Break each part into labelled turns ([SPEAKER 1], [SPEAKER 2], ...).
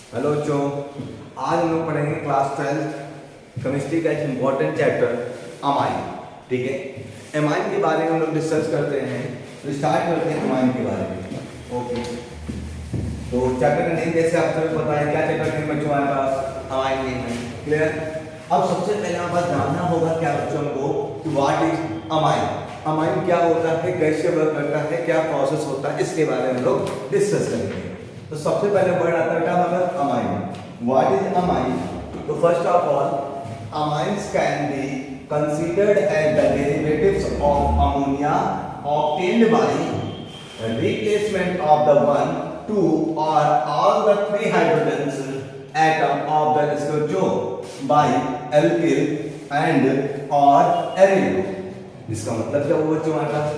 [SPEAKER 1] Hello बच्चों, आज हम लोग पढ़ेंगे क्लास 12 केमिस्ट्री का एक इम्पॉर्टेंट चैप्टर अमाइन। ठीक है, अमाइन के बारे में हम लोग डिस्कस करते हैं। तो स्टार्ट करते हैं अमाइन के बारे में। ओके, तो चैप्टर का नेम जैसे आप सभी पता है, क्या चैप्टर नेम बच्चों हमारे पास अमाइन नेम है। क्लियर। अब सबसे पहले हमारे पास जानना होगा क्या बच्चों को कि व्हाट इज अमाइन। अमाइन क्या होता है, कैसे वर्क करता है, क्या प्रोसेस होता है, इसके बारे में हम लोग डिस्कस करेंगे। तो सबसे पहले वर्ड आता है बेटा हमारा अमाइन। What is amine? तो first of all, amines can be considered as the derivatives of ammonia obtained by replacement of the 1, 2 or all the 3 hydrogens atom of the structure by alkyl and or aryl। इसका मतलब क्या हुआ बच्चों हमारे पास?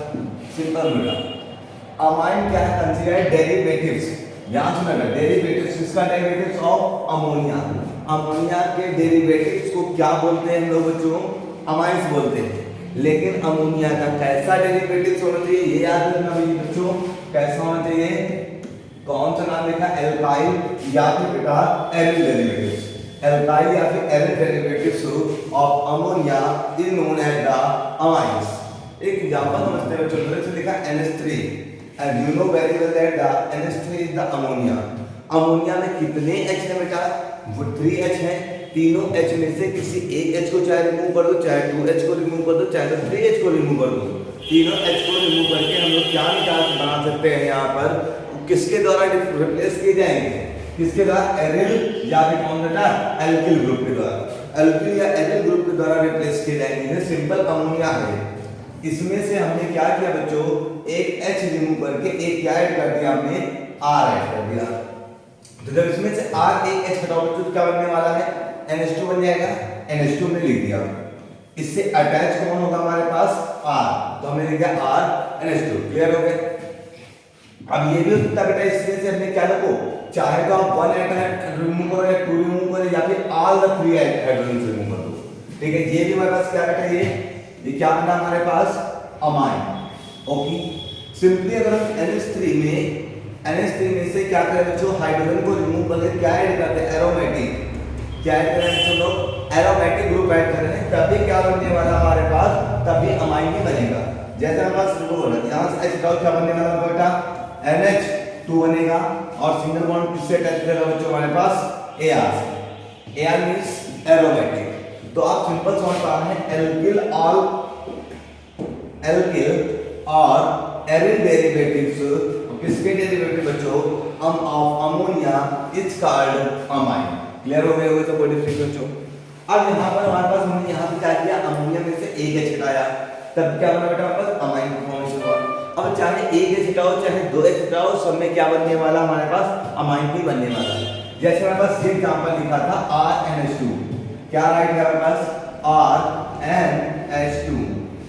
[SPEAKER 1] Simple बेटा, amine क्या है? Considered derivatives. ध्यान सुनना, डेरिवेटिव्स, किसका डेरिवेटिव्स? Of ammonia. अमोनिया के डेरिवेटिव्स को क्या बोलते हैं हम लोग बच्चों? अमाइंस बोलते हैं। लेकिन अमोनिया का कैसा डेरिवेटिव्स होना चाहिए ये याद रखना भाई बच्चों। कैसा होना चाहिए? कौन सा नाम लिखा? एल्काइल या फिर बेटा एरिल डेरिवेटिव्स। एल्काइल या फिर aryl derivatives of ammonia is known as the amines. एक एग्जांपल समझते हैं बच्चों, जैसे लिखा NH3 and you know very well that the NH3 is the ammonia। Ammonia में कितने H है बेटा? वो 3H है। तीनों H में से किसी एक H को चाहे रिमूव कर दो, चाहे 2H को रिमूव कर दो, चाहे 3H को रिमूव कर दो। तीनों H को रिमूव करके हम लोग क्या बना सकते हैं यहाँ पर? किसके द्वारा रिप्लेस किए जाएंगे? किसके द्वारा? एरिल या फिर कौन बेटा? एल्किल ग्रुप के द्वारा। एल्किल या एरिल ग्रुप के द्वारा रिप्लेस किए जाएंगे। सिंपल अमोनिया है। इसमें से हमने क्या किया बच्चों? एक H रिमूव करके एक क्या ऐड कर दिया? हमने R ऐड कर दिया। तो जब इसमें से R एक H हटाओगे तो क्या बनने वाला है? NH2 बन जाएगा। NH2 में लिख दिया। इससे अटैच कौन होगा हमारे पास? R। तो हमने लिख दिया R NH2। क्लियर हो गया? अब ये भी हो सकता है बेटा, इसमें से हमने क्या लिखो, चाहे तो आप 1 एटम रिमूव करो या 2 रिमूव करो या फिर ऑल द 3 हाइड्रोजन रिमूव कर दो। ठीक है, ये भी हमारे पास क्या बेटा? ये क्या बना हमारे पास? अमाइन। ओके, सिंपली अगर हम NH3 में से क्या करें बच्चों? हाइड्रोजन को रिमूव करके क्या ऐड करते हैं? एरोमेटिक। क्या ऐड करें बच्चों लोग? एरोमेटिक ग्रुप ऐड कर रहे हैं, तभी क्या बनने वाला हमारे पास? तभी अमाइन ही बनेगा। जैसे हमारे पास वो है, यहां से H क्या बनने वाला बेटा? NH2 बनेगा। और सिंगल बॉन्ड किससे अटैच करेगा बच्चों हमारे पास? AR से। AR means aromatic. तो आप सिंपल समझ पा रहे हैं, एल्किल और एरिल डेरिवेटिव्स, किसके डेरिवेटिव बच्चों? Of ammonia is called amine. Clear हो गए? तो कोई डिफरेंस बच्चों? अब यहाँ पर हमारे पास हमने यहाँ पे क्या किया? अमोनिया में से एक H हटाया, तब क्या बना बेटा हमारे पास? अमाइन फॉर्मेशन हुआ। अब चाहे एक H हटाओ चाहे 2H हटाओ, सब में क्या बनने वाला हमारे पास? अमाइन ही बनने वाला है। जैसे हमारे पास ये एग्जांपल लिखा था RNH2। क्या राइट है हमारे पास? RNH2।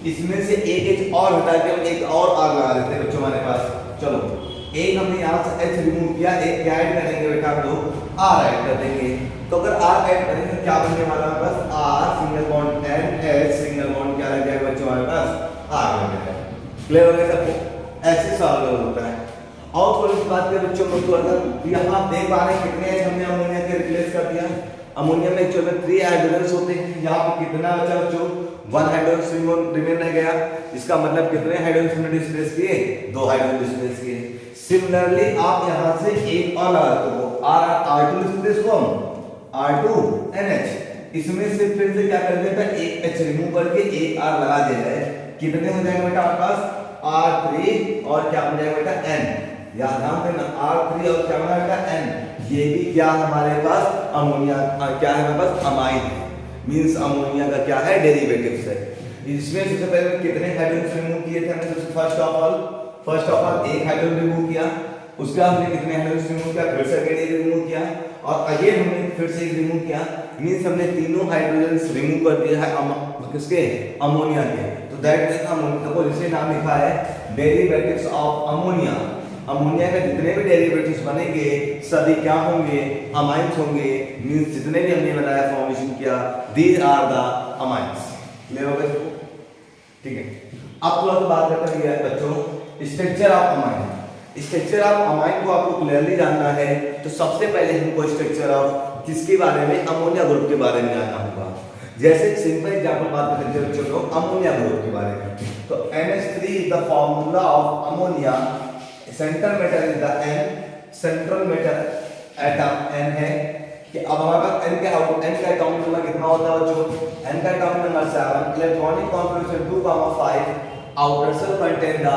[SPEAKER 1] इसमें से एक H और हटा के हम एक और R लगा देते हैं बच्चों हमारे पास। चलो, एक हमने यहाँ से H रिमूव किया, एक क्या ऐड करेंगे बेटा हम लोग? R ऐड कर देंगे। तो अगर R ऐड करेंगे तो क्या बनने वाला है हमारे पास? R single bond NH single bond क्या लग जाएगा बच्चों हमारे पास? R लग जाएगा। क्लियर हो गया सबको? ऐसे सॉल्व होता है। और थोड़ी सी बात करें बच्चों को, थोड़ा सा यहाँ आप देख पा रहे हैं कितने H हमने अमोनिया के रिप्लेस कर दिया। अमोनिया में एक्चुअली 3 हाइड्रोजन्स होते हैं। यहाँ पे कितना बचा बच्चों? 1 हाइड्रोजन रिमेन रह गया। इसका मतलब कितने हाइड्रोजन हमने डिस्प्लेस किए? 2 हाइड्रोजन डिस्प्लेस किए। सिमिलरली आप यहाँ से एक और लगा दो, R2 डिस्प्लेस को R2 NH। इसमें से फिर से क्या कर देता है? एक H रिमूव करके एक R लगा दे रहा है। कितने हो जाएंगे बेटा आपके पास? R3 और क्या बन जाएगा बेटा? N। याद ध्यान देना, R3 और क्या बना बेटा? N। ये भी क्या हमारे पास? अमोनिया क्या है हमारे पास? अमाइन है। मींस अमोनिया का क्या है? डेरिवेटिव्स है। इसमें सबसे पहले कितने हाइड्रोजन रिमूव किए थे हमने? फर्स्ट ऑफ ऑल एक हाइड्रोजन रिमूव किया। उसके बाद हमने कितने हाइड्रोजन रिमूव किया? फिर से अगेन रिमूव किया और अगेन हमने फिर से एक रिमूव किया। मींस हमने तीनों हाइड्रोजन रिमूव कर दिया है किसके? अमोनिया के। तो दैट मींस अमोनिया को जिसे नाम लिखा है डेरिवेटिव्स ऑफ अमोनिया। अमोनिया के जितने भी डेरिवेटिव्स बनेंगे सभी क्या होंगे? अमाइंस होंगे। मींस जितने भी हमने बनाया फॉर्मेशन किया, these are the amines. Clear हो गया? ठीक है, अब थोड़ा सा बात करते हैं बच्चों structure of amine. Structure of amine को आपको क्लियरली जानना है तो सबसे पहले हमको स्ट्रक्चर ऑफ किसके बारे में, अमोनिया ग्रुप के बारे में जानना होगा। जैसे सिंपल एग्जांपल बात करते हैं बच्चों लोग अमोनिया ग्रुप के बारे में, तो NH3 is the formula of ammonia, central metal is the N, central metal atom N है कि अब हमारे पास N का एटॉमिक नंबर कितना होता है बच्चों, N का atomic number 7, electronic configuration 2,5, outer shell contain the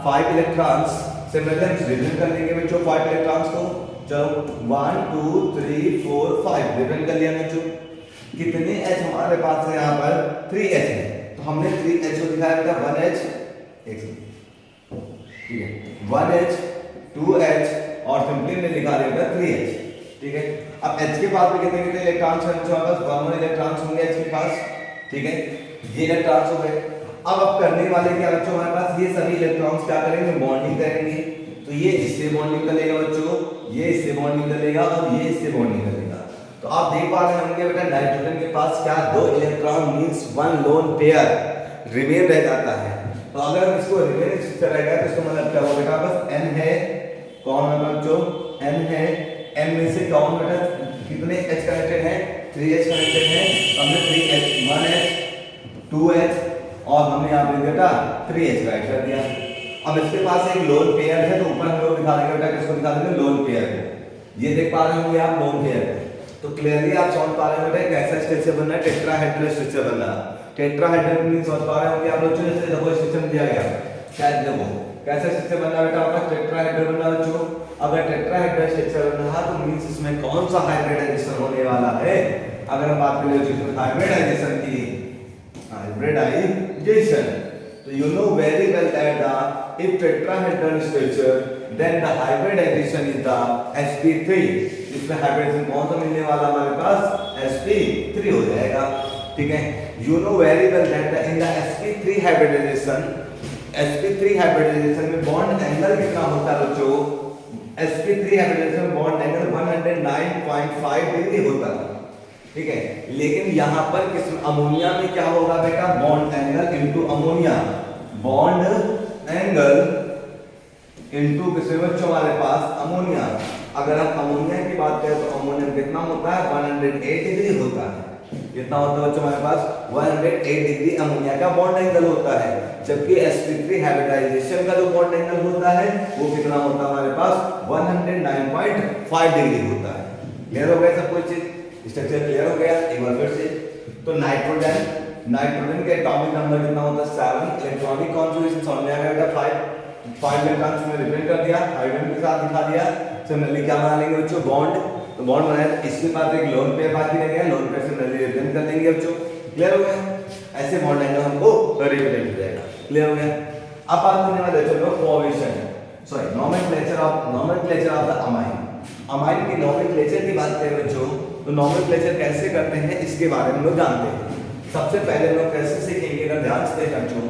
[SPEAKER 1] 5 electrons. Similarly हम रिप्रेजेंट कर लेंगे बच्चों 5 इलेक्ट्रॉन्स को, चलो 1 2 3 4 5 रिप्रेजेंट कर लिया बच्चों। कितने H हमारे पास है यहाँ पर, 3H है, तो हमने 3H को दिखाया बेटा 1H, ठीक है 1H 2H और सिंपली में लिखा दिया बेटा 3H, ठीक है। अब H के पास में कितने कितने इलेक्ट्रॉन्स हैं बच्चों, हमारे पास 1 इलेक्ट्रॉन्स होंगे H के पास, ठीक है, ये इलेक्ट्रॉन्स हो गए। अब करने वाले क्या बच्चों, हमारे पास ये सभी इलेक्ट्रॉन्स क्या करेंगे, बॉन्डिंग करेंगे। तो ये इससे बॉन्डिंग करेगा बच्चों, ये इससे बॉन्डिंग करेगा और ये इससे बॉन्डिंग करेगा। तो आप देख पा रहे होंगे बेटा नाइट्रोजन के पास क्या 2 electron means 1 lone pair remain रह जाता है। तो अगर हम इसको रिमेन स्ट्रक्चर रहेगा तो इसका मतलब क्या होगा बेटा, बस N है, कौन है बच्चों, N है, N में से कौन बेटा कितने H कनेक्टेड है, 3H कनेक्टेड है, हमने 3H 1H 2H और हमने यहाँ पे बेटा 3H राइट कर दिया। अब इसके पास एक लोन पेयर है, तो ऊपर हम लोग दिखा देंगे बेटा, किसको दिखा देंगे, लोन पेयर को। ये देख पा रहे होंगे आप लोन पेयर को, तो क्लियरली आप समझ पा रहे होंगे कैसा स्ट्रक्चर बनना है, टेट्राहेड्रल स्ट्रक्चर बनना है। टेट्राहेड्रल मींस समझ पा रहे होंगे आप लोग, जैसे देखो स्ट्रक्चर दिया गया शायद देखो कैसा स्ट्रक्चर बनना बेटा आपका, टेट्राहेड्रल बनना बच्चों। अगर टेट्राहेड्रल स्ट्रक्चर बनना है तो मींस इसमें कौन सा हाइब्रिडाइजेशन होने वाला है। अगर हम बात करें हाइब्रिडाइजेशन की, hybridization, so you know very well that if tetrahedral structure then the hybridization is the sp3, इसमें हाइब्रिडाइजेशन कौन सा मिलने वाला हमारे पास, sp3 हो जाएगा, ठीक है। you know very well that in the sp3 hybridization में बॉन्ड एंगल कितना होता है बच्चों, sp3 hybridization में बॉन्ड एंगल 109.5 डिग्री होता है, ठीक है। लेकिन यहाँ पर किस अमोनिया में क्या होगा बेटा, bond angle into ammonia, bond angle into किसमें बच्चों हमारे पास अमोनिया। अगर हम अमोनिया की बात करें तो अमोनिया कितना होता है, 108 डिग्री होता है। कितना होता है बच्चों हमारे पास, 108 डिग्री अमोनिया का बॉन्ड एंगल होता है। जबकि sp3 हाइब्रिडाइजेशन का जो बॉन्ड एंगल होता है वो कितना होता है हमारे पास, 109.5 डिग्री होता है। क्लियर हो गया सब कुछ चीज, स्ट्रक्चर क्लियर हो गया। एक बार फिर से, तो नाइट्रोजन के एटॉमिक नंबर कितना होता है, 7, इलेक्ट्रॉनिक कॉन्फिगरेशन समझ में आ गया बेटा, 5 इलेक्ट्रॉन्स में रिप्रेजेंट कर दिया, हाइड्रोजन के साथ दिखा दिया। सिमिलरली क्या बना लेंगे बच्चों, बॉन्ड, तो बॉन्ड बनाया, तो इसके बाद एक लोन पेयर बाकी रह गया, लोन पेयर से सिमिलरली रिप्रेजेंट कर देंगे बच्चों। क्लियर हो गया, ऐसे बॉन्ड एंगल हमको रिप्रेजेंट हो जाएगा। क्लियर हो गया। अब बात करने वाले चलो formation, sorry nomenclature of the amine. Amine की नोमेनक्लेचर की बात करें बच्चों, तो नोमेनक्लेचर कैसे करते हैं इसके बारे में लोग जानते हैं। सबसे पहले लोग कैसे सीखेंगे, अगर ध्यान से बच्चों,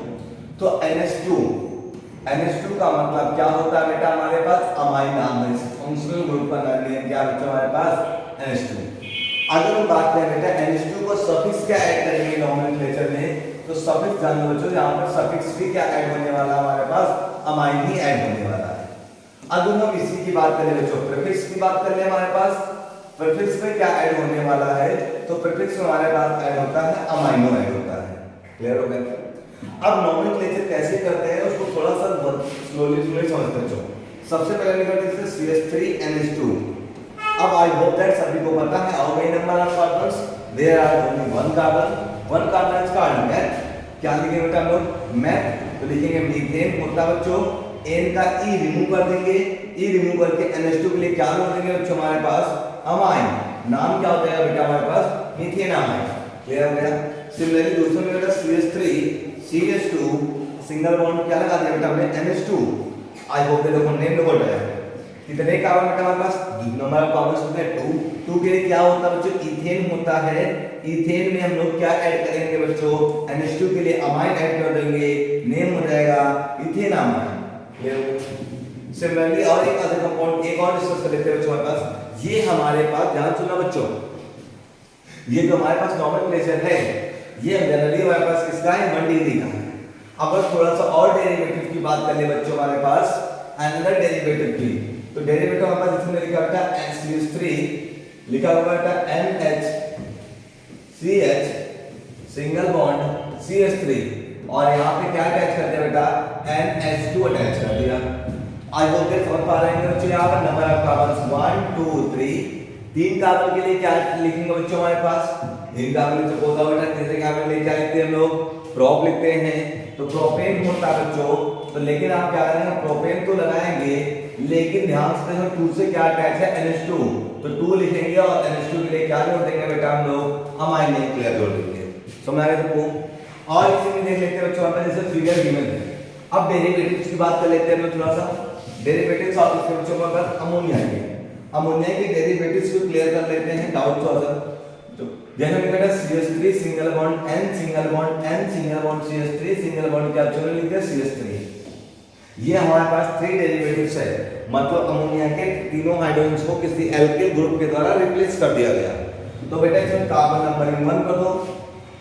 [SPEAKER 1] तो NH2 का मतलब क्या होता है बेटा, हमारे पास अमाइन नाम है, फंक्शनल ग्रुप का नाम क्या बच्चों हमारे पास, NH2। अगर हम बात करें बेटा NH2 को सफिक्स क्या ऐड करेंगे नोमेनक्लेचर में, तो सफिक्स जान लो बच्चों, यहाँ पर सफिक्स भी क्या ऐड होने वाला है हमारे पास, अमाइन ही ऐड होने वाला है। अगर हम इसी की बात करें बच्चों, प्रीफिक्स की बात कर ले, हमारे पास प्रीफिक्स में क्या ऐड होने वाला है, तो प्रीफिक्स में हमारे पास ऐड होता है अमाइनो ऐड होता है। क्लियर हो गया। अब नोमेनक्लेचर कैसे करते हैं उसको थोड़ा सा स्लोली समझते हैं। सबसे पहले निकलते हैं CH3NH2। अब आई होप दैट सभी को पता है how many number of carbons, there are only one carbon is called meth. क्या लिखेंगे बेटा हम लोग, मैथ, तो लिखेंगे मीथेन होता है बच्चों, N का E रिमूव कर देंगे, E रिमूव करके NH2 के लिए क्या जोड़ देंगे बच्चों हमारे पास, अमाइन। नाम क्या हो जाएगा बेटा हमारे पास, मीथेन अमाइन। क्लियर हो गया। सिमिलरली दूसरे में बेटा CH3 CH2 सिंगल बॉन्ड क्या लगा दिया बेटा हमने, NH2। आई होप देखो नेम नोट है, कितने कार्बन बेटा हमारे पास, नंबर ऑफ कार्बन्स होते हैं 2 के लिए क्या होता है बच्चों, इथेन होता है। इथेन में हम लोग क्या ऐड करेंगे बच्चों, NH2 के लिए अमाइन ऐड कर देंगे, नेम हो जाएगा इथेन अमाइन। सिमिलरली और एक अदर कंपाउंड एक और डिस्कस कर लेते हैं बच्चों हमारे पास। ये हमारे पास ध्यान सुनना बच्चों, ये जो हमारे पास नोमेनक्लेचर है ये जनरली हमारे पास किसका है, 1 डिग्री का है। अब थोड़ा सा और डेरिवेटिव की बात कर ले बच्चों हमारे पास, अनदर डेरिवेटिव भी। तो डेरिवेटिव हमारे पास इसमें लिखा बेटा NCH3 लिखा हुआ बेटा NHCH सिंगल बॉन्ड CH3 और यहाँ पे क्या अटैच कर दिया बेटा NH2 अटैच कर दिया। आज बोलते समझ पा रहे हैं बच्चों, यहाँ पर नंबर ऑफ कार्बन 1 2 3, 3 कार्बन के लिए क्या लिखेंगे बच्चों हमारे पास, 3 कार्बन से होता बेटा तीसरे कार्बन के लिए क्या लिखते हैं हम लोग, प्रोप लिखते हैं। तो प्रोपेन होता है बच्चों, तो लेकिन आप क्या करेंगे प्रोपेन तो लगाएंगे लेकिन ध्यान से देखो 2 से क्या अटैच है NH2, तो 2 लिखेंगे और NH2 के लिए क्या जोड़ देंगे बेटा हम लोग अमाइन न्यूक्लियर जोड़ देंगे। समझ आ रहा है सबको। और इसी में देख लेते हैं बच्चों हमारे जैसे फिगर गिवन है। अब डेरिवेटिव्स की बात कर लेते हैं थोड़ा सा। डेरिवेटिव्स ऑफ इसके बच्चों में बस अमोनिया के डेरिवेटिव्स को क्लियर कर लेते हैं डाउट थोड़ा सा। तो जैसे मैंने कहा CH3 single bond N single bond N single bond CH3 single bond क्या चलो लिख दिया CH3। ये हमारे पास 3 डेरिवेटिव्स है, मतलब अमोनिया के तीनों हाइड्रोजन्स को किसी एल्किल ग्रुप के द्वारा रिप्लेस कर दिया गया। तो बेटा इसमें कार्बन नंबरिंग 1 कर दो।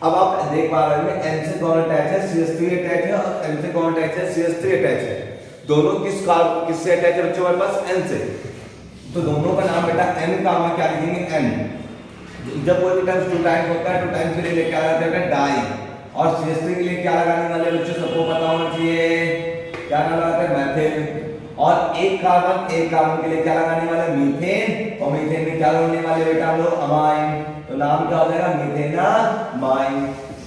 [SPEAKER 1] अब आप देख पा रहे हैं N से कौन अटैच है CH3 अटैच है और N से कौन अटैच है CH3 अटैच है। दोनों किससे अटैच है बच्चों हमारे पास N से। तो दोनों का नाम बेटा N का हम क्या लिखेंगे N। जब कोई भी टर्म्स 2 टाइम्स होता है 2 टाइम्स के लिए क्या आता है बेटा डाई। और CH3 के लिए क्या लगाने वाले बच्चों सबको पता होना चाहिए, क्या नाम लगाते हैं मैथिल। और एक कार्बन के लिए क्या लगाने वाले मीथेन, और मीथेन में क्या लगाने वाले बेटा हम लोग अमाइन। तो नाम क्या हो जाएगा मीथेनामाइन।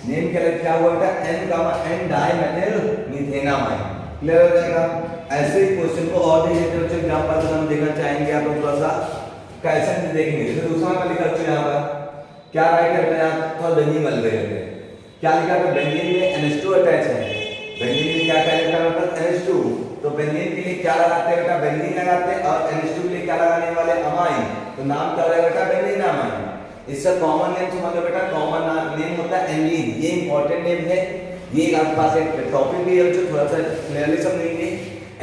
[SPEAKER 1] नेम क्या हुआ बेटा N dimethyl methanamine. Clear हो जाएगा। ऐसे ही क्वेश्चन को और देख लेते हैं बच्चों, एग्जांपल हम देखना चाहेंगे आप लोग थोड़ा सा कैसे देखेंगे। जैसे दूसरा में लिखा बच्चों यहाँ पर क्या राइट है बेटा, थोड़ा बेंजीन वाले देख लेते हैं। क्या लिखा है बेंजीन में NH2 अटैच है, बेंजीन में क्या अटैच है बेटा NH2। तो बेंजीन के लिए क्या लगाते हैं बेटा बेंजीन लगाते हैं और NH2 के लिए क्या लगाने वाले अमाइन। तो नाम क्या रहेगा बेटा बेंजीनामाइन। इसका कॉमन नेम समझ लो बेटा, कॉमन नेम होता है एनिलीन। ये इंपॉर्टेंट नेम है, ये आपके पास एक टॉपिक भी है जो थोड़ा सा क्लियरली समझेंगे।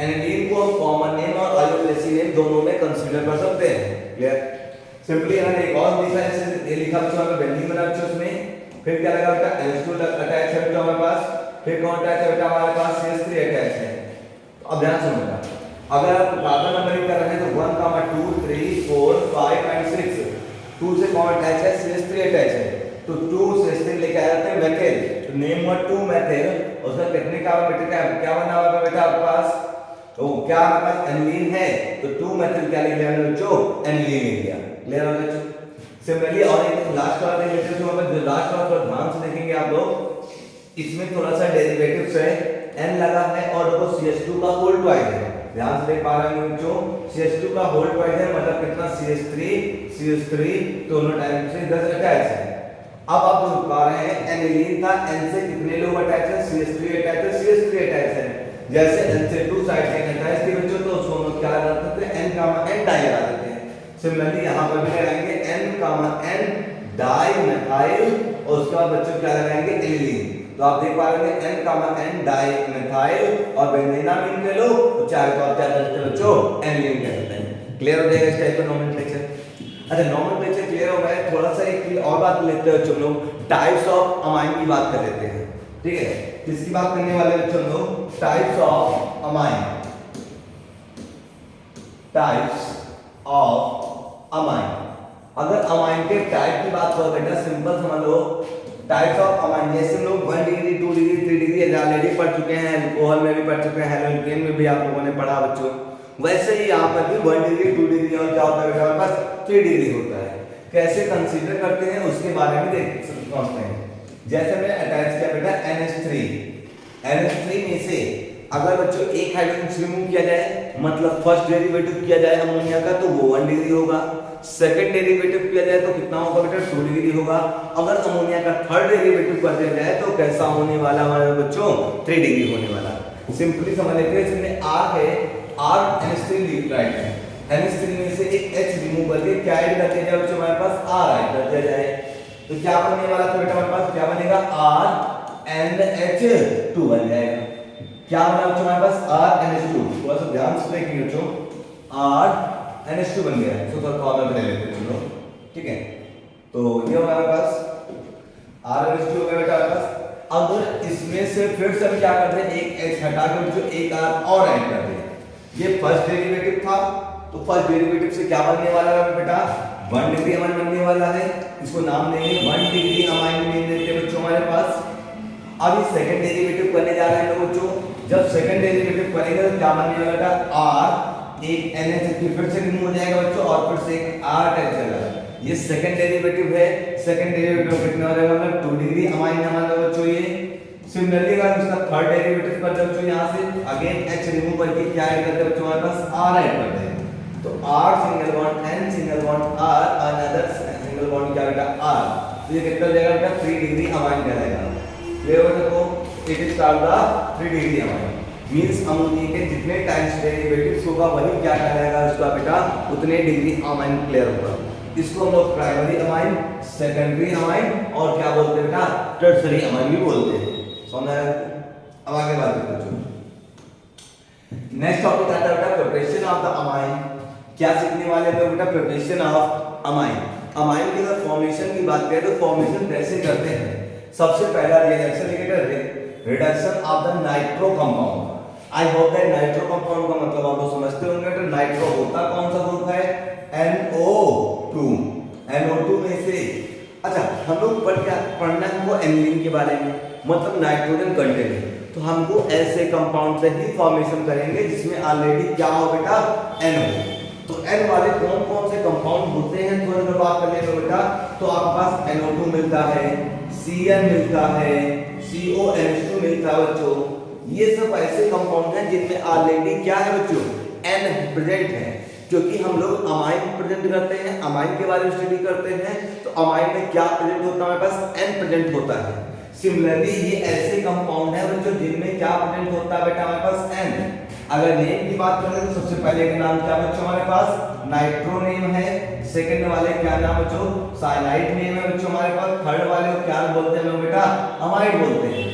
[SPEAKER 1] एनिलीन को कॉमन नेम और आयोडेसी नेम दोनों में कंसीडर कर सकते हैं। क्लियर। सिंपली यहां एक और लिखा है, जैसे ये लिखा बच्चों हमें बेंजीन बना बच्चों उसमें। फिर क्या लगा बेटा NH2 अटैच है बेटा हमारे पास। फिर कौन अटैच है बेटा हमारे पास CH3 अटैच है। तो अब ध्यान सुनो बेटा, अगर आप कार्बन नंबरिंग कर रहे हैं तो 1 2 3 4 5 एंड 6। 2 से कौन अटैच है CH3 अटैच है। तो 2 CH3 लेके आ जाते हैं मेथिल। तो नेम हुआ 2 मेथिल। उसका कितने कार्बन बेटा क्या बना हुआ बेटा आपके पास, तो क्या हमारे पास एनिलीन है। तो 2 मेथिल क्या लिख लिया बच्चों एनिलीन लिख लिया। क्लियर हो गया। सिमिलरली और एक लास्ट वाला देख लेते हैं, जो हम लास्ट वाला थोड़ा ध्यान से देखेंगे आप लोग। इसमें थोड़ा सा डेरिवेटिव्स है, N लगा है और देखो CH2 का होल ट्वाइस है। ध्यान से देख पा रहे हैं बच्चों, CH2 का होल ट्वाइस है, मतलब कितना CH3 दोनों टाइप से इधर अटैच है। अब आप देख पा रहे हैं एनिलीन था, N से कितने लोग अटैच है CH3 अटैच है। जैसे N से 2 साइड से अटैच थी बच्चों, तो उसको हम क्या लगा देते हैं N डाई लगा देते हैं। सिमिलरली यहां पर भी लगाएंगे N डाई मेथाइल और उसका बच्चों क्या लगाएंगे एनिलीन। तो आप देख पा रहे हैं N डाई मेथाइल और बेंजीनामाइन के लो, तो चाहे तो आप क्या करते हैं बच्चों एनिलीन कह सकते हैं। क्लियर हो जाएगा इस टाइप का नोमेनक्लेचर। अच्छा नोमेनक्लेचर क्लियर हो गया, थोड़ा सा एक और बात लेते हैं बच्चों लोग, टाइप्स ऑफ अमाइन की बात कर लेते हैं। ठीक है, किसकी बात करने वाले बच्चों लोग, types of amine. Types of amine. अगर अमाइन के टाइप की बात करो बेटा सिंपल समझ लो, टाइप्स ऑफ अमाइन जैसे लोग 1 डिग्री 2 डिग्री 3 डिग्री ऑलरेडी पढ़ चुके हैं, अल्कोहल में भी पढ़ चुके हैं, हेलोजन में भी आप लोगों ने पढ़ा बच्चों। वैसे ही यहाँ पर भी 1 डिग्री 2 डिग्री और क्या होता है बेटा हमारे पास 3 डिग्री होता है। कैसे कंसीडर करते हैं उसके बारे में समझते हैं। जैसे मैंने अटैच किया बेटा NH3 में से अगर बच्चों एक हाइड्रोजन रिमूव किया जाए, मतलब फर्स्ट डेरिवेटिव किया जाए अमोनिया का, तो वो 1 डिग्री होगा। सेकंड डेरिवेटिव किया जाए तो कितना होगा बेटा 2 डिग्री होगा। अगर अमोनिया का थर्ड डेरिवेटिव कर दिया जाए तो कैसा होने वाला हमारे बच्चों 3 डिग्री होने वाला। सिंपली समझ लेते हैं, इसमें R है, R NH3 राइट है, NH3 में से एक H रिमूव करके क्या ऐड कर दिया जाए बच्चों हमारे पास R ऐड कर दिया जाए, तो क्या बनने वाला था बेटा हमारे पास, क्या बनेगा R NH2 बन जाएगा। क्या बना बच्चों हमारे पास R NH2, थोड़ा सा ध्यान से देखिए बच्चों, R NH2 बन गया है। तो थोड़ा कॉर्नर पे ले लेते हैं चलो, ठीक है। तो ये हमारे पास R NH2 हो गया बेटा हमारे पास। अगर इसमें से फिर से हम क्या करते हैं, एक H हटा कर जो एक R और ऐड कर दें, ये फर्स्ट डेरिवेटिव था, तो फर्स्ट डेरिवेटिव से क्या बनने वाला है बेटा, 1 डिग्री अमाइन बनने वाला है। इसको नाम देंगे 1 डिग्री अमाइन नेम देते हैं बच्चों हमारे पास। अब ये सेकंड डेरिवेटिव करने जा रहे हैं बच्चों। जब सेकंड डेरिवेटिव करेंगे तो क्या बनने वाला था, r एक NH फिर से रिमूव हो जाएगा बच्चों, और फिर से एक r टच जाएगा। ये सेकंड डेरिवेटिव है, सेकंड डेरिवेटिव कितना हो जाएगा, मतलब 2 डिग्री अमाइन हमारा बच्चों ये। सिमिलरली अगर इसका थर्ड डेरिवेटिव कर दे बच्चों, यहाँ से अगेन h रिमूव करके क्या ऐड करते हैं बच्चों हमारे पास, r ऐड करते हैं। तो r single bond n single bond r another single bond क्या बेटा r, तो ये कितना हो जाएगा बेटा 3 डिग्री अमाइन कहलाएगा। ये हो देखो it is called the 3 degree amine. Means ammonia के जितने टाइम्स डेरिवेटिव्स होगा वही क्या कहलाएगा उसका बेटा, उतने डिग्री अमाइन क्लियर होगा। इसको हम लोग प्राइमरी अमाइन, सेकेंडरी अमाइन और क्या बोलते हैं बेटा, टर्सरी अमाइन भी बोलते हैं। समझ आया? अब आगे बात करते हैं। नेक्स्ट टॉपिक आता है बेटा प्रिपरेशन ऑफ द अमाइन। क्या सीखने वाले हैं बेटा, प्रिपरेशन ऑफ अमाइन। अमाइन की अगर फॉर्मेशन की बात करें तो फॉर्मेशन कैसे करते हैं। सबसे पहला रिएक्शन लिखेगा reduction of the nitro compound. I hope that nitro compound का मतलब आप लोग समझते होंगे। तो नाइट्रो होता कौन सा ग्रुप है, NO2। NO2 में से अच्छा हम लोग पढ़ना हमको एनिलीन के बारे में, मतलब नाइट्रोजन कंटेंट। तो हमको ऐसे कंपाउंड से ही फॉर्मेशन करेंगे जिसमें ऑलरेडी क्या हो बेटा, N हो। तो N वाले कौन कौन से कंपाउंड होते हैं थोड़ा सा बात कर लेते बेटा। तो आपके पास NO2 मिलता है, Cn मिलता है, CONH2 मिलता है बच्चों। ये सब ऐसे कंपाउंड हैं जिनमें ऑलरेडी क्या है बच्चों, N प्रेजेंट है। क्योंकि हम लोग अमाइन प्रेजेंट करते हैं, अमाइन के बारे में स्टडी करते हैं, तो अमाइन में क्या प्रेजेंट होता है, हमारे पास N प्रेजेंट होता है। सिमिलरली ये ऐसे कंपाउंड है बच्चों जिनमें क्या प्रेजेंट होता है बेटा, हमारे पास N। अगर नेम की बात करें तो सबसे पहले का नाम क्या बच्चों हमारे पास, नाइट्रो नेम है। सेकंड वाले क्या नाम बच्चों, साइनाइड नेम है बच्चों हमारे पास। थर्ड वाले को क्या बोलते हैं लोग बेटा, अमाइड बोलते हैं।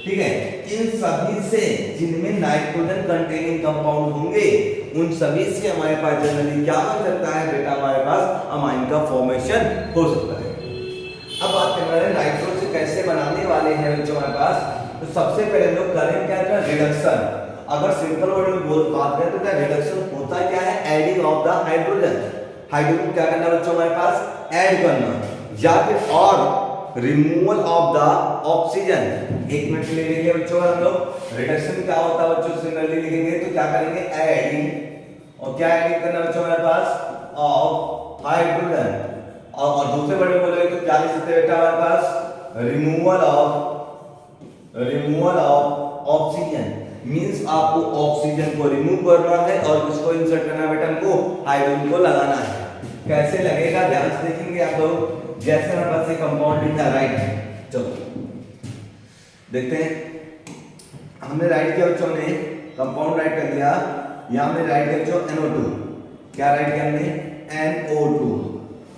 [SPEAKER 1] ठीक है, इन सभी से जिनमें नाइट्रोजन कंटेनिंग कंपाउंड होंगे उन सभी से हमारे पास जनरली क्या बन सकता है बेटा, हमारे पास अमाइन का फॉर्मेशन हो सकता है। अब बात करते हैं नाइट्रो से कैसे बनाने वाले हैं बच्चों हमारे पास। तो सबसे पहले लोग करें क्या, रिडक्शन। अगर सिंपल वर्ड में बात करें तो क्या रिडक्शन होता क्या है, adding of the hydrogen. Hydrogen क्या करना बच्चों हमारे पास, ऐड करना, या फिर और रिमूवल ऑफ द ऑक्सीजन। एक मिनट ले लेंगे बच्चों हम लोग रिडक्शन क्या होता है बच्चों, सिमिलरली लिखेंगे तो क्या करेंगे, एडिंग, और क्या एडिंग करना बच्चों हमारे पास, ऑफ हाइड्रोजन। और दूसरे वर्ड में बोलेंगे तो क्या लिख सकते हैं बेटा हमारे पास, रिमूवल ऑफ ऑक्सीजन। मींस आपको ऑक्सीजन को रिमूव करना है और उसको इंसर्ट करना है बेटा, हमको हाइड्रोजन को लगाना है। कैसे लगेगा ध्यान से देखेंगे आप लोग। जैसे हमारे पास एक कंपाउंड लिखा है राइट, चलो देखते हैं। हमने राइट किया बच्चों ने, कंपाउंड राइट कर दिया। यहां हमने राइट किया बच्चों NO2। क्या राइट किया हमने, NO2।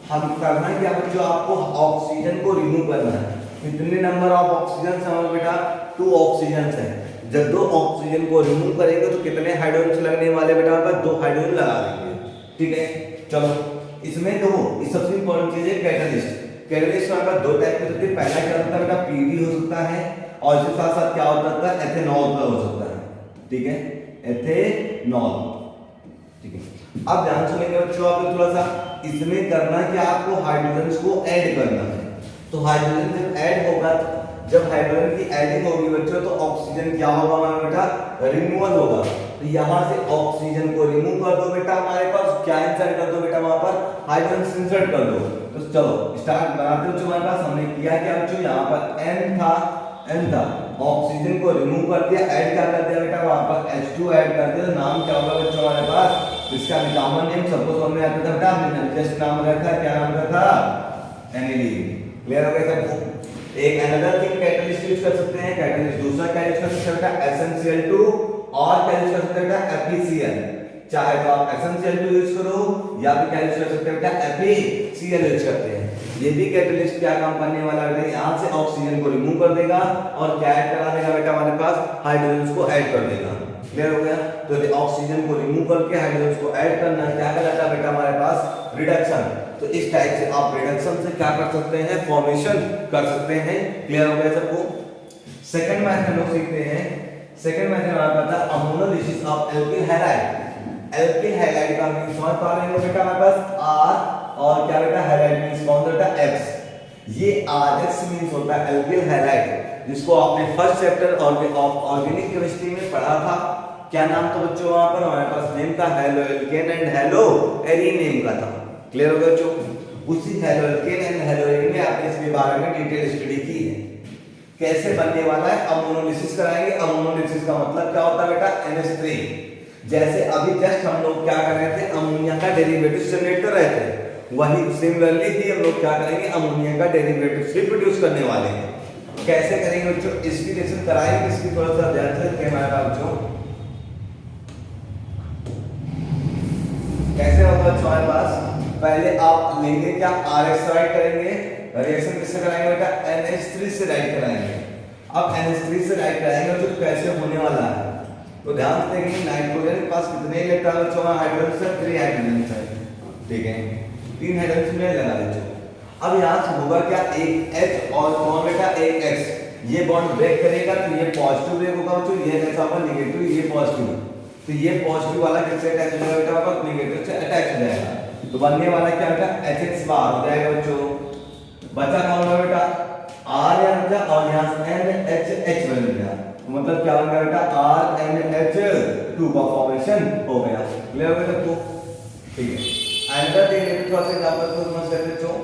[SPEAKER 1] हम करना है क्या बच्चों, आपको ऑक्सीजन को रिमूव करना है। कितने नंबर ऑफ ऑक्सीजन हमारे बेटा, 2 ऑक्सीजन है। जब 2 ऑक्सीजन को रिमूव करेंगे तो कितने हाइड्रोजन लगने वाले बेटा, हमारे पास 2 हाइड्रोजन लगा देंगे। ठीक है, चलो इसमें देखो इस सबसे इंपॉर्टेंट चीज है कैटलिस्ट। कैटलिस्ट हमारे पास 2 टाइप के होते हैं। पहला क्या होता है बेटा, पीवी हो सकता है, और इसके साथ साथ क्या होता है, एथेनॉल का हो सकता है। ठीक है, एथेनॉल। ठीक है, अब ध्यान सुनेंगे बच्चों आप थोड़ा सा। इसमें करना क्या, आपको हाइड्रोजन को ऐड करना है। तो हाइड्रोजन जब ऐड होगा, जब हाइड्रोजन की एडिंग होगी बच्चों, तो ऑक्सीजन क्या होगा हमारा बेटा, रिमूवल होगा। तो यहाँ से ऑक्सीजन को रिमूव कर दो बेटा, हमारे पास क्या इंसर्ट कर दो बेटा, वहां पर हाइड्रोजन इंसर्ट कर दो। तो चलो स्टार्ट बनाते हो हमारे पास। हमने किया क्या बच्चों, यहाँ पर N था, ऑक्सीजन को रिमूव कर दिया, ऐड क्या कर दिया बेटा, वहां पर H2 ऐड कर दिया। नाम क्या होगा बच्चों हमारे पास, इसका कॉमन नेम सपोज हमने आता था बेटा, हमने जस्ट नाम रखा, क्या नाम रखा, एनिलीन। क्लियर हो गया सबको। एक अनदर थिंग कैटलिस्ट यूज कर सकते हैं, कैटलिस्ट। दूसरा क्या यूज कर सकते हैं बेटा, SnCl2, और क्या यूज कर सकते हैं बेटा, FeCl। चाहे तो आप SnCl2 यूज करो या फिर क्या यूज कर सकते हैं बेटा, FeCl यूज करते हैं। ये भी कैटलिस्ट क्या काम करने वाला है, यहां से ऑक्सीजन को रिमूव कर देगा और क्या ऐड करा देगा बेटा, हमारे पास हाइड्रोजन को ऐड कर देगा। क्लियर हो गया। तो ऑक्सीजन को रिमूव करके हाइड्रोजन को ऐड करना क्या कहलाता है बेटा, हमारे पास रिडक्शन। तो इस टाइप से आप रिडक्शन से क्या कर सकते हैं, फॉर्मेशन कर सकते हैं। क्लियर हो गया सबको। सेकंड मेथड हम लोग सीखते हैं। सेकंड मेथड हमारा पता है ammonolysis of alkyl halide. Alkyl halide का मींस समझ पा रहे हो बेटा हमारे पास R और क्या बेटा हैलाइड मींस कौन सा बेटा X। ये RX मींस होता है एल्किल हैलाइड, जिसको आपने फर्स्ट चैप्टर ऑर्गेनिक केमिस्ट्री में पढ़ा था। क्या नाम था बच्चों वहां पर हमारे पास नेम था halo alkane and hello arene name का था। क्लियर हो गया बच्चों? उसी halo alkane and hello arene में आपने इसके बारे में डिटेल स्टडी की है। कैसे बनने वाला है, अमोनोलिसिस कराएंगे। अमोनोलिसिस का मतलब क्या होता है बेटा NH3। जैसे अभी जस्ट हम लोग क्या कर रहे थे, अमोनिया का डेरिवेटिव जनरेट कर रहे थे, वही सिमिलरली ही हम लोग क्या करेंगे, अमोनिया का डेरिवेटिव से प्रोड्यूस करने वाले हैं। कैसे करेंगे बच्चों, इंस्पिरेशन कराएंगे, इसकी थोड़ा सा ध्यान से रखें हमारे पास बच्चों। कैसे होगा बच्चों हमारे पास, पहले आप लेंगे क्या RX राइट करेंगे, रिएक्शन किससे कराएंगे बेटा NH3 से राइट कराएंगे। अब NH3 से राइट कराएंगे तो कैसे होने वाला है, तो ध्यान से देखेंगे नाइट्रोजन के पास कितने इलेक्ट्रॉन बच्चों, हाइड्रोजन से 3 हाइड्रोजन है, ठीक है 3 हाइड्रोजन में लगा दीजिए। अब यहाँ से होगा क्या, एक H और कौन बेटा एक X, ये बॉन्ड ब्रेक करेगा तो ये पॉजिटिव ब्रेक होगा बच्चों, ये कैसा होगा नेगेटिव, ये पॉजिटिव, तो ये पॉजिटिव वाला किससे अटैच हो जाएगा बेटा, आपका नेगेटिव से अटैच हो जाएगा, तो बनने वाला क्या बेटा HX बार हो जाएगा बच्चों। बचा कौन होगा बेटा R या बचा, और यहाँ से NH बन गया, मतलब क्या बन गया बेटा RNH2 का फॉर्मेशन हो गया। क्लियर हो गया सबको? ठीक है, अनदर थिंग थोड़ा सा एग्जांपल को समझ सकते बच्चों।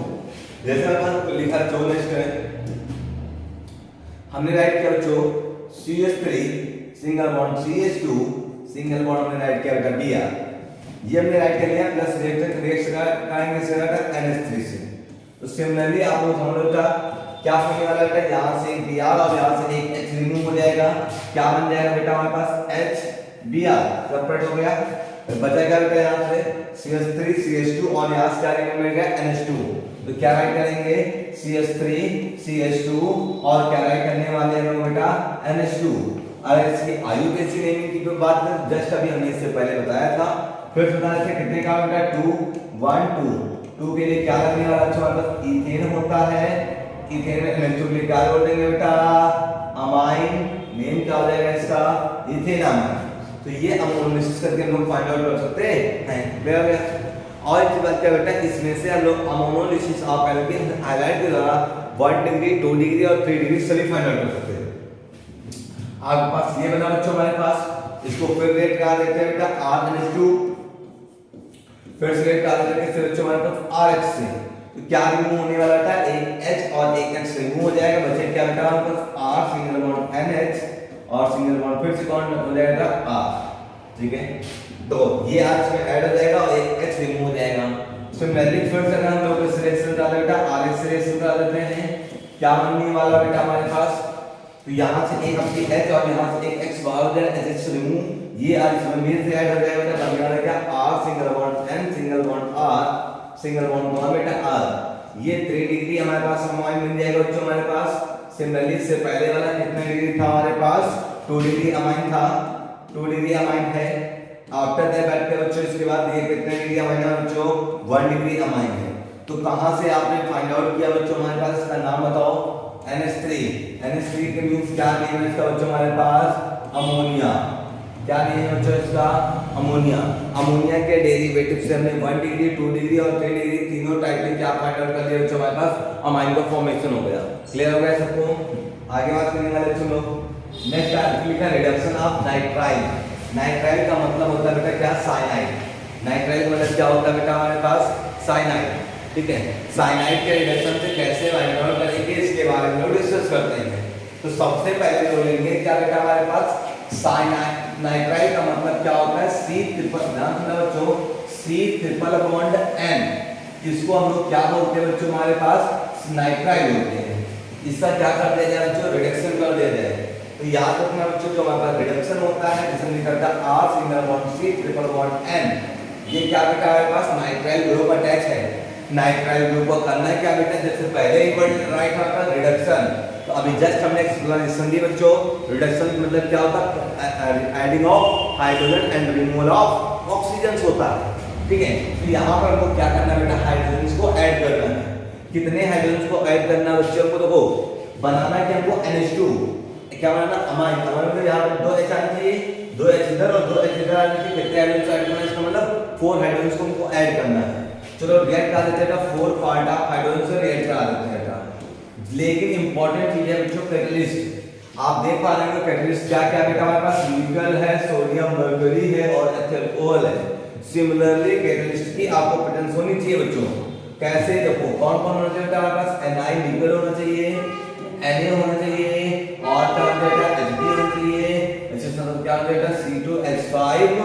[SPEAKER 1] जैसे अपन लिखा है 4 लिस्ट है, हमने राइट किया बच्चों CH3 single bond CH2 single bond हमने राइट किया बेटा Br, ये हमने राइट कर लिया, प्लस रिएक्शन करेंगे इससे बेटा NH3 से। तो सिमिलरली आप लोग समझ लो क्या होने वाला बेटा, यहाँ से एक Br और यहाँ से एक H रिमूव हो जाएगा, क्या बन जाएगा बेटा हमारे पास HBr सेपरेट हो गया, बचा क्या बेटा यहाँ से CH3 CH2 और यहाँ से क्या रिमूव हो गया NH2, तो क्या राइट करेंगे CH3 CH2 और क्या राइट करने वाले हैं लोग बेटा NH2। अगर इसकी आयुकेसी नेमिंग की बात करें, जस्ट अभी हमने इससे पहले बताया था, फिर बताया था कितने का बेटा 2 1 2 2 के लिए क्या लगने वाला अच्छा मतलब इथेन होता है, इथेन में NH2 के लिए क्या जोड़ देंगे बेटा अमाइन, नेम क्या हो जाएगा इसका इथेन अमाइन। तो ये अमोनोलिसिस करके हम लोग फाइंड आउट कर सकते हैं। क्लियर हो गया? और एक बात क्या बेटा, इसमें से हम लोग अमोनोलिसिस ऑफ एल्केन हैलाइड के द्वारा 1 डिग्री 2 डिग्री और 3 डिग्री सभी फाइंड आउट कर सकते हैं। आपके पास ये बना बच्चों हमारे पास, इसको फिर रेट कहा देते हैं बेटा RNH2, फिर से रेट कहा देते हैं किससे बच्चों हमारे पास RH से। तो क्या रिमूव होने वाला था, एक H और एक X रिमूव हो जाएगा, बचे क्या बेटा हमारे पास R सिंगल बॉन्ड NH और सिंगल बॉन्ड फिर से कौन हो जाएगा R, ठीक है। तो ये R इसमें ऐड हो जाएगा और एक H रिमूव हो जाएगा। सिमिलरली फिर से हम लोग इस रिएक्शन डाल बेटा RH से रिएक्शन डाल देते हैं, क्या बनने वाला बेटा हमारे पास, तो यहाँ से एक अपनी H और यहाँ से एक X बाहर हो जाएगा, HH रिमूव, ये R इसमें मेन से ऐड हो जाएगा बेटा, बनने वाला क्या R single bond N single bond R single bond कौन बेटा R, ये 3 डिग्री हमारे पास अमाइन मिल जाएगा बच्चों हमारे पास। सिमिलरली इससे पहले वाला कितना डिग्री था हमारे पास 2 डिग्री अमाइन था, 2 डिग्री अमाइन है। आफ्टर दैट बैठ के बच्चों इसके बाद ये कितने डिग्री अमाइन है बच्चों 1 डिग्री अमाइन है। तो कहां से आपने फाइंड आउट किया बच्चों हमारे पास, इसका नाम बताओ NH3। NH3 के मींस क्या नेम है इसका बच्चों हमारे पास अमोनिया, क्या नेम है बच्चों इसका अमोनिया। अमोनिया के डेरिवेटिव से हमने 1 डिग्री 2 डिग्री और 3 डिग्री तीनों टाइप में क्या फाइंड आउट कर लिया बच्चों हमारे पास अमाइन का फॉर्मेशन हो गया। क्लियर हो गया सबको? आगे बात करने वाले बच्चों लोग, नेक्स्ट टॉपिक लिखा रिडक्शन ऑफ नाइट्राइल। नाइट्राइल का मतलब होता है बेटा क्या साइनाइड, नाइट्राइल का मतलब क्या होता है बेटा हमारे पास साइनाइड, ठीक है। साइनाइड के रिडक्शन से कैसे फाइंड आउट करेंगे इसके बारे में लोग डिस्कस करते हैं। तो सबसे पहले लोग लेंगे क्या बेटा हमारे पास साइनाइड, नाइट्राइल का मतलब क्या होता है C ट्रिपल, ध्यान रखना बच्चों C ट्रिपल बॉन्ड N, इसको हम लोग क्या बोलते हैं बच्चों हमारे पास नाइट्राइल बोलते हैं। इसका क्या कर दिया जाए बच्चों रिडक्शन कर दिया जाए। तो याद रखना बच्चों जो हमारे पास रिडक्शन होता है जिसमें निकलता है R single bond C triple bond N, ये क्या बेटा हमारे पास नाइट्राइल ग्रुप अटैच है। नाइट्राइल ग्रुप को करना है क्या बेटा, जैसे पहले ही वर्ड राइट था रिडक्शन, तो अभी जस्ट हमने एक्सप्लेनेशन दी बच्चों। रिडक्शन मतलब क्या होता है adding of hydrogen and removal of oxygen होता है, ठीक है। तो यहाँ पर हमको क्या करना है बेटा हाइड्रोजन को ऐड करना है। कितने हाइड्रोजन को ऐड करना है बच्चों को, देखो बनाना है कि हमको NH2, क्या बनाना, अमाइन। अमाइन मतलब यहाँ पे 2 H आनी चाहिए, 2 H इधर और 2 H इधर आनी चाहिए। कितने हाइड्रोजन ऐड करना है, इसका मतलब 4 हाइड्रोजन को हमको ऐड करना है। चलो रिएक्ट करा देते हैं, 4 पार्ट ऑफ हाइड्रोजन से रिएक्ट करा देते हैं। लेकिन इंपॉर्टेंट चीज है बच्चों कैटलिस्ट। आप देख पा रहे हो कैटलिस्ट क्या क्या बेटा, हमारे पास निकल है, सोडियम मर्करी है और एथिल है। सिमिलरली कैटलिस्ट की आपको पैटर्न होनी चाहिए बच्चों। कैसे देखो, कौन कौन होना चाहिए बेटा, हमारे पास Ni निकल होना चाहिए, Na होना चाहिए और क्या बेटा Hb होना चाहिए, इससे मतलब क्या बेटा C2H5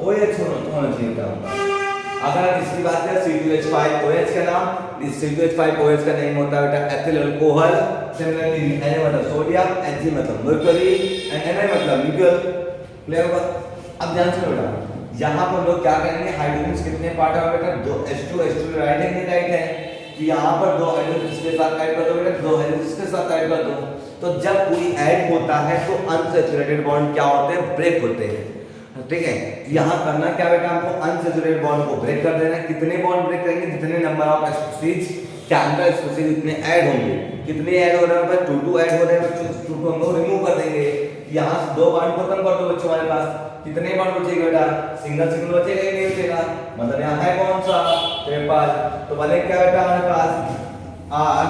[SPEAKER 1] OH होना चाहिए बेटा। अगर इसकी बात करें C2H5OH का नाम, इस C2H5OH का नेम होता है बेटा एथिल अल्कोहल। सिमिलरली Na मतलब सोडियम, Hg मतलब मर्करी एंड Na मतलब निकल। क्लियर होगा? अब ध्यान से बेटा, यहाँ पर लोग क्या करेंगे, हाइड्रोजन कितने पार्ट है बेटा, 2 H2 राइट है नहीं राइट है, कि यहाँ पर 2 हाइड्रोजन इसके साथ ऐड कर दो बेटा, 2 हाइड्रोजन इसके साथ ऐड कर दो। तो जब कोई ऐड होता है तो अनसैचुरेटेड बॉन्ड क्या होते हैं, ब्रेक होते हैं। ठीक है, यहाँ करना क्या बेटा, हमको अनसैचुरेटेड बॉन्ड को ब्रेक कर देना है। कितने बॉन्ड ब्रेक करेंगे, जितने number of species canker species इतने ऐड होंगे। कितने ऐड हो रहे हैं बच्चों, 2 ऐड हो रहे हैं बच्चों, 2 हम लोग रिमूव कर देंगे। यहाँ से 2 बॉन्ड खत्म कर दो बच्चों, हमारे पास कितने बॉन्ड बचेगा बेटा, सिंगल सिंगल बचेगा ही नहीं बचेगा। मतलब यहाँ है कौन सा, तेरे पास तो बने क्या बेटा हमारे पास R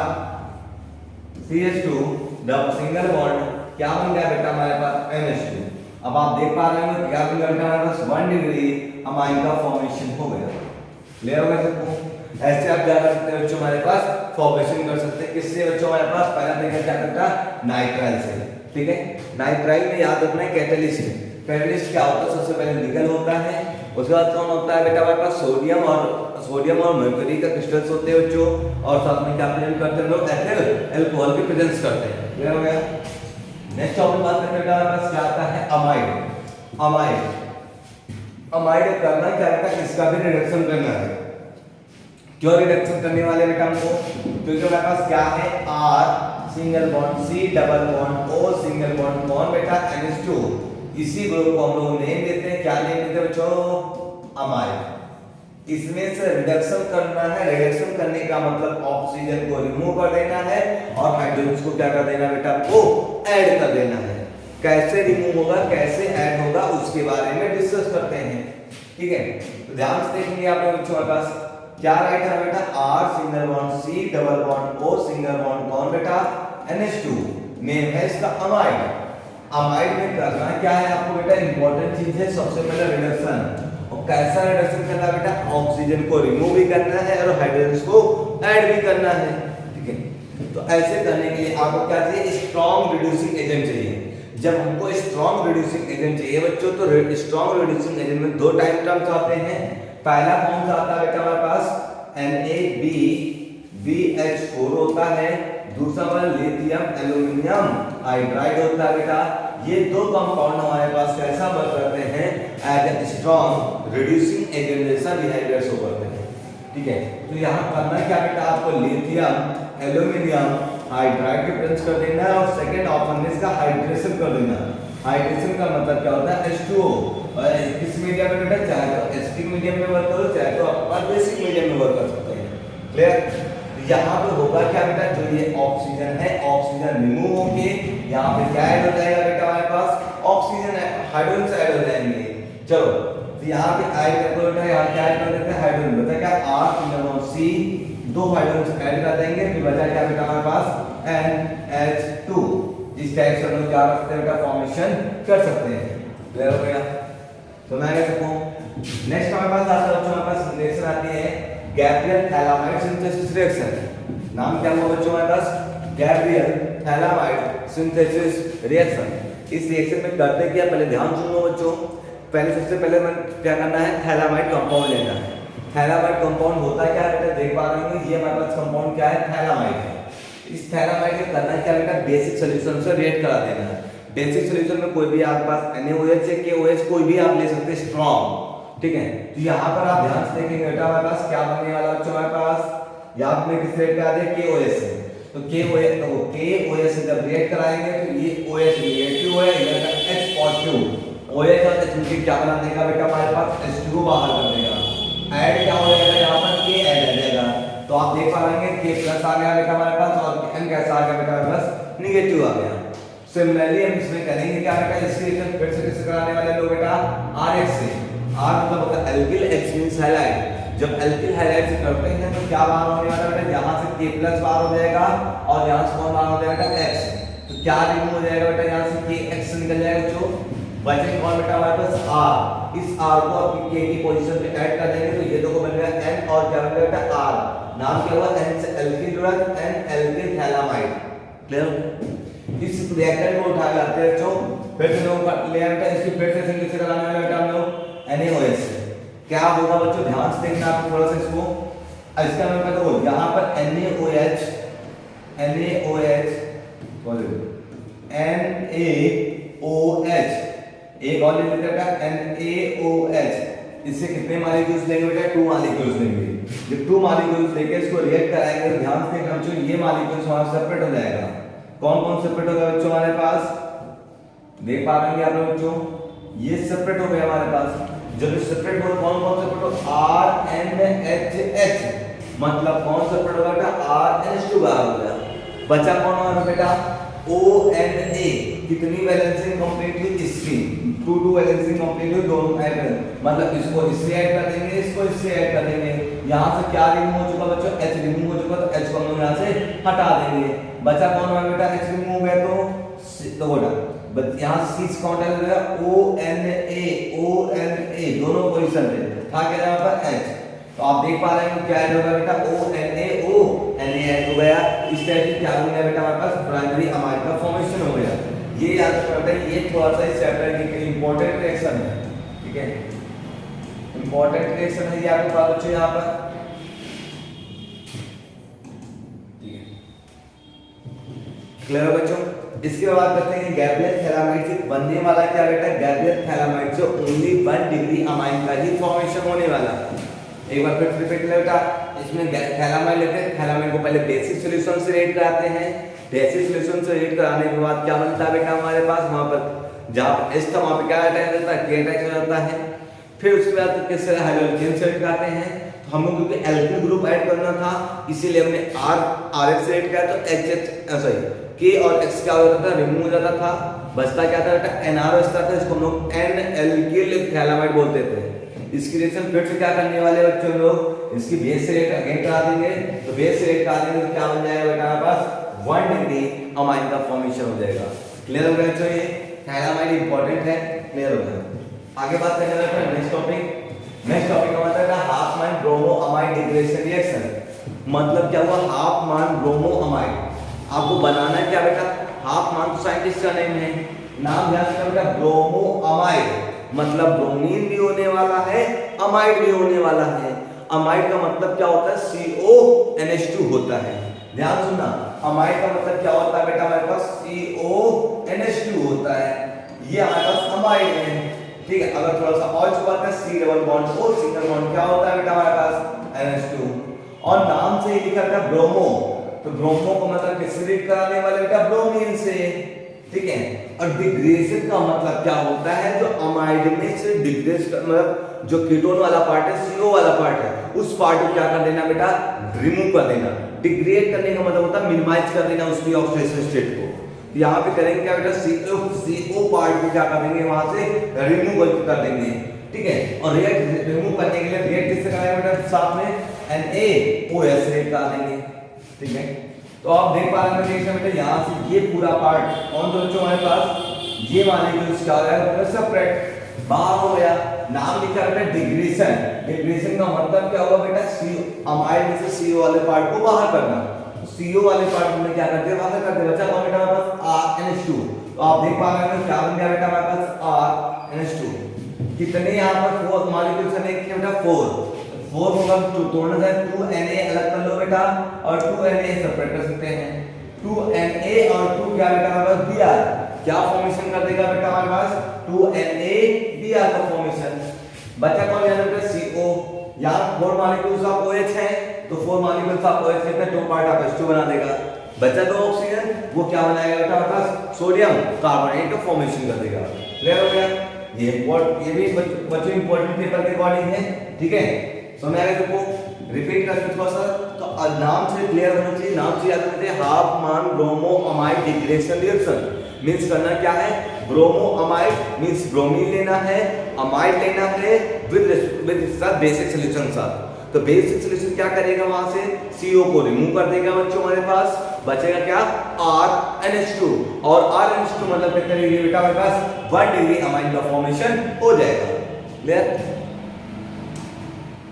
[SPEAKER 1] CH2 double single bond क्या बन गया बेटा हमारे पास NH2। अब आप देख पा रहे हो क्या बन गया बेटा हमारे पास 1 डिग्री अमाइन का फॉर्मेशन हो गया। क्लियर हो गया सबको? ऐसे आप क्या कर सकते हैं बच्चों, हमारे पास फॉर्मेशन कर सकते हैं। किससे बच्चों, हमारे पास पहला देखा क्या करता है, नाइट्राइल से। ठीक है, नाइट्राइल में याद रखना है कैटलिस्ट है। कैटलिस्ट क्या होता है, सबसे पहले निकल होता है, उसके बाद कौन होता है बेटा हमारे पास सोडियम और मर्करी का क्रिस्टल्स होते हैं बच्चों, और साथ में क्या प्रेजेंट करते हैं लोग, एथिल अल्कोहल की प्रेजेंस करते हैं। क्लियर हो गया? नेक्स्ट टॉपिक बात करते हैं हमारे पास क्या आता है, अमाइड। अमाइड करना क्या बेटा, इसका भी रिडक्शन करना है। क्यों रिडक्शन करने वाले बेटा हमको, क्योंकि हमारे पास क्या है, R single bond C double bond O single bond कौन बेटा NH2। इसी ग्रुप को हम लोग नेम देते हैं, क्या नेम देते हैं बच्चों, अमाइड। इसमें से रिडक्शन करना है। रिडक्शन करने का मतलब ऑक्सीजन को रिमूव कर देना है और हाइड्रोजन को क्या कर देना बेटा, वो ऐड कर देना है। कैसे रिमूव होगा, कैसे ऐड होगा, उसके बारे में डिस्कस करते हैं। ठीक है, तो ध्यान से देखेंगे आप लोग बच्चों, हमारे पास क्या राइट है बेटा, R single bond C double bond O single bond कौन बेटा NH2। नेम है इसका अमाइड। अमाइड में करना क्या है आपको बेटा, इंपॉर्टेंट चीज है सबसे पहले रिडक्शन। और कैसा रिडक्शन करना बेटा, ऑक्सीजन को रिमूव भी करना है और हाइड्रोजन को ऐड भी करना है। ठीक है, तो ऐसे करने के लिए आपको क्या चाहिए, स्ट्रॉन्ग रिड्यूसिंग एजेंट चाहिए। जब हमको स्ट्रॉन्ग रिड्यूसिंग एजेंट चाहिए बच्चों, तो स्ट्रॉन्ग रिड्यूसिंग एजेंट में 2 टाइप टर्म्स आते हैं। पहला कौन सा आता है बेटा हमारे पास, NaBbH4 होता है, दूसरा वाला लिथियम एल्यूमिनियम हाइड्राइड होता है बेटा। ये 2 कंपाउंड हमारे पास कैसा वर्क करते हैं, as a strong reducing agent जैसा बिहेवियर शो करते हैं। ठीक है, तो यहाँ करना क्या बेटा, आपको लिथियम एल्यूमिनियम हाइड्राइड के प्रेजेंस कर देना है और सेकंड ऑप्शन में इसका हाइड्रेशन कर देना। हाइड्रेशन का मतलब क्या होता है, H2O। और किस मीडियम में बेटा, चाहे तो एसिडिक मीडियम में वर्क करो, चाहे तो आप बेसिक मीडियम में वर्क कर सकते हैं। क्लियर? यहाँ पे होगा क्या बेटा, जो ये ऑक्सीजन है, ऑक्सीजन रिमूव होके यहाँ पे क्या ऐड हो जाएगा बेटा, हमारे पास ऑक्सीजन हाइड्रोजन से ऐड हो जाएंगे। चलो, तो यहाँ पे ऐड कर दो बेटा, यहाँ क्या ऐड कर देते हैं, हाइड्रोजन। बचा क्या, R single bond C 2 hydrogen add कर देंगे, फिर बचा क्या बेटा हमारे पास NH2। इस टाइप से हम लोग क्या कर सकते हैं बेटा, फॉर्मेशन कर सकते हैं। क्लियर हो गया? तो मैं कह सकूं नेक्स्ट हमारे पास आता है बच्चों, हमारे पास रिएक्शन आती है गैब्रियल थैलामाइड सिंथेसिस रिएक्शन। नाम क्या हुआ बच्चों हमारे पास, गैब्रियल थैलामाइड सिंथेसिस रिएक्शन। इस रिएक्शन में करते क्या, पहले ध्यान सुनो बच्चों। पहले सबसे पहले मैं क्या करना है, थैलामाइड कंपाउंड लेना है। थैलामाइड कंपाउंड होता क्या है बेटा, देख पा रहे हो ये हमारे पास कंपाउंड क्या है, थैलामाइड है। इस थैलामाइड में करना क्या बेटा, बेसिक सॉल्यूशन से रिएक्ट करा देना है। बेसिक सॉल्यूशन में कोई भी आपके पास NaOH है, KOH कोई भी आप ले सकते हैं स्ट्रॉन्ग। ठीक है, तो यहाँ पर आप ध्यान से देखेंगे बेटा, हमारे पास क्या बनने वाला बच्चों, हमारे पास यहाँ पे किस रेट पे आ जाए, KOH से। तो KOH से जब रिएक्ट कराएंगे तो ये OH नेगेटिव है, इधर का H पॉजिटिव। OH और H क्या बना देगा बेटा, हमारे पास H2O बाहर कर देगा। ऐड क्या हो जाएगा यहाँ पर, K ऐड आ जाएगा। तो आप देख पा रहे हैं K प्लस आ गया बेटा हमारे पास, और N कैसा आ गया बेटा हमारे पास, नेगेटिव आ गया। सिमिलरली हम इसमें करेंगे क्या बेटा, इसकी रिएक्शन फिर से किससे कराने वाले लोग बेटा, RH से। R मतलब होता है एल्किल, H मींस हैलाइड। जब एल्किल हैलाइड से करते हैं तो क्या बाहर होने वाला बेटा, यहाँ से K+ बाहर हो जाएगा और यहाँ से कौन बाहर हो जाएगा बेटा, X। तो क्या रिमूव हो जाएगा बेटा, यहाँ से KX निकल जाएगा, जो बचेगा कौन बेटा हमारे पास R। इस R को अपनी K की पोजीशन पे ऐड कर देंगे तो ये देखो बन गया N और क्या बन गया बेटा R। नाम क्या हुआ, N से एल्किल जुड़ा, N एल्किल थैलामाइड। क्लियर। इस रिएक्टेंट को उठा लाते हैं तो फिर से लोग ले आते हैं, इसकी फिर से सिंगल से कराने वाले बेटा हम लोग NaOH। क्या होगा बच्चों, ध्यान से देखना आप थोड़ा सा इसको। इसका मैं देखो यहाँ पर NaOH एक और ले लेते हैं NaOH। इससे कितने मॉलिक्यूल्स लेंगे बेटा, 2 मॉलिक्यूल्स लेंगे। जब 2 मॉलिक्यूल्स लेके इसको रिएक्ट कराएंगे तो ध्यान से देखना बच्चों, ये मॉलिक्यूल्स हमारा सेपरेट हो जाएगा। कौन कौन सेपरेट होगा बच्चों हमारे पास, देख पा रहे हैं आप लोग बच्चों, ये सेपरेट हो गया हमारे पास। जब ये सेपरेट हो कौन कौन सेपरेट हो, RNHH, मतलब कौन सेपरेट होगा बेटा, RNH2 बाहर हो गया। बचा कौन हमारा बेटा, ONA। कितनी वैलेंसिंग कंप्लीट हुई, इसकी 2 वैलेंसिंग कंप्लीट हुई, दोनों ऐड कर, मतलब इसको इससे ऐड कर देंगे, इसको इससे ऐड कर देंगे। यहाँ से क्या रिमूव हो चुका बच्चों, H रिमूव हो चुका, तो H को हम यहाँ से हटा देंगे। बचा कौन हमारा बेटा, H रिमूव हो गया तो बोला यहाँ से 6 काउंट हो गया, ONA दोनों पोजीशन पे था क्या यहाँ पर H। तो आप देख पा रहे हैं क्या ऐड होगा बेटा, ONA ऐड हो गया। इस टाइप से क्या हो गया बेटा हमारे पास प्राइमरी अमाइड का फॉर्मेशन हो गया। ये याद रखना है, ये थोड़ा सा इस चैप्टर की इंपॉर्टेंट रिएक्शन है, ठीक है, इंपॉर्टेंट रिएक्शन है ये आपके पास बच्चों यहाँ पर, ठीक है, क्लियर बच्चों। इसके बाद करते हैं गैब्रियल थैलामाइड से बनने वाला क्या बेटा, गैब्रियल थैलामाइड से ओनली 1 डिग्री अमाइन का ही फॉर्मेशन होने वाला। एक बार फिर रिपीट कर बेटा, इसमें थैलामाइड लेते हैं, थैलामाइड को पहले बेसिक सॉल्यूशन से रेड कराते हैं। बेसिक सॉल्यूशन से रेड कराने के बाद क्या बनता है बेटा हमारे पास, वहां पर जहां पर एस था वहां पे क्या अटैच रहता है, के अटैच हो जाता है। फिर उसके बाद किससे हाइड्रोजन से रेड कराते हैं, तो हम लोग क्योंकि एल्किल ग्रुप ऐड करना था इसीलिए हमने RH से रेड किया, तो HH सॉरी K और X क्या हो जाता था, रिमूव हो जाता था। बचता क्या था बेटा, NR बचता था, इसको हम लोग N एल्किल थैलामाइड बोलते थे। इसकी रिएक्शन फिर से क्या करने वाले बच्चों लोग, इसकी बेस से रेट अगेन करा देंगे, तो बेस से रेट करा देंगे तो क्या बन जाएगा बेटा हमारे पास 1 डिग्री अमाइन का फॉर्मेशन हो जाएगा। क्लियर हो गया बच्चों, ये थैलामाइड इंपॉर्टेंट है, क्लियर हो गया। आगे बात करने वाले हैं नेक्स्ट टॉपिक। नेक्स्ट टॉपिक का मतलब है हाफ मान ब्रोमो अमाइड डिग्रेडेशन रिएक्शन। मतलब क्या हुआ, हाफ मान ब्रोमो अमाइड आपको बनाना है क्या बेटा, हाफ मान तो साइंटिस्ट का नेम है, नाम ध्यान रखना बेटा, ब्रोमो अमाइड मतलब ब्रोमीन भी होने वाला है, अमाइड भी होने वाला है। अमाइड का मतलब क्या होता है, CONH2 होता है। ध्यान सुनना, अमाइड का मतलब क्या होता है बेटा हमारे पास CONH2 होता है, ये हमारे पास अमाइड है, ठीक है। अगर थोड़ा सा और छुपाते हैं C double bond O single bond क्या होता है बेटा हमारे पास NH2। और नाम से ही लिखा था ब्रोमो, तो ब्रोमो को मतलब किससे रीड कराने वाले बेटा, ब्रोमीन से, ठीक है। और डिग्रेडेशन का मतलब क्या होता है, जो अमाइड में से डिग्रेड मतलब जो कीटोन वाला पार्ट है, CO वाला पार्ट है, उस पार्ट को क्या कर देना बेटा, रिमूव कर देना। डिग्रेड करने का मतलब होता है मिनिमाइज कर देना उसकी ऑक्सीडेशन स्टेट को। यहाँ पे करेंगे क्या बेटा, CO पार्ट को क्या करेंगे, वहां से रिमूव कर देंगे, ठीक है। और रिएक्ट रिमूव करने के लिए रिएक्ट किससे कराएंगे बेटा, साथ में NaOH से करा देंगे, ठीक है। तो आप देख पा रहे हैं बेटा यहाँ से ये पूरा पार्ट कौन सा बच्चों हमारे पास, ये मॉलिक्यूल्स क्या हो गया सेपरेट बाहर हो गया। नाम लिखा है डिग्रेडेशन। डिग्रेडेशन का मतलब क्या होगा बेटा, अमाइड में से CO वाले पार्ट को बाहर करना। तो CO वाले पार्ट में क्या करते हैं, बाहर करते हैं। बचा कौन बेटा हमारे पास RNH2। तो आप देख पा रहे हैं क्या बन गया बेटा हमारे पास RNH2। कितने यहाँ पर 4 मॉलिक्यूल्स हैं बेटा, 4 होगा, तो तोड़ना जाए 2Na अलग कर लो बेटा और 2Na सेपरेट कर सकते हैं। 2Na और 2 क्या बेटा हमारे पास Br, क्या फॉर्मेशन कर देगा बेटा हमारे पास 2Na Br का फॉर्मेशन। बचा कौन यहाँ पे CO, यहाँ 4 मॉलिक्यूल्स ऑफ OH है, तो 4 मॉलिक्यूल्स ऑफ OH कितने 2 पार्ट ऑफ H2 बना देगा। बचा 2 ऑक्सीजन, वो क्या बनाएगा बेटा हमारे पास सोडियम कार्बोनेट का फॉर्मेशन कर देगा। क्लियर हो गया, ये भी बच्चों इंपॉर्टेंट पेपर के अकॉर्डिंग है, ठीक है। समझ आएगा तुमको, रिपीट करके थोड़ा सा, तो नाम से क्लियर होना चाहिए, नाम से याद रखते हैं हाफ मान bromo amide degradation reaction. Means करना क्या है, ब्रोमो अमाइड मीन्स ब्रोमीन लेना है, अमाइड लेना है विद साथ बेसिक सोल्यूशन साथ। तो बेसिक सोल्यूशन क्या करेगा, वहां से CO को रिमूव कर देगा बच्चों, हमारे पास बचेगा क्या, RNH2 और RNH2 मतलब कितने डिग्री बेटा हमारे पास 1 डिग्री अमाइन का फॉर्मेशन हो जाएगा। क्लियर।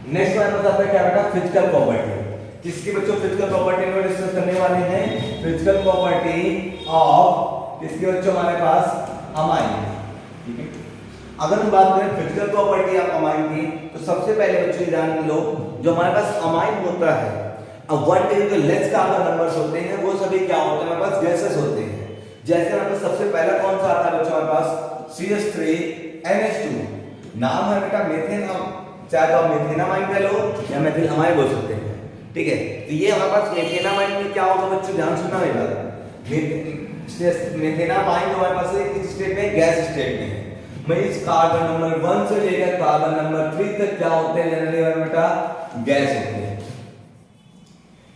[SPEAKER 1] नेक्स्ट वन बताता है क्या बेटा, फिजिकल प्रॉपर्टी। किसकी बच्चों फिजिकल प्रॉपर्टी में डिस्कस करने वाले हैं, फिजिकल प्रॉपर्टी ऑफ किसके बच्चों हमारे पास अमाइन। ठीक है, अगर हम बात करें फिजिकल प्रॉपर्टी ऑफ अमाइन की तो सबसे पहले बच्चों जान लो जो हमारे पास अमाइन होता है, अब 1 डिग्री के लेस कार्बन नंबर्स होते हैं वो सभी क्या होते हैं, हमारे पास गैसेस होते हैं। जैसे हमारे पास सबसे पहला कौन सा आता है बच्चों, हमारे पास CH3NH2 नाम है बेटा मीथेन, चाहे तो आप मीथेनामाइन कह लो या मेथिल अमाइन बोल सकते हैं। ठीक है, तो ये हमारे पास मीथेनामाइन में क्या होगा बच्चों, ध्यान सुनना मेरा, मीथेनामाइन जो हमारे पास किस स्टेट में, गैस स्टेट में है। मींस कार्बन नंबर 1 से लेकर कार्बन नंबर 3 तक क्या होते हैं जनरली बेटा, गैस होते हैं।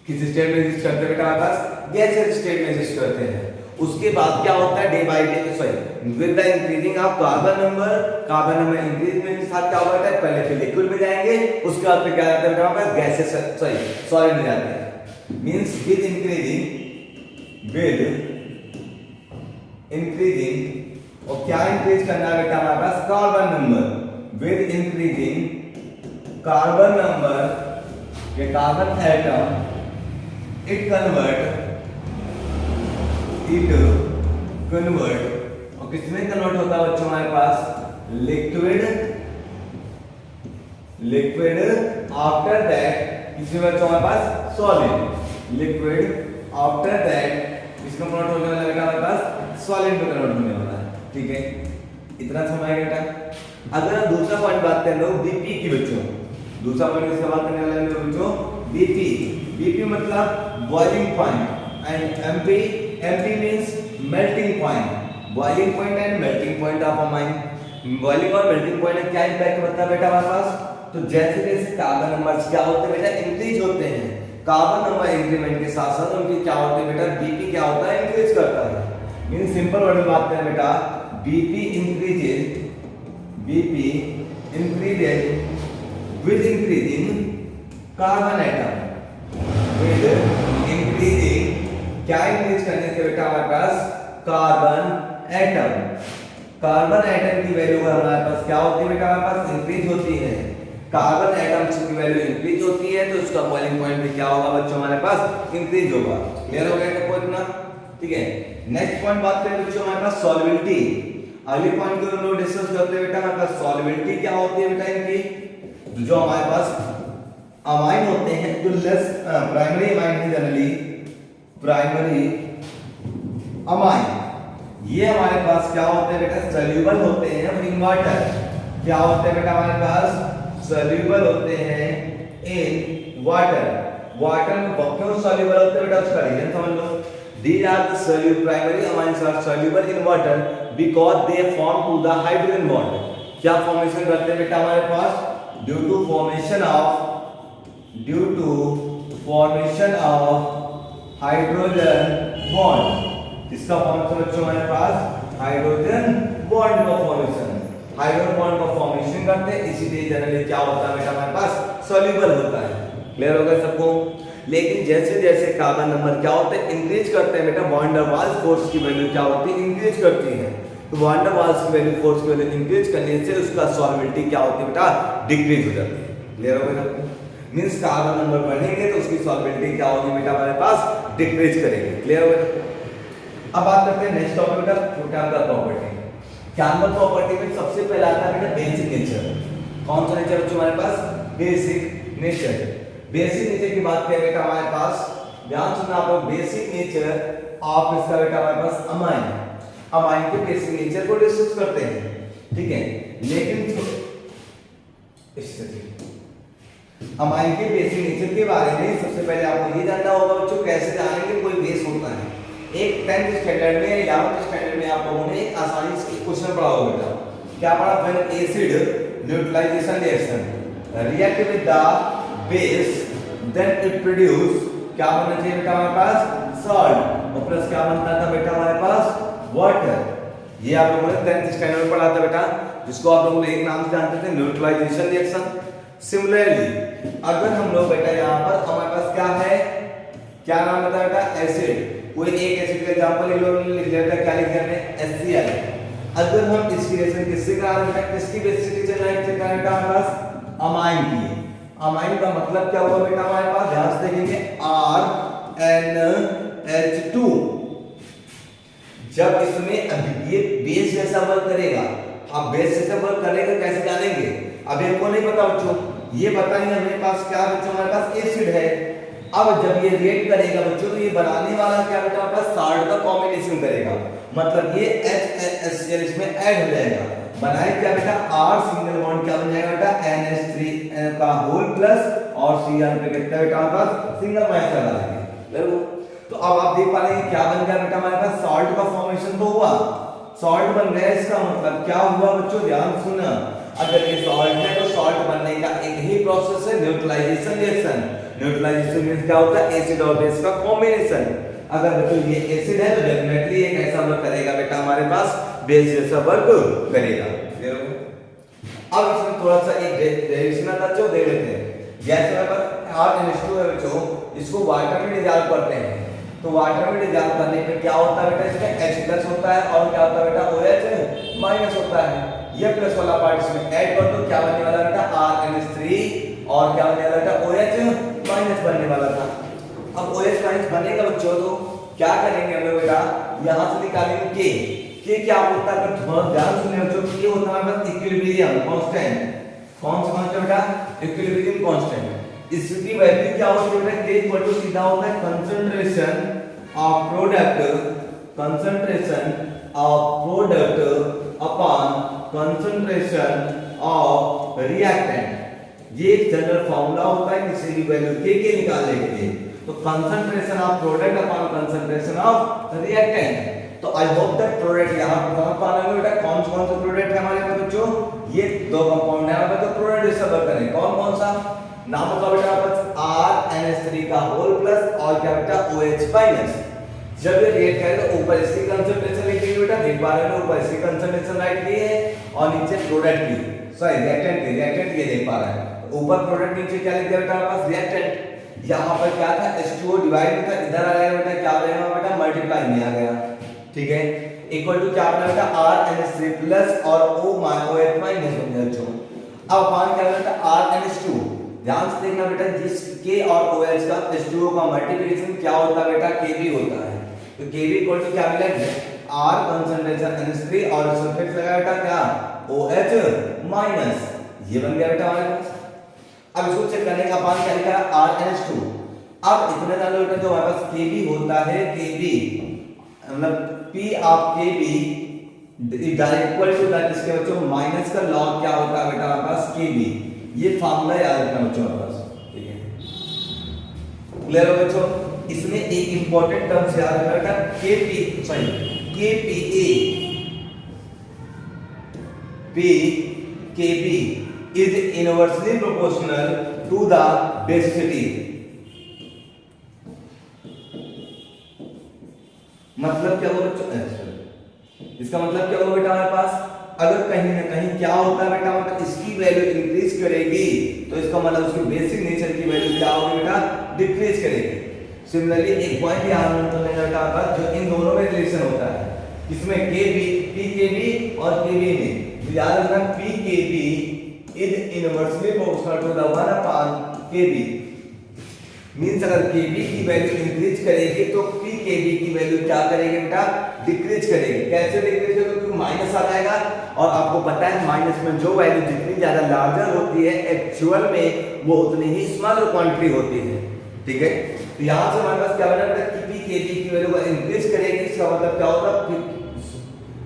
[SPEAKER 1] किस स्टेट में एग्जिस्ट करते हैं बेटा, हमारे पास गैस स्टेट में एग्जिस्ट करते हैं। उसके बाद क्या होता है, day by day sorry with the increasing of carbon number increase में के साथ क्या होता है, पहले फिर लिक्विड में जाएंगे, उसके बाद फिर क्या आता है बेटा हमारे पास गैसेस सॉलिड में जाते हैं। मींस विद इंक्रीजिंग और क्या इंक्रीज करना है बेटा हमारे पास, carbon number, with increasing carbon number ये कार्बन एटम इट कन्वर्ट और किसमें कन्वर्ट होता है बच्चों हमारे पास, लिक्विड आफ्टर दैट किसमें बच्चों हमारे पास, सॉलिड, लिक्विड आफ्टर दैट किसमें कन्वर्ट होने वाला बेटा हमारे पास, सॉलिड में कन्वर्ट होने वाला है। ठीक है, इतना समझ आएगा बेटा। अगर हम दूसरा पॉइंट बात करें लोग BP की बच्चों, दूसरा पॉइंट इसका बात करने वाले हैं बच्चों BP मतलब boiling point and MP means melting point, boiling point and melting point of amine. Boiling और मेल्टिंग पॉइंट का क्या इंपैक्ट होता है बेटा हमारे पास, तो जैसे जैसे कार्बन नंबर्स क्या होते हैं बेटा, इंक्रीज होते हैं, कार्बन नंबर इंक्रीमेंट के साथ साथ उनकी क्या होते हैं बेटा, BP क्या होता है, इंक्रीज करता है। मीन सिंपल वर्ड में बात करें बेटा, BP increases with increasing carbon atom, with increasing क्या इंक्रीज करने से बेटा हमारे पास, कार्बन एटम की वैल्यू हमारे पास क्या होती है बेटा, हमारे पास इंक्रीज होती है। कार्बन एटम्स की वैल्यू इंक्रीज होती है तो उसका बॉइलिंग पॉइंट भी क्या होगा बच्चों हमारे पास, इंक्रीज होगा। क्लियर हो गया क्या इतना। ठीक है, नेक्स्ट पॉइंट बात करें बच्चों हमारे पास सॉल्युबिलिटी। अगले पॉइंट को हम लोग डिस्कस करते हैं बेटा, हमारे पास सॉल्युबिलिटी क्या होती है बेटा इनकी, जो हमारे पास अमाइन होते हैं जो लेस प्राइमरी अमाइन है, जनरली प्राइमरी अमाइन ये हमारे पास क्या होते हैं बेटा, सॉल्युबल होते हैं इन वाटर। क्या होते हैं बेटा हमारे पास, सॉल्युबल होते हैं इन वाटर। वाटर में क्यों सॉल्युबल होते हैं बेटा, उसका रीजन समझ लो। These are the soluble primary amines are soluble in water because they form to the hydrogen bond. क्या फॉर्मेशन करते हैं बेटा हमारे पास, due to formation of hydrogen bond। किसका फॉर्मेशन बच्चों हमारे पास, हाइड्रोजन बॉन्ड का फॉर्मेशन, हाइड्रोजन बॉन्ड का फॉर्मेशन करते हैं, इसीलिए जनरली क्या होता है बेटा हमारे पास, सॉल्युबल होता है। क्लियर हो गया सबको। लेकिन जैसे जैसे कार्बन नंबर क्या होते हैं, इंक्रीज करते हैं बेटा, वैन डर वाल्स फोर्स की वैल्यू क्या होती है, इंक्रीज करती है। तो वैन डर वाल्स की वैल्यू फोर्स की वैल्यू इंक्रीज करने से उसका सॉल्युबिलिटी क्या होती है बेटा, डिक्रीज हो जाती है। क्लियर हो गया। मींस कार्बन नंबर बढ़ेंगे तो उसकी सॉल्युबिलिटी क्या होगी बेटा हमारे पास, डिक्रीज करेगी। क्लियर हो गया। अब बात करते हैं नेक्स्ट टॉपिक बेटा, केमिकल प्रॉपर्टी। केमिकल प्रॉपर्टी में सबसे पहला आता है बेटा बेसिक नेचर। कौन सा नेचर बच्चों हमारे पास, बेसिक नेचर। बेसिक नेचर की बात करें बेटा हमारे पास, ध्यान सुनना आप लोग, बेसिक नेचर ऑफ इसका बेटा हमारे पास अमाइन के बेसिक नेचर को डिस्कस करते हैं। ठीक है, लेकिन अमाइन के बेसिक नेचर के बारे में सबसे पहले आपको ये जानना होगा बच्चों, कैसे जानेंगे कोई बेस होता है। एक 10th स्टैंडर्ड में 11th स्टैंडर्ड में आप लोगों ने एक आसानी से क्वेश्चन पढ़ा होगा बेटा, क्या पढ़ा, when acid neutralisation reaction react with the base then it produce, क्या बनना चाहिए बेटा हमारे पास, सॉल्ट, और प्लस क्या बनता था बेटा हमारे पास, वाटर। ये आप लोगों ने 10th स्टैंडर्ड में पढ़ा था बेटा, जिसको आप लोग एक नाम से जानते थे, न्यूट्रलाइजेशन रिएक्शन। सिमिलरली अगर हम लोग बेटा यहाँ पर हमारे पास क्या है, क्या नाम बता बेटा, एसिड। कोई एक एसिड का एग्जांपल लिख लिया था, क्या लिख दिया हमने, HCl। अगर हम इसकी रिएक्शन किससे करा रहे हैं, किसकी बेसिस से करा बेटा, हमारे पास अमाइन की। अमाइन का मतलब क्या हुआ बेटा हमारे पास, ध्यान से देखेंगे, RNH2। जब इसमें ये बेस जैसा वर्क करेगा, अब बेस जैसा वर्क करेगा कैसे जानेंगे, अब इनको नहीं पता बच्चों, ये पता नहीं हमारे पास क्या बच्चों, हमारे पास एसिड है। अब जब ये रिएक्ट करेगा बच्चों तो ये बनाने वाला क्या बेटा हमारे पास साल्ट का कॉम्बिनेशन करेगा, मतलब ये HCl इसमें ऐड हो जाएगा, बनाए क्या बेटा, R सिंगल बॉन्ड क्या बन जाएगा बेटा, NH3 का होल प्लस और Cl पे कितना बेटा हमारे पास सिंगल बॉन्ड चला जाएगा। तो अब आप देख पा रहे हैं क्या बन गया बेटा हमारे पास, सॉल्ट का फॉर्मेशन तो हुआ, सॉल्ट बन गया। इसका मतलब क्या हुआ बच्चों, ध्यान सुना, अगर ये सॉल्ट है तो सॉल्ट बनने का एक ही प्रोसेस है, न्यूट्रलाइजेशन रिएक्शन। न्यूट्रलाइजेशन मींस क्या होता है, एसिड और बेस का कॉम्बिनेशन। अगर बच्चों ये एसिड है तो डेफिनेटली ये कैसा वर्क करेगा बेटा हमारे पास, बेस जैसा वर्क करेगा। अब इसमें थोड़ा सा एक डेरिवेशन आता है जो दे लेते हैं, जैसे हमारे पास RNH2 है बच्चों, इसको वाटर में डिसॉल्व करते हैं, तो वाटर में डिसॉल्व करने पे क्या होता है बेटा, इसमें H+ होता है और क्या होता है बेटा, OH- होता है। ये प्लस वाला पार्ट इसमें ऐड कर दो, क्या बनने वाला बेटा, RNH3 और क्या बनने वाला बेटा, OH- बनने वाला था। अब OH- बनेगा बच्चों तो क्या करेंगे हम लोग बेटा, यहां से निकालेंगे K क्या होता है, बहुत ध्यान सुनिए बच्चों, K होता है हमारे पास इक्विलिब्रियम कांस्टेंट। कौन सा कांस्टेंट बेटा, इक्विलिब्रियम कांस्टेंट। इसकी वैल्यू क्या होती है बेटा, K इक्वल टू सीधा होता है concentration of product upon concentration of reactant. ये एक जनरल फार्मूला होता है किसी भी वैल्यू के निकालने के लिए, तो concentration of product upon concentration of reactant. तो आई होप दैट प्रोडक्ट यहां पर समझ पा रहे हो बेटा, कौन कौन से प्रोडक्ट है हमारे पास बच्चों, ये दो कंपाउंड है हमारे पास, तो प्रोडक्ट जैसा वर्क करें, कौन कौन सा नाम बताओ बेटा, RNH3 का होल प्लस और क्या बेटा, OH-। जब ये रिएक्ट करेगा तो ऊपर इसकी कंसंट्रेशन लिखेंगे बेटा, देख पा रहे हो ऊपर इसकी कंसंट्रेशन राइट की है और नीचे प्रोडक्ट की, सॉरी रिएक्टेंट ये देख पा रहे हैं, ऊपर प्रोडक्ट नीचे क्या लिख दिया बेटा हमारे पास, रिएक्टेंट। यहां पर क्या था, H2O डिवाइड था, इधर आ गया बेटा, क्या बनेगा बेटा, मल्टीप्लाई में आ गया, ठीक है, इक्वल टू क्या बना बेटा, RNH3 प्लस और OH- बन गया। अब अपान क्या बेटा, RNH2, ध्यान से देखना बेटा, जिस K और OH का H2O का मल्टीप्लिकेशन क्या होता है बेटा, Kb होता है, तो Kb इक्वल टू क्या मिला, R कंसंट्रेशन NH3 और सल्फेट लगा बेटा क्या, OH-, ये बन गया बेटा हमारे पास। अब इसको चेक करने का अपान क्या लिखा है, RNH2। अब इतने जानो बेटा जो हमारे पास Kb होता है, Kb मतलब P of Kb equal to that, इसके बच्चों माइनस का लॉग क्या होता है बेटा हमारे पास, Kb। ये फार्मूला याद रखना बच्चों हमारे पास, ठीक है, क्लियर हो बच्चों। इसमें एक इंपॉर्टेंट टर्म्स याद रखना बेटा, KPA Kb is inversely proportional to the basicity। मतलब क्या होगा बच्चों, इसका मतलब क्या होगा बेटा हमारे पास, अगर कहीं ना कहीं क्या होता है बेटा, मतलब इसकी वैल्यू इंक्रीज करेगी तो इसका मतलब उसकी बेसिक नेचर की वैल्यू क्या होगी बेटा, डिक्रीज करेगी। सिमिलरली एक पॉइंट यहां नोट कर लेना बेटा, जो इन दोनों में रिलेशन होता है, इसमें PKb और Kb में, याद रखना PKb is inversely proportional to the 1/Kb। Means अगर Kb की वैल्यू इंक्रीज करेगी तो Pkb की वैल्यू क्या करेगी बेटा, डिक्रीज करेगी। कैसे डिक्रीज करेगी, क्योंकि माइनस आ जाएगा और आपको पता है माइनस में जो वैल्यू जितनी ज्यादा लार्जर होती है एक्चुअल में वो उतनी ही स्मॉलर क्वांटिटी होती है, ठीक है। तो यहां से हमारे पास क्या बना बेटा, Pkb की वैल्यू को इंक्रीज करेगी, इसका मतलब क्या होगा,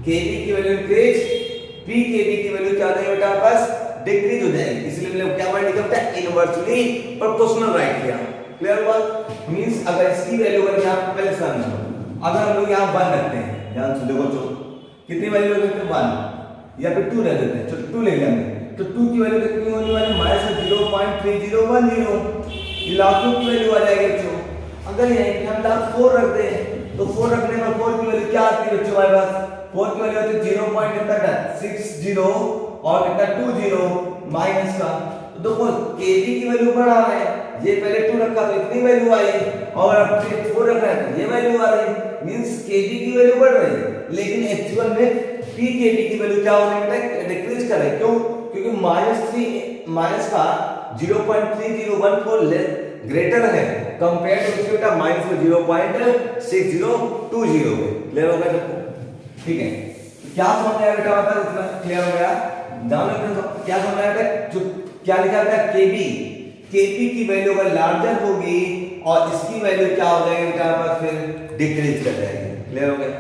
[SPEAKER 1] Kb की वैल्यू इंक्रीज, Pkb की वैल्यू क्या हो जाएगी बेटा आपके पास, डिक्रीज हो जाएगी। इसलिए मैंने क्या वर्ड लिखा बेटा, इनवर्सली प्रोपोर्शनल राइट किया। क्लियर हुआ, मींस अगर इसकी वैल्यू अगर आपको पहले समझो, अगर हम लोग यहां 1 रखते हैं, ध्यान से देखो बच्चों, कितनी वैल्यू रखते हैं, 1 या फिर 2 रख देते हैं, चलो 2 ले लेंगे, तो 2 की वैल्यू कितनी होने वाली है, -0.3010, ये लास्ट की वैल्यू आ जाएगी बच्चों। अगर यहीं पे हम लास्ट 4 रख दें तो 4 रखने पर 4 की वैल्यू क्या आती है बच्चों हमारे पास? 4 की वैल्यू आती है 0.60 और कितना 20 माइनस का। तो देखो केजी की वैल्यू बढ़ा रहे हैं, ये पहले 2 रखा तो इतनी वैल्यू आई और अब 4 रख रहे हैं तो ये वैल्यू आ रही, मींस केजी की वैल्यू बढ़ रही है, लेकिन एक्चुअल में पीकेबी की वैल्यू क्या हो रही है बेटा? डिक्रीज कर रही है। क्यों? क्योंकि माइनस का 0.3014 ग्रेटर है कंपेयर टू इसके बेटा माइनस में 0.6020 क्लियर हो गया सबको? ठीक है, क्या समझ आया बेटा? बता इतना क्लियर हो गया? क्या समझ आया बेटा? जो क्या लिखा था केबी, केपी की वैल्यू अगर लार्जर होगी और इसकी वैल्यू क्या हो जाएगी बेटा? फिर डिक्रीज कर जाएगी। क्लियर हो गया?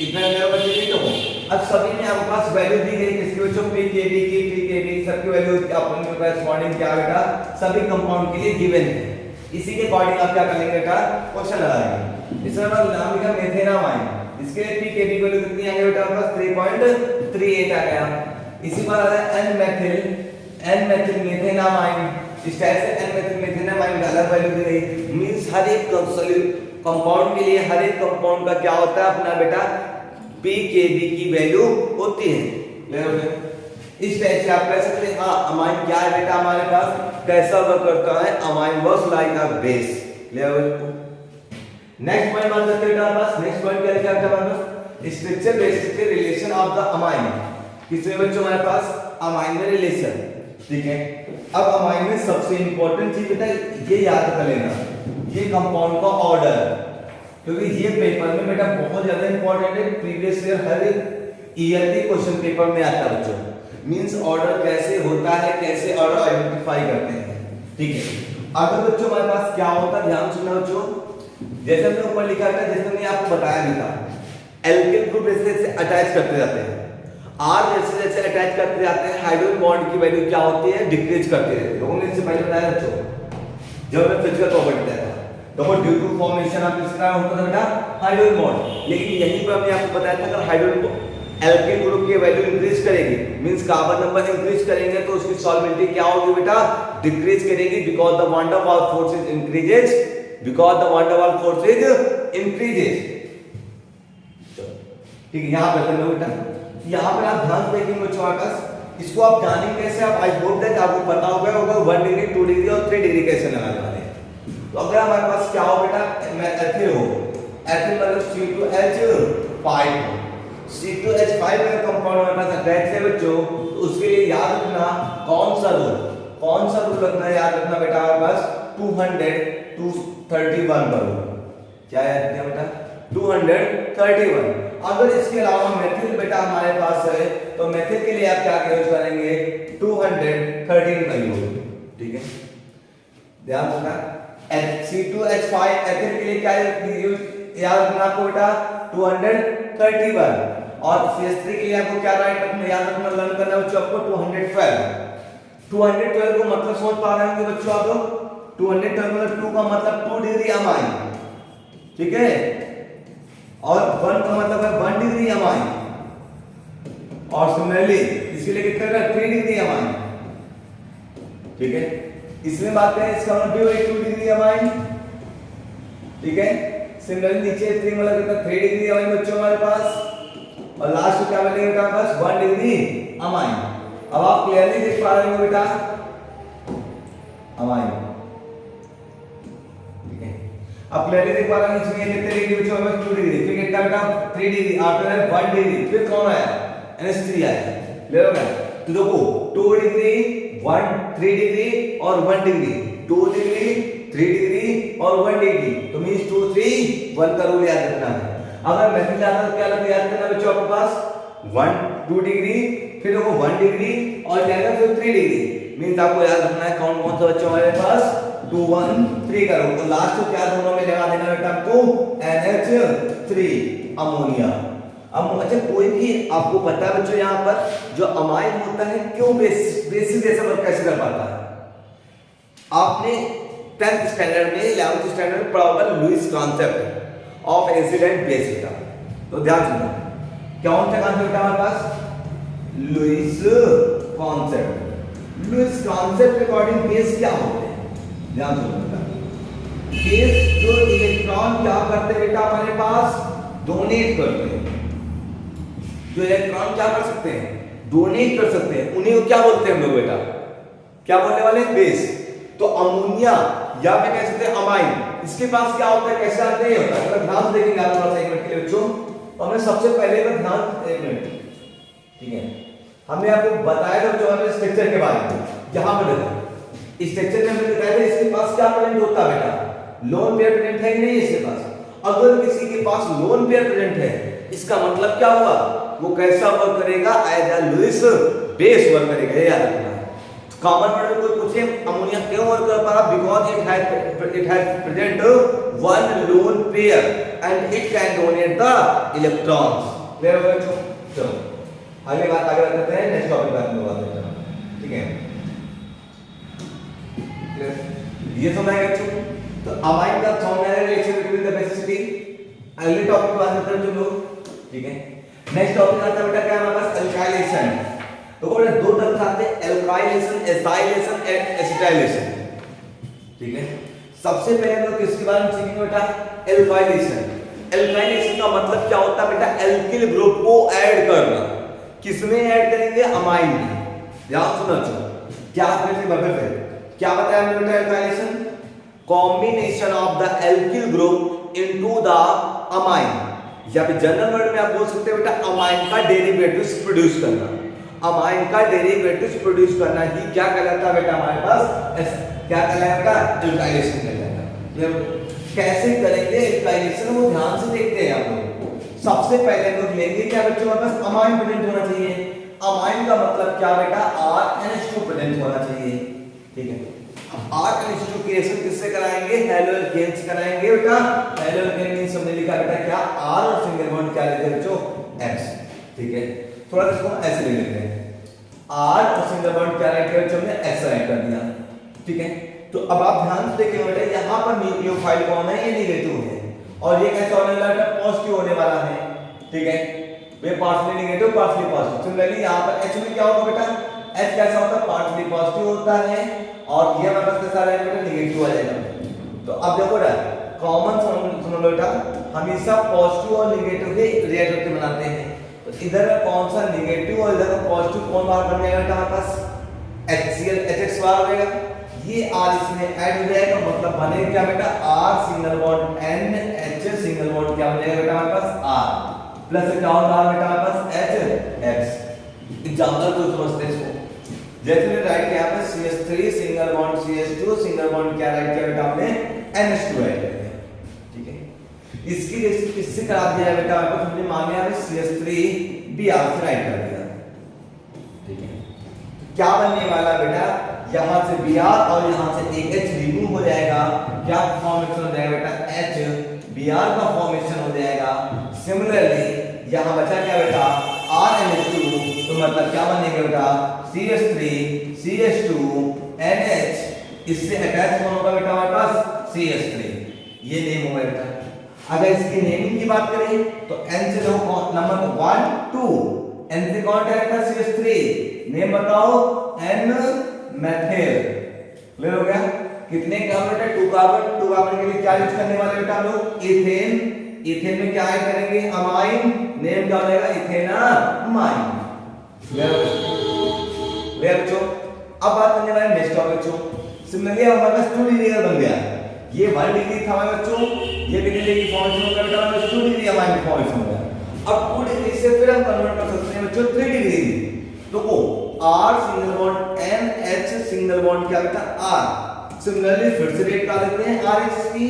[SPEAKER 1] इतना क्लियर बच्चे? ठीक हो? अब सभी में आपके पास वैल्यू दी गई, किसकी बच्चों? पीकेबी की, पीकेबी सबकी वैल्यू अपन के पास कॉर्डिंग क्या बेटा? सभी कंपाउंड के लिए गिवन है। इसी के अकॉर्डिंग आप क्या करेंगे बेटा? क्वेश्चन लगाएंगे। इसमें नाम लिखा मेथेनामाइन, इसके लिए पीकेबी की वैल्यू कितनी आ गई बेटा? आपके पास 3.38 आ गया। इसी बार आता है एन मेथिल मेथेनामाइन, इस टाइप से एन मेथिल मेथेनामाइन का अलग वैल्यू दी गई। मींस हर एक कंपाउंड के लिए हर एक कंपाउंड का क्या होता है अपना बेटा? पीकेबी की वैल्यू होती है। इस टाइप से आप कह सकते हैं हाँ अमाइन क्या है बेटा हमारे पास? कैसा वर्क करता है? Amine works like a base. Clear हो? नेक्स्ट पॉइंट मान सकते हैं बेटा हमारे पास। नेक्स्ट पॉइंट क्या लिखा है हमारे पास? Structure basically relation of the amine. किसमें बच्चों हमारे पास? अमाइन में रिलेशन। ठीक है, अब अमाइन में सबसे इंपॉर्टेंट चीज बेटा ये याद कर लेना, ये कंपाउंड का ऑर्डर, क्योंकि ये पेपर में बेटा बहुत ज्यादा इंपॉर्टेंट है। प्रीवियस ईयर हर ईयर के क्वेश्चन पेपर में आता है बच्चों। मींस ऑर्डर कैसे होता है, कैसे ऑर्डर आइडेंटिफाई करते हैं। ठीक है, अगर बच्चों हमारे पास क्या होता है, ध्यान सुनना बच्चों, जैसे हमने ऊपर लिखा था, जैसे मैंने आपको बताया भी था, एल्केन ग्रुप जैसे अटैच करते जाते हैं, आर जैसे अटैच करते जाते हैं, हाइड्रोजन बॉन्ड की वैल्यू क्या होती है? डिक्रीज करती रहती है। लोगों ने इससे पहले बताया बच्चों जब मैं फिजिकल प्रॉपर्टी बताया था, तो ड्यू टू फॉर्मेशन ऑफ किसका होता था बेटा? Hydrogen bond. लेकिन यहीं पर हमने आपको बताया था अगर हाइड्रोजन एल्केन ग्रुप की वैल्यू इंक्रीज करेगी, मींस कार्बन नंबर इंक्रीज करेंगे तो उसकी सॉल्युबिलिटी क्या होगी बेटा? डिक्रीज करेगी, बिकॉज़ द वन ड वाल forces increases, because the one ड वाल फोर्सेस इंक्रीजेस। ठीक है, यहां पर चलो बेटा, यहां पर आप ध्यान देखेंगे बच्चों हमारे पास, इसको आप जानेंगे कैसे? आप आई होप दैट आपको पता होगा 1 डिग्री 2 डिग्री और 3 डिग्री कैसे लगाने वाले हैं। तो अगर हमारे पास क्या हो बेटा? एथिल हो, एथिल मतलब C2H5, C2H5 का कंपाउंड हमारे पास अटैच है बच्चों, तो उसके लिए याद रखना कौन सा रूल रखना है? याद रखना बेटा हमारे पास 231 का रूल। क्या याद रखना बेटा? 231। अगर इसके अलावा मेथिल बेटा हमारे पास है तो मेथिल के लिए आप क्या यूज करेंगे? 213 का यूज। ठीक है, ध्यान रखना। C2H5 एथिल के लिए क्या यूज याद रखना आपको बेटा? 231। और CH3 के लिए आपको क्या राइट रखना याद रखना लर्न करना बच्चों आपको? 212 को मतलब समझ पा रहे होंगे बच्चों आप लोग? 212 मतलब 2 का मतलब 2 डिग्री अमाइन। ठीक है, और 1 का मतलब है 1 डिग्री अमाइन, और सिमिलरली इसके लिए कितना का 3 डिग्री अमाइन। ठीक है, इसमें बात करें इसका मतलब 2 डिग्री अमाइन। ठीक है, सिमिलरली नीचे 3 मतलब कितना 3 डिग्री अमाइन बच्चों हमारे पास, और लास्ट में क्या मिलेगा बेटा बस 1 डिग्री अमाइन। अब आप क्लियरली देख पा रहे हो बेटा अमाइन। ठीक है, अब क्लियरली देख पा रहे हो इसमें कितने डिग्री बच्चों हमारे पास? 2 डिग्री। फिर कितना बेटा? 3 डिग्री। After that 1 degree. फिर कौन आया? NH3 आया। क्लियर हो गया? तो देखो 2 डिग्री 3 डिग्री और 1 डिग्री, 2 डिग्री 3 डिग्री और 1 डिग्री, तो मींस 2 3 1 का रूल याद रखना है। अगर मेथिल आता तो क्या लगता याद करना बच्चों आपके पास? 2 डिग्री, फिर देखो 1 डिग्री और क्या है फिर 3 डिग्री, मींस आपको याद रखना है कौन कौन सा बच्चों हमारे पास? 2 1 3 का रूल। तो लास्ट को क्या दोनों में लगा देना बेटा आपको? NH3 ammonia. अब अच्छा कोई भी आपको पता है बच्चों यहाँ पर जो अमाइन होता है क्यों बेसिस जैसा वर्क कैसे कर पाता है? आपने 10th स्टैंडर्ड में 11th स्टैंडर्ड में पढ़ा होगा Lewis concept of incident base बेटा। तो ध्यान सुनना कौन सा कॉन्सेप्ट है हमारे पास? Lewis concept. Lewis concept according base क्या होते हैं? ध्यान सुनना बेटा, बेस जो इलेक्ट्रॉन क्या करते हैं बेटा हमारे पास, डोनेट करते हैं। जो इलेक्ट्रॉन क्या कर सकते हैं, डोनेट कर सकते हैं, उन्हीं को क्या बोलते हैं हम लोग बेटा, क्या बोलने वाले हैं, बेस। तो अमोनिया या फिर कह सकते हैं अमाइन, इसके पास क्या होता है, कैसे आते हैं, होता है। अगर ध्यान से देखेंगे आप थोड़ा सा एक मिनट के लिए बच्चों, तो हमने सबसे पहले का ध्यान, एक मिनट, ठीक है, हमने आपको बताया था जो हमें स्ट्रक्चर के बारे में, यहां पर देखो स्ट्रक्चर में हमने बताया था इसके पास क्या प्रेजेंट होता है बेटा, लोन पेयर प्रेजेंट है कि नहीं इसके पास। अगर किसी के पास लोन पेयर प्रेजेंट है, इसका मतलब क्या हुआ, वो कैसा वर्क करेगा, as a Lewis base work करेगा, याद रखना। कॉमन वर्ड में कोई पूछे अमोनिया क्यों वर्क कर पा रहा, because it has present one lone pair and it can donate the electrons. Clear हो गया? चलो आगे बात आगे करते हैं, नेक्स्ट टॉपिक बात में बात करते हैं, ठीक है। ये समझ आएगा बच्चों। तो अमाइन का फॉर्मूला है रिएक्शन बिटवीन द बेसिसिटी, अगले टॉपिक पे बात करते हैं जो लोग, ठीक है। नेक्स्ट टॉपिक आता है बेटा क्या हमारे पास, एल्काइलेशन। तो बेटा दो तरह आते हैं, एल्काइलेशन, एसाइलेशन एंड एसिटाइलेशन, ठीक है। सबसे पहले हम लोग किसके बारे में सीखेंगे बेटा, एल्काइलेशन। एल्काइलेशन का मतलब क्या होता है बेटा, एल्किल ग्रुप को ऐड करना। किसमें ऐड करेंगे, अमाइन में। ध्यान सुनो क्या क्या बताया हमने बेटा, alkylation combination of the alkyl group into the amine, या फिर जनरल वर्ड में आप बोल सकते हैं बेटा अमाइन का डेरिवेटिव्स प्रोड्यूस करना। अमाइन का डेरिवेटिव्स प्रोड्यूस करना ही क्या कहलाता है बेटा हमारे पास, क्या कहलाता है, एल्काइलेशन कहलाता है। कैसे करेंगे एल्काइलेशन, वो ध्यान से देखते हैं आप लोग। सबसे पहले हम लोग लेंगे क्या बच्चों, हमारे पास अमाइन प्रेजेंट होना चाहिए। अमाइन का मतलब क्या बेटा, RNH2 प्रेजेंट होना चाहिए, ठीक है। RNH2 की रिएक्शन किससे कराएंगे, हैलोजन से कराएंगे बेटा। हैलोजन मींस हमने लिखा बेटा क्या, R और सिंगल बॉन्ड क्या लेते हैं बच्चों, X, ठीक है। थोड़ा इसको ऐसे ले लेते हैं, R और सिंगल बॉन्ड क्या राइट कर हमने X राइट कर दिया, ठीक है। तो अब आप ध्यान से देखिए बेटा, यहाँ पर न्यूक्लियोफाइल कौन है, ये नेगेटिव है, और ये कैसा होने वाला है, पॉजिटिव होने वाला है, ठीक है। वे partially negative partially positive. Similarly यहाँ पर H में क्या होगा बेटा, H कैसा होता है, पार्शियली पॉजिटिव होता है, और ये हमारे पास कैसा रहेगा बेटा, नेगेटिव आ जाएगा। तो अब देखो ना, कॉमन सुनो बेटा, हमेशा पॉजिटिव और नेगेटिव ही रिएक्टर बनाते हैं। तो इधर का कौन सा नेगेटिव और इधर का पॉजिटिव कौन बाहर बन जाएगा बेटा, हमारे पास HCl HX बाहर हो जाएगा, ये R इसमें ऐड हो जाएगा, मतलब बनेगा क्या बेटा, R single bond N H single bond क्या हो जाएगा बेटा हमारे पास, R प्लस क्या होगा बेटा हमारे पास H X। एग्जांपल को समझते हैं इसको, जैसे मैंने राइट किया पे CH3 single bond CH2 single bond क्या राइट किया बेटा हमने NH2 ऐड कर दिया, ठीक है। इसकी रिएक्शन किससे करा दिया बेटा आपको, हमने मांगे हमें CH3 Br से राइट कर दिया, ठीक है। क्या बनने वाला बेटा, यहां से Br और यहां से एक H रिमूव हो जाएगा, क्या फॉर्मेशन हो जाएगा बेटा, H Br का फॉर्मेशन हो जाएगा। सिमिलरली यहां बचा क्या बेटा, RNH2, तो मतलब क्या बनेगा बेटा, CH3 CH2 NH, इससे अटैच कौन होगा बेटा हमारे पास, CH3, ये नेम होगा बेटा। अगर इसकी नेमिंग की बात करें तो N से लो नंबर 1 2, N से कौन है बेटा, CH3, नेम बताओ, N मेथिल। क्लियर हो गया? कितने कार्बन बेटा, 2 कार्बन, 2 कार्बन के लिए क्या यूज करने वाले बेटा हम लोग, इथेन। इथेन में क्या ऐड करेंगे, अमाइन, नेम क्या हो जाएगा, इथेनामाइन। क्लियर बच्चों? अब बात करने वाले नेक्स्ट टॉपिक बच्चों। सिमिलरली हमारे पास 2 डिग्री बन गया, ये 1 डिग्री था हमारे बच्चों, ये कितने डिग्री फॉर्मेशन हो गया बेटा, हमारे 2 डिग्री अमाइन फॉर्मेशन हो गया। अब 2 डिग्री से फिर हम कन्वर्ट कर सकते हैं बच्चों 3 डिग्री। तो वो R single bond N H single bond क्या बेटा, R। सिमिलरली फिर से रेट कर देते हैं RH की,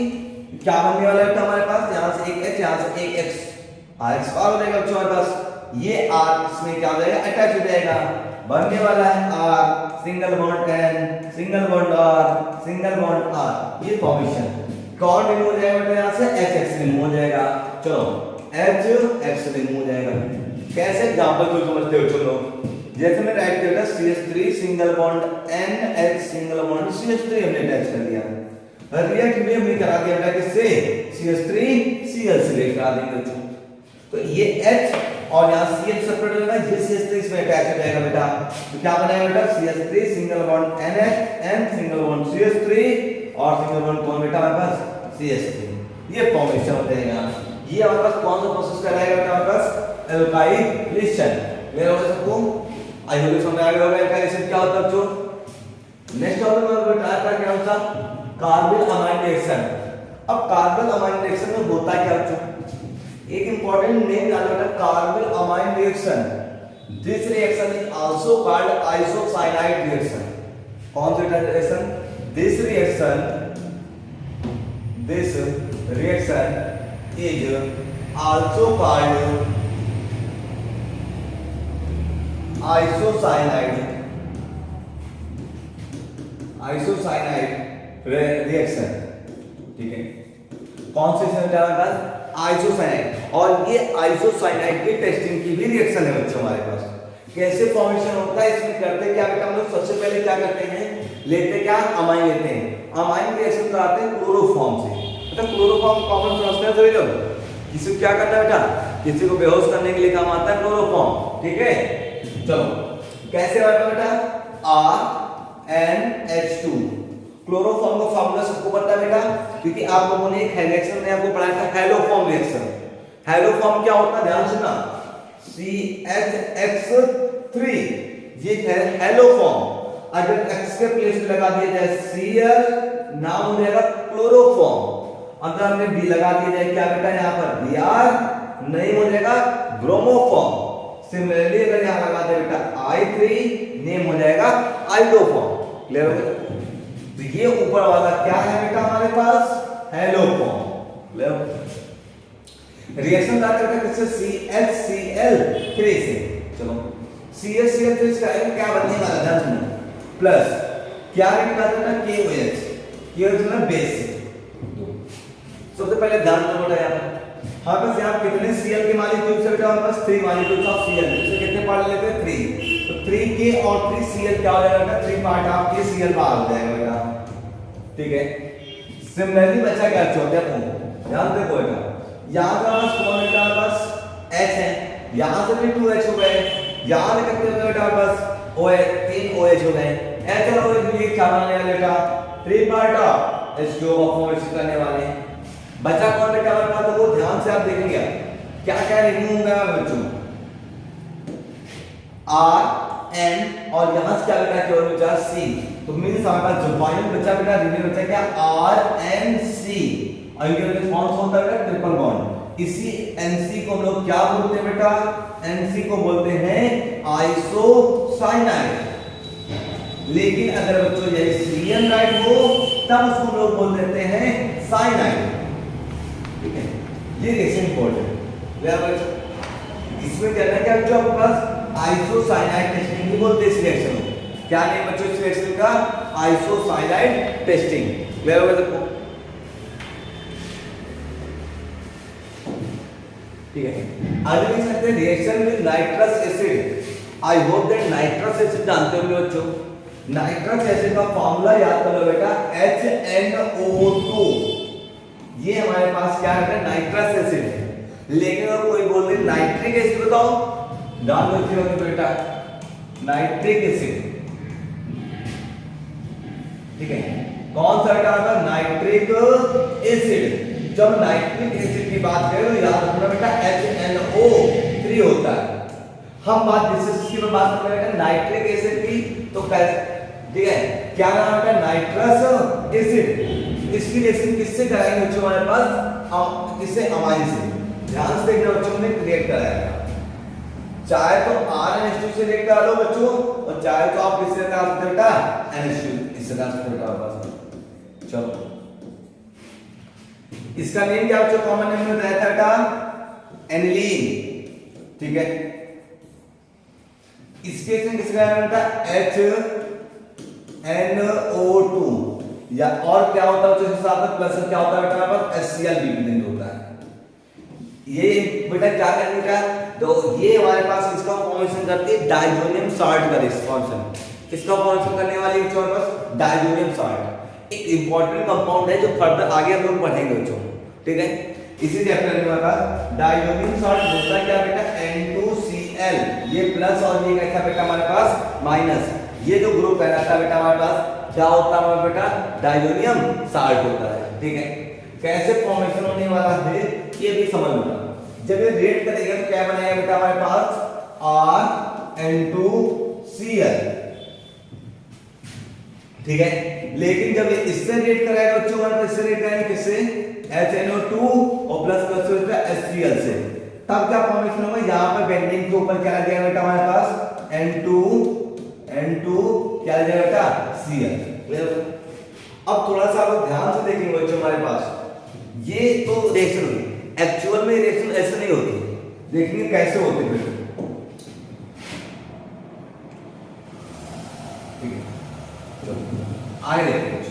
[SPEAKER 1] क्या बनने वाला है हमारे पास, यहां से एक H यहां से एक X, RX पार हो जाएगा बच्चों हमारे पास, ये R इसमें क्या हो जाएगा, अटैच हो जाएगा, बनने वाला है R single bond N single bond R single bond R, ये फॉर्मेशन कौन रिमूव हो जाएगा बेटा, यहां से HX रिमूव हो जाएगा। चलो HX रिमूव हो जाएगा, कैसे एग्जांपल को समझते हो चलो। जैसे मैं राइट कर दिया CH3 single bond NH single bond CH3 हमने अटैच कर दिया, रिएक्ट में हमने करा दिया बेटा किससे, CH3 Cl से रिएक्ट करा देंगे बच्चों। तो ये H और यहां CH सेपरेट हो जाएगा, ये CH3 इसमें अटैच हो जाएगा बेटा, तो क्या बनेगा बेटा, CH3 single bond NH N single bond CH3 और सिंगल बॉन्ड कौन बेटा हमारे पास, CH3। ये फॉर्मेशन हो जाएगा। ये हमारे पास कौन सा प्रोसेस कराएगा बेटा? हमारे पास एल्काइलेशन। क्लियर हो गया सबको? आई होप समझ आ गया होगा एल्काइलेशन क्या होता है बच्चों। नेक्स्ट टॉपिक में बताया था क्या होता कार्बन अमाइन रिएक्शन। अब कार्बन अमाइन रिएक्शन में होता क्या बच्चों? एक इंपॉर्टेंट नेम जानो बेटा, carbon amine reaction. This reaction is also called isocyanide reaction. कौन सा reaction? This reaction is also called isocyanide reaction. ठीक है, कौन से आइसोसाइनाइड। और ये आइसोसाइनाइड की टेस्टिंग की भी रिएक्शन है बच्चों हमारे पास। कैसे फॉर्मेशन होता है, इसमें करते क्या बेटा हम लोग? सबसे पहले क्या करते हैं, लेते क्या अमाइन लेते हैं। अमाइन रिएक्शन कराते हैं क्लोरोफॉर्म से। मतलब क्लोरोफॉर्म कॉमन समझते हैं सभी लोग। किसी को क्या करना है बेटा? किसी को बेहोश करने के लिए काम आता है क्लोरोफॉर्म। ठीक है, चलो कैसे बनता बेटा? RNH2। क्लोरोफॉर्म का फार्मूला सबको पता है बेटा, क्योंकि आप लोगों ने एक रिएक्शन में आपको पढ़ाया था हेलोफॉर्म रिएक्शन। हेलोफॉर्म क्या होता है ध्यान सुनना, CHX3 ये है हेलोफॉर्म। अगर X के प्लेस पे लगा दिया जाए Cl, नाम हो जाएगा क्लोरोफॉर्म। अगर हमने B लगा दिया जाए क्या बेटा यहाँ पर Br, नहीं हो जाएगा ब्रोमोफॉर्म। सिमिलरली अगर यहाँ लगा दे बेटा I3, नेम हो जाएगा आइडोफॉर्म। क्लियर हो गया? तो ये ऊपर वाला क्या है बेटा हमारे पास? हेलोफॉर्म। क्लियर हो गया? रिएक्शन क्या करता है किससे? CHCl3 से। चलो CHCl3 का क्या बनने वाला ध्यान सुनो, प्लस क्या निकला था KOH। KOH ना बेस। सबसे पहले ध्यान दो बेटा यहाँ पर हमारे पास यहाँ कितने Cl के मॉलिक्यूल्स है बेटा? हमारे पास 3 मॉलिक्यूल्स ऑफ Cl। इससे कितने पार्ट लेते हैं? 3। तो 3K और 3Cl क्या हो जाएगा बेटा? 3 पार्ट ऑफ KCl बाहर हो जाएगा बेटा। ठीक है, सिमिलरली बचा क्या? चौथा पूर्ण। ध्यान देखो बेटा, यहाँ का कौन बेटा हमारे पास H है, यहाँ से भी 2H हो गए, यहाँ से कितने हो गए बेटा हमारे पास OH, 3 OH हो गए। HOH भी क्या बनाने वाले बेटा? 3 पार्ट ऑफ H2O फॉर्मेशन करने वाले। बचा कौन बेटा हमारे पास? तो वो ध्यान से आप देखेंगे क्या क्या रिमूव होगा बच्चों, R N और यहाँ से क्या बेटा केवल बचा C। तो मींस हमारे पास जो फाइनल बचा बेटा रिमेन बचा क्या? RNC। और ये कौन सा होता है? Triple bond. इसी NC को हम लोग क्या बोलते हैं बेटा? NC को बोलते हैं आइसोसाइनाइड। लेकिन अगर बच्चों यही CN राइट हो तब उसको हम लोग बोल देते हैं साइनाइड। ठीक है, ये रिएक्शन इंपॉर्टेंट है। इसमें कहना क्या बच्चों आपके पास? आइसोसाइनाइड टेस्टिंग भी बोलते हैं इस रिएक्शन को। क्या नेम बच्चों इस रिएक्शन का? Isocyanide testing. क्लियर हो गया सबको? ठीक है, आगे देख सकते हैं reaction with nitrous acid. I hope that nitrous acid जानते होंगे बच्चों। नाइट्रस एसिड का फार्मूला याद कर लो बेटा, HNO2। ये हमारे पास क्या है? नाइट्रस एसिड है। लेकिन अगर कोई बोल दे नाइट्रिक एसिड बताओ, ध्यान रखिए बेटा, नाइट्रिक एसिड। ठीक है, कौन सा बेटा आता? Nitric acid. जब नाइट्रिक एसिड की बात करें तो याद रखना बेटा HNO3 होता है। हम बात डिस्कस की बात कर रहे हैं नाइट्रिक एसिड की, तो कैसे? ठीक है, क्या नाम है? Nitrous acid. इसकी रिएक्शन किससे कराएंगे बच्चों हमारे पास? किससे? अमाइन से। ध्यान से देखना बच्चों, ने क्रिएट कराया। चाहे तो RNH2 से रिएक्ट करा लो बच्चों, और चाहे तो आप किससे करा सकते बेटा? NH2 इससे करा सकते बेटा पास। चलो इसका नेम क्या बच्चों? कॉमन नेम में रहता है बेटा एनिलीन। ठीक है, इस केस में किसका नाम बेटा? HNO2। या और क्या होता है उसके साथ में प्लस क्या होता है बेटा? हमारे पास HCl भी प्रेजेंट होता है। ये बेटा क्या करने का? तो ये हमारे पास किसका फॉर्मेशन करती है? डाइजोनियम सॉल्ट का रिस्पॉन्सन। किसका फॉर्मेशन करने वाली है हमारे पास? Diazonium salt. एक इंपॉर्टेंट कंपाउंड है जो फर्दर आगे हम लोग पढ़ेंगे बच्चों। ठीक है, इसी चैप्टर में हमारे पास डाइजोनियम सॉल्ट होता है क्या बेटा? N2Cl। ये प्लस और ये कैसा बेटा हमारे पास? माइनस। ये जो ग्रुप कहलाता है बेटा हमारे पास क्या होता है हमारे बेटा? डाइजोनियम सॉल्ट होता है। ठीक है, कैसे फॉर्मेशन होने वाला है ये भी समझ लो। जब ये रिएक्ट करेगा तो क्या बनेगा बेटा हमारे पास RN2Cl, ठीक है। लेकिन जब ये इससे रिएक्ट कराएगा बच्चों तो इससे रिएक्ट करेंगे किससे, HNO2 और प्लस HCl से, तब क्या फॉर्मेशन होगा, यहाँ पे बेंजीन के ऊपर क्या आ जाएगा बेटा हमारे पास N2 क्या आ जाएगा बेटा Cl। अब थोड़ा सा आप ध्यान से देखेंगे बच्चों हमारे पास ये तो रिएक्शन हुई, एक्चुअल में रिएक्शन ऐसे नहीं होती, देखेंगे कैसे होते फिर, ठीक है। आगे देखते हैं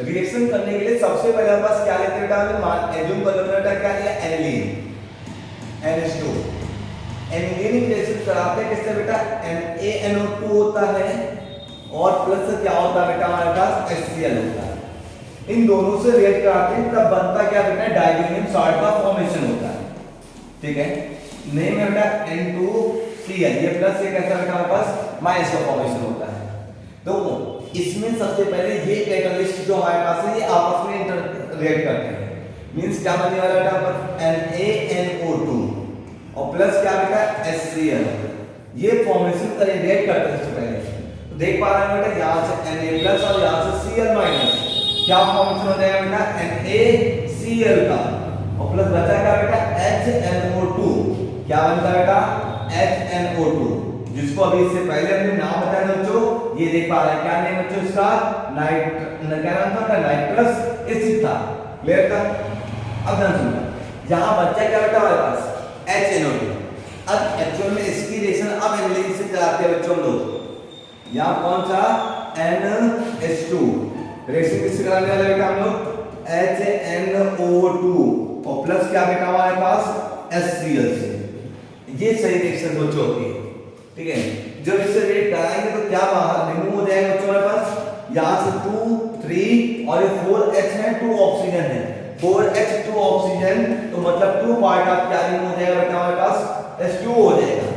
[SPEAKER 1] रिएक्शन करने के लिए सबसे पहले हमारे पास क्या लेते हैं बेटा, हमें एज्यूम कर लेते हैं क्या लिया, एनिलीन NH2। एनिलीन की रिएक्शन कराते हैं किससे बेटा, NaNO2 होता है और प्लस क्या होता है बेटा हमारे पास HCl होता है। इन दोनों से रिएक्ट कराते हैं तब बनता क्या बेटा, डाइग्रेनियम सॉल्ट का फॉर्मेशन होता है, ठीक है। नेम है बेटा N2Cl, ये प्लस ये कैसा बेटा हमारे पास माइनस का फॉर्मेशन होता है। तो इसमें सबसे पहले ये कैटलिस्ट जो हमारे पास है ये आपस में रिएक्ट करते हैं, मींस क्या बनने वाला बेटा NaNO2 और प्लस क्या बेटा HCl, ये फॉर्मेशन कर रिएक्ट करते हैं सबसे पहले। तो देख पा रहे हैं बेटा यहां से Na+ और यहां से Cl-, क्या फॉर्मेशन हो जाएगा बेटा NaCl का, और प्लस बचा क्या बेटा HNO2, क्या बनता है बेटा HNO2, जिसको अभी इससे पहले हमने नाम बताया बच्चों, ये देख पा रहे हैं क्या नेम बच्चों इसका, क्या नाम था, नाइट्रस एसिड था, क्लियर था। अब ध्यान सुनना, यहां बच्चा क्या बेटा हमारे पास HNO2। अब एक्चुअल में इसकी रिएक्शन अब एनिलीन से कराते हैं बच्चों हम लोग, यहां कौन सा NH2 रिएक्शन किससे कराने वाले बेटा हम लोग, HNO2 और प्लस क्या बेटा हमारे पास HCl से। ये सही रिएक्शन बच्चों होती है, ठीक है। जब इससे रिएक्ट कराएंगे तो क्या बाहर रिमूव हो जाएगा बच्चों हमारे पास, यहां से 2 3 और ये 4H है, 2 ऑक्सीजन है, 4H 2 ऑक्सीजन, तो मतलब 2 पार्ट ऑफ क्या रिमूव हो जाएगा बेटा हमारे पास H2 हो जाएगा।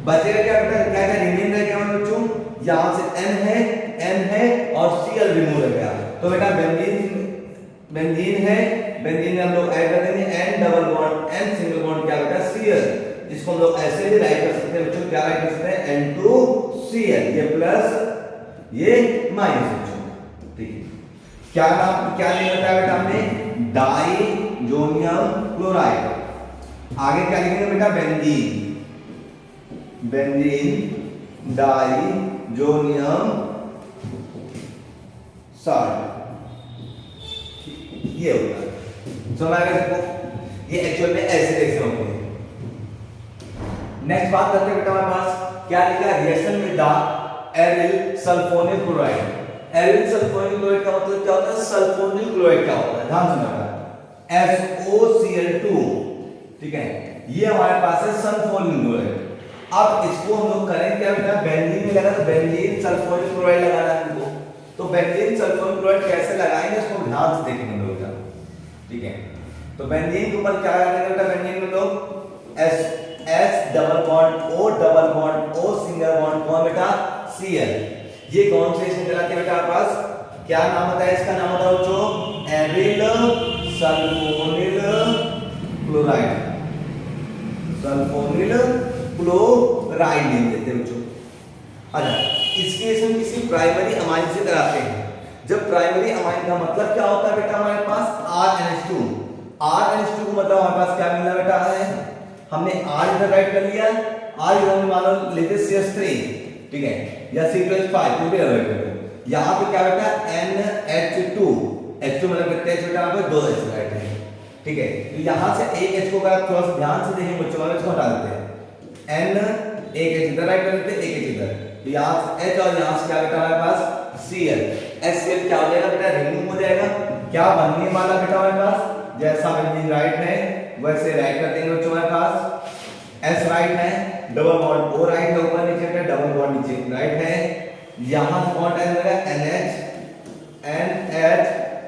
[SPEAKER 1] बचेगा क्या बेटा, क्या क्या रिमेन रह गया बच्चों, यहां से N है और Cl रिमूव हो गया, तो बेटा बेंजीन है, बेंजीन में हम लोग ऐड कर देंगे N double bond N single bond क्या बेटा Cl, इसको हम लोग ऐसे भी राइट कर सकते हैं बच्चों, क्या राइट कर सकते हैं N2Cl, ये प्लस ये माइनस बच्चों, ठीक है। क्या नाम क्या नहीं बताया बेटा हमने, डाइजोनियम क्लोराइड। आगे क्या लिखेंगे बेटा, बेंजीन डाइजोनियम सॉल्ट, ये होगा। समझ आ गया सबको, ये एक्चुअल में ऐसे रिएक्शन होते हैं। नेक्स्ट बात करते हैं बेटा हमारे पास क्या लिखा है, reaction with the aryl sulphonyl chloride. Aryl sulphonyl chloride का मतलब क्या होता है, सल्फोनिल क्लोराइड क्या होता है, ध्यान सुनना SOCl2, ठीक है। ये हमारे पास है सल्फोनिल क्लोराइड। अब इसको हम लोग करेंगे क्या बेटा, बेंजीन में लगा तो बेंजीन सल्फोनिल क्लोराइड लगाना है हमको, तो बेंजीन सल्फोनिल क्लोराइड कैसे लगाएंगे इसको ध्यान से देखेंगे लोग, ठीक है। तो बेंजीन के ऊपर क्या लगाएंगे बेटा, बेंजीन में लोग S double bond O single bond कौन बेटा Cl, ये कौन से इसमें चलाते हैं बेटा पास, क्या नाम होता है इसका, नाम होता है बच्चों aryl sulphonyl chloride, sulphonyl chloride लिख देते हैं बच्चों। अच्छा, इसके हम किसी प्राइमरी अमाइन से कराते हैं। जब प्राइमरी अमाइन का मतलब क्या होता है बेटा हमारे पास RNH2 को मतलब हमारे पास क्या मिलना बेटा है, हमने R इधर राइट कर लिया, R इधर हमने मान लो लेते CH3, ठीक है, या C+5 कोई भी राइट कर लो। यहां पे क्या बेटा NH2 मतलब कितने H बेटा, यहां पे 2 H राइट है, ठीक है। तो यहां से एक H को अगर थोड़ा सा ध्यान से देखें बच्चों, हम इसको हटा देते हैं, N एक H इधर राइट कर देते हैं, एक H इधर, तो यहां से H और यहां से क्या बेटा हमारे पास Cl, HCl क्या हो जाएगा बेटा, रिमूव हो जाएगा। क्या बनने वाला बेटा हमारे पास, जैसा बेंजीन राइट है वैसे राइट कर देंगे बच्चों हमारे पास, S राइट है, डबल बॉन्ड O राइट है, ऊपर नीचे का डबल बॉन्ड नीचे राइट है, यहां से कौन टाइम लगेगा NH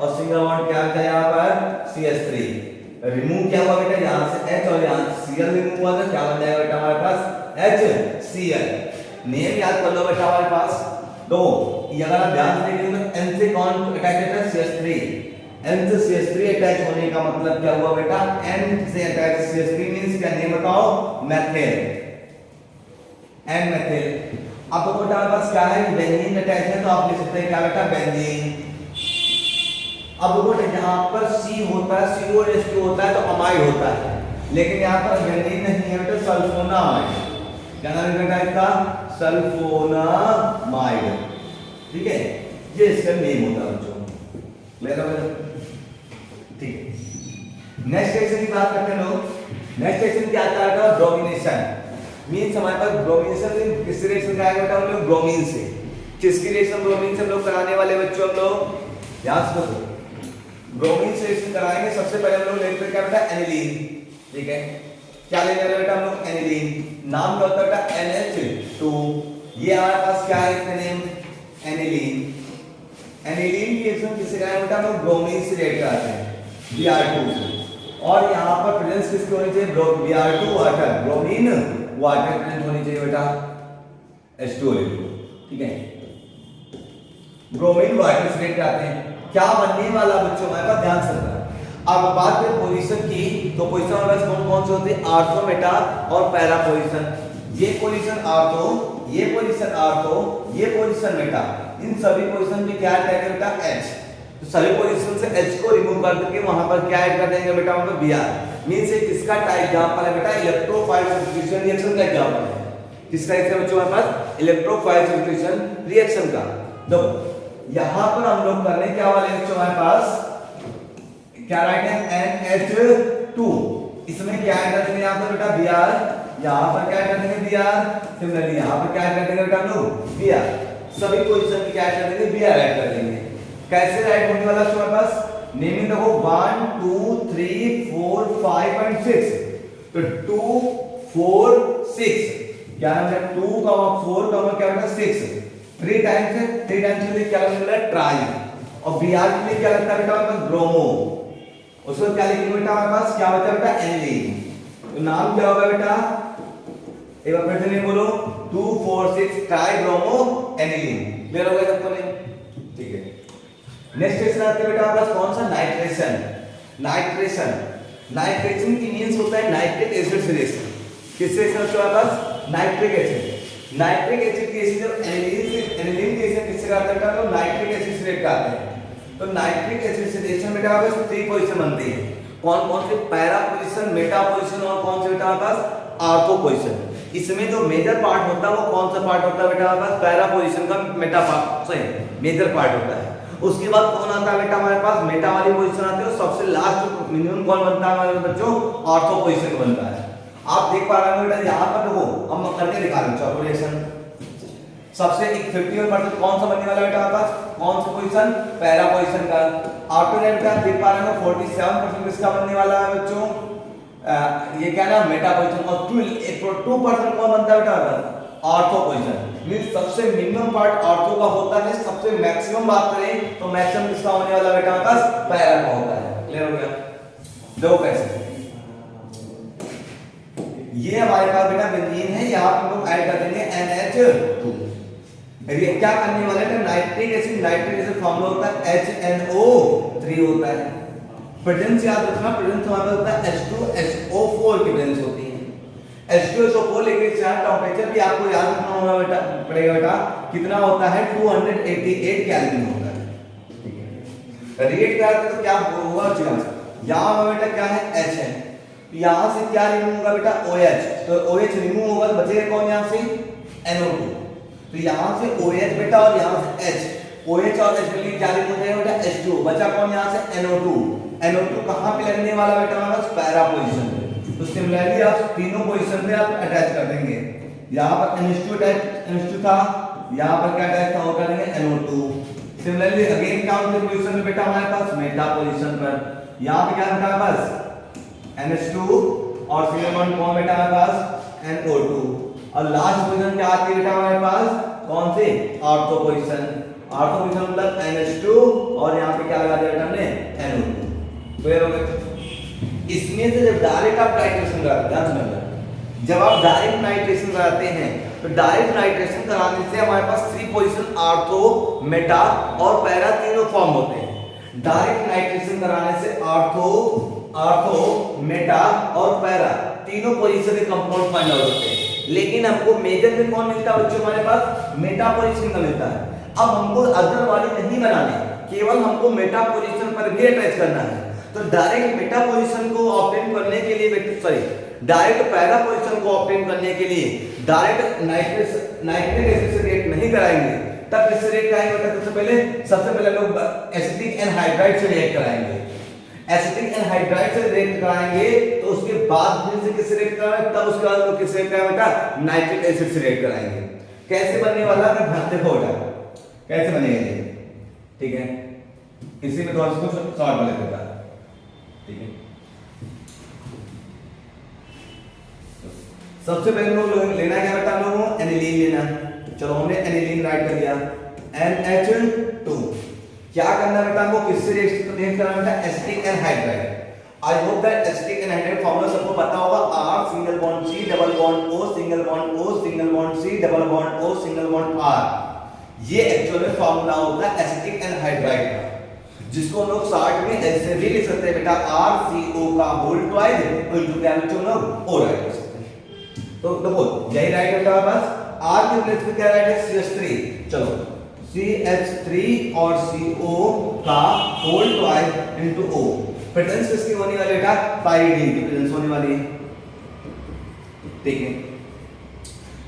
[SPEAKER 1] और सिंगल बॉन्ड क्या होता है यहां पर CH3, रिमूव क्या हुआ बेटा, यहां से H और यहां से Cl रिमूव हुआ, तो क्या बन जाएगा बेटा हमारे पास HCl। नेम याद कर लो बेटा हमारे पास, तो ये अगर आप ध्यान से देखेंगे तो N से कौन अटैच है CH3, N से CH3 अटैच होने का मतलब क्या हुआ बेटा, N से अटैच CH3 मींस क्या, नेम बताओ, मेथिल, N मेथिल। अब तो बेटा हमारे पास क्या है, बेंजीन अटैच है, तो आप लिख सकते हैं क्या बेटा, बेंजीन। अब बेटा यहाँ पर C होता है, CO और H2 होता है तो अमाइड होता है, लेकिन यहाँ पर बेंजीन नहीं है बेटा, सल्फोनामाइड। क्या नाम है बेटा इसका, सल्फोनामाइड। ठीक है, ये इसका नेम होता है बच्चों, क्लियर है? ठीक है, नेक्स्ट सेक्शन की बात करते हैं लोग। नेक्स्ट सेक्शन क्या आता है, ब्रोमिनेशन। मींस हमारे पास ब्रोमिनेशन किस रिएक्शन का आएगा बेटा, हम लोग ब्रोमीन से, किसकी रिएक्शन, ब्रोमीन से हम लोग कराने वाले बच्चों, हम लोग याद करो ब्रोमीन से रिएक्शन कराएंगे। सबसे पहले हम लोग लेंगे क्या बेटा, एनिलीन। ठीक है, क्या लेने वाले बेटा हम लोग, एनिलीन। नाम क्या होता है बेटा, NH2। ये हमारे पास क्या है, इसका नेम एनिलीन। एनिलीन की रिएक्शन किससे कराएंगे बेटा, हम लोग ब्रोमीन से रिएक्ट कराते हैं, Br2 से। और यहाँ पर प्रेजेंस किसकी होनी चाहिए, Br2 water, bromine water present होनी चाहिए बेटा, H2O। ठीक है, ब्रोमीन वाटर से रिएक्ट कराते हैं। क्या बनने वाला बच्चों हमारे पास, ध्यान से रखना। अब बात करें पोजीशन की, तो पोजीशन हमारे पास कौन कौन से होते हैं, आर्थो, मेटा और पैरा पोजीशन। ये पोजीशन आर्थो, ये पोजीशन आर्थो, ये पोजीशन मेटा। इन सभी पोजीशन में क्या ऐड करेंगे बेटा, H। तो सभी पोजीशन से H को रिमूव कर देंगे, वहां पर क्या ऐड कर देंगे बेटा, वहां पर Br। मींस ये किसका टाइप एग्जांपल है बेटा, इलेक्ट्रोफाइल सब्स्टिट्यूशन रिएक्शन का एग्जांपल है। किस टाइप से बच्चों हमारे पास, इलेक्ट्रोफाइल सब्स्टिट्यूशन रिएक्शन का। देखो यहां पर हम लोग करने क्या वाले बच्चों, हमारे पास क्या राइट है, NH2। इसमें क्या ऐड कर देंगे यहाँ पर बेटा, Br। यहाँ पर क्या कर देंगे, Br। सिमिलरली यहाँ पर क्या कर देंगे बेटा हम लोग, Br। सभी पोजीशन में क्या कर देंगे, Br ऐड कर देंगे। कैसे ऐड होने वाला हमारे पास, नेमिंग देखो 1 2 3 4 5 एंड 6। तो 2 4 6 क्या नाम है, 2 4 क्या बेटा 6। 3 टाइम्स है, 3 टाइम्स के लिए क्या लगता है, ट्राई। और Br के लिए क्या लगता है बेटा हमारे पास, ब्रोमो। उसको क्या लिखेंगे बेटा हमारे पास, क्या होता है बेटा, एनिलीन। तो नाम क्या होगा बेटा, एक बार फिर से बोलो, 2 4 6 ट्राई ब्रोमो एनिलीन। क्लियर हो गया सबको नहीं? ठीक है, नेक्स्ट क्वेश्चन आते हैं बेटा हमारे पास कौन सा, नाइट्रेशन। नाइट्रेशन, नाइट्रेशन की मींस होता है नाइट्रिक एसिड से रिएक्शन। किस रिएक्शन से हमारे पास, नाइट्रिक एसिड। नाइट्रिक एसिड की एसिड जब एनिलीन की एसिड किससे करते हैं बेटा, नाइट्रिक एसिड से रिएक्ट करते हैं। तो नाइट्रिक एसिड से रिएक्शन बेटा हमारे पास 3 पोजीशन बनती है। कौन कौन से, पैरा पोजीशन, मेटा पोजीशन और कौन से बेटा हमारे पास, आर्थो पोजीशन। इसमें जो मेजर पार्ट होता है वो कौन सा पार्ट होता है बेटा हमारे पास, पैरा पोजीशन का मेटा पार्ट से मेजर पार्ट होता है। उसके बाद कौन आता है बेटा हमारे पास, मेटा वाली पोजीशन आती है। और सबसे लास्ट मिनिमम कौन बनता है हमारे बच्चों, आर्थो पोजीशन बनता है। आप देख पा रहे हो बेटा यहाँ पर देखो, हम करके दिखा रहे हैं चौथो रिएक्शन। सबसे 51% कौन सा बनने वाला बेटा हमारे पास, कौन सा पोजीशन, पैरा पोजीशन का। आर्थो बेटा देख पा रहे हो 47% किसका बनने वाला है बच्चों, ये क्या ना, मेटा पोजीशन। और 2% कौन बनता है बेटा, आर्थो पोजीशन। मींस सबसे मिनिमम पार्ट आर्थो का होता है, सबसे मैक्सिमम बात करें तो मैक्सिमम किसका होने वाला बेटा हमारे पास, पैरा का होता है। क्लियर हो गया? दो कैसे, ये हमारे पास बेटा बेंजीन है, यहाँ पे हम लोग ऐड कर देंगे NH2। ये क्या करने वाले हैं, नाइट्रिक एसिड फॉर्म होता है HNO3 होता है। प्रेजेंस याद रखना, प्रेजेंस हमारा होता है H2SO4 की प्रेजेंस होती है। H2SO4 लेकिन इसका टेंपरेचर भी आपको याद रखना होगा बेटा, पड़ेगा बेटा, कितना होता है 288 केल्विन होता है। ठीक है, रिएक्ट करते तो क्या होगा, यहाँ बेटा क्या है, H है, यहाँ से क्या रिमूव होगा बेटा, OH। तो OH रिमूव होगा तो बचेगा कौन, यहाँ से NO2। तो यहाँ से OH बेटा और यहाँ से H, OH और H मिलकर क्या रिमूव हो जाएगा बेटा, H2। बचा कौन यहाँ से, NO2। NO2 कहाँ पे लगने वाला बेटा हमारे पास, पैरा पोजीशन पे। तो सिमिलरली आप तीनों पोजीशन पे आप अटैच कर देंगे। यहाँ पर NH2 अटैच, NH2 था, यहाँ पर क्या अटैच था, वो कर देंगे NO2। सिमिलरली अगेन कौन से पोजीशन पे बेटा हमारे पास, मेटा पोजीशन पर। यहाँ पे क्या बेटा हमारे पास, NH2 और सिग्मा कौन बेटा हमारे पास, NO2। और लास्ट पोजीशन क्या आती है बेटा हमारे पास, कौन से, आर्थो पोजीशन। आर्थो पोजीशन मतलब NH2 और यहाँ पे क्या लगा दिया बेटा हमने, NO2। क्लियर हो गया? इसमें से जब डायरेक्ट आप नाइट्रेशन कराते हैं, जब आप डायरेक्ट नाइट्रेशन कराते हैं तो डायरेक्ट नाइट्रेशन कराने से हमारे पास 3 पोजीशन आर्थो, मेटा और पैरा तीनों फॉर्म होते हैं। डायरेक्ट नाइट्रेशन कराने से आर्थो, मेटा और पैरा तीनों पोजीशन के कंपाउंड फाइंड आउट होते हैं, लेकिन हमको मेजर में कौन मिलता है बच्चों? हमारे पास मेटा पोजीशन का मिलता है। अब हमको अदर वाले नहीं बनाने, केवल हमको मेटा पोजीशन पर भी अटैच करना है। तो डायरेक्ट मेटा पोजीशन को ऑब्टेन करने के लिए डायरेक्ट पैरा पोजीशन को ऑब्टेन करने के लिए डायरेक्ट नाइट्रिक एसिड से रिएक्ट नहीं कराएंगे, तब किससे रिएक्ट कराएंगे? सबसे पहले लोग एसिटिक एनहाइड्राइड से रिएक्ट कराएंगे। एसिटिक एनहाइड्राइड से रिएक्ट कराएंगे तो उसके बाद फिर से किससे रिएक्ट कराएंगे? तब उसके बाद लोग किससे रिएक्ट कराएंगे बेटा? नाइट्रिक एसिड से रिएक्ट कराएंगे। कैसे बनने वाला है देखो बेटा, कैसे बनेगा ये, ठीक है? इसी में थोड़ा सा कुछ शॉर्ट में लेता है, ठीक है? सबसे पहले लोग लेना क्या बेटा? हम लोगों को एनिलीन लेना। चलो हमने एनिलीन राइट कर दिया, NH2। क्या करना बेटा? हमको किससे रिएक्ट करना बेटा? Acetic anhydride. I hope that acetic anhydride formula सबको पता होगा। R single bond C double bond O single bond O single bond C double bond O single bond R। ये एक्चुअल में फार्मूला होता है एसिटिक एनहाइड्राइड का, जिसको हम लोग शॉर्ट में ऐसे भी लिख सकते हैं बेटा, RCO का होल ट्वाइस इनटू क्या बच्चों लोग O राइट कर सकते हैं। तो देखो यही राइट है हमारे पास। R के प्लेस पे क्या राइट है? CH3। चलो CH3 और CO का whole twice into O। Presence किसकी होने वाली बेटा? पाइरीडीन की प्रेजेंस होने वाली है, ठीक है?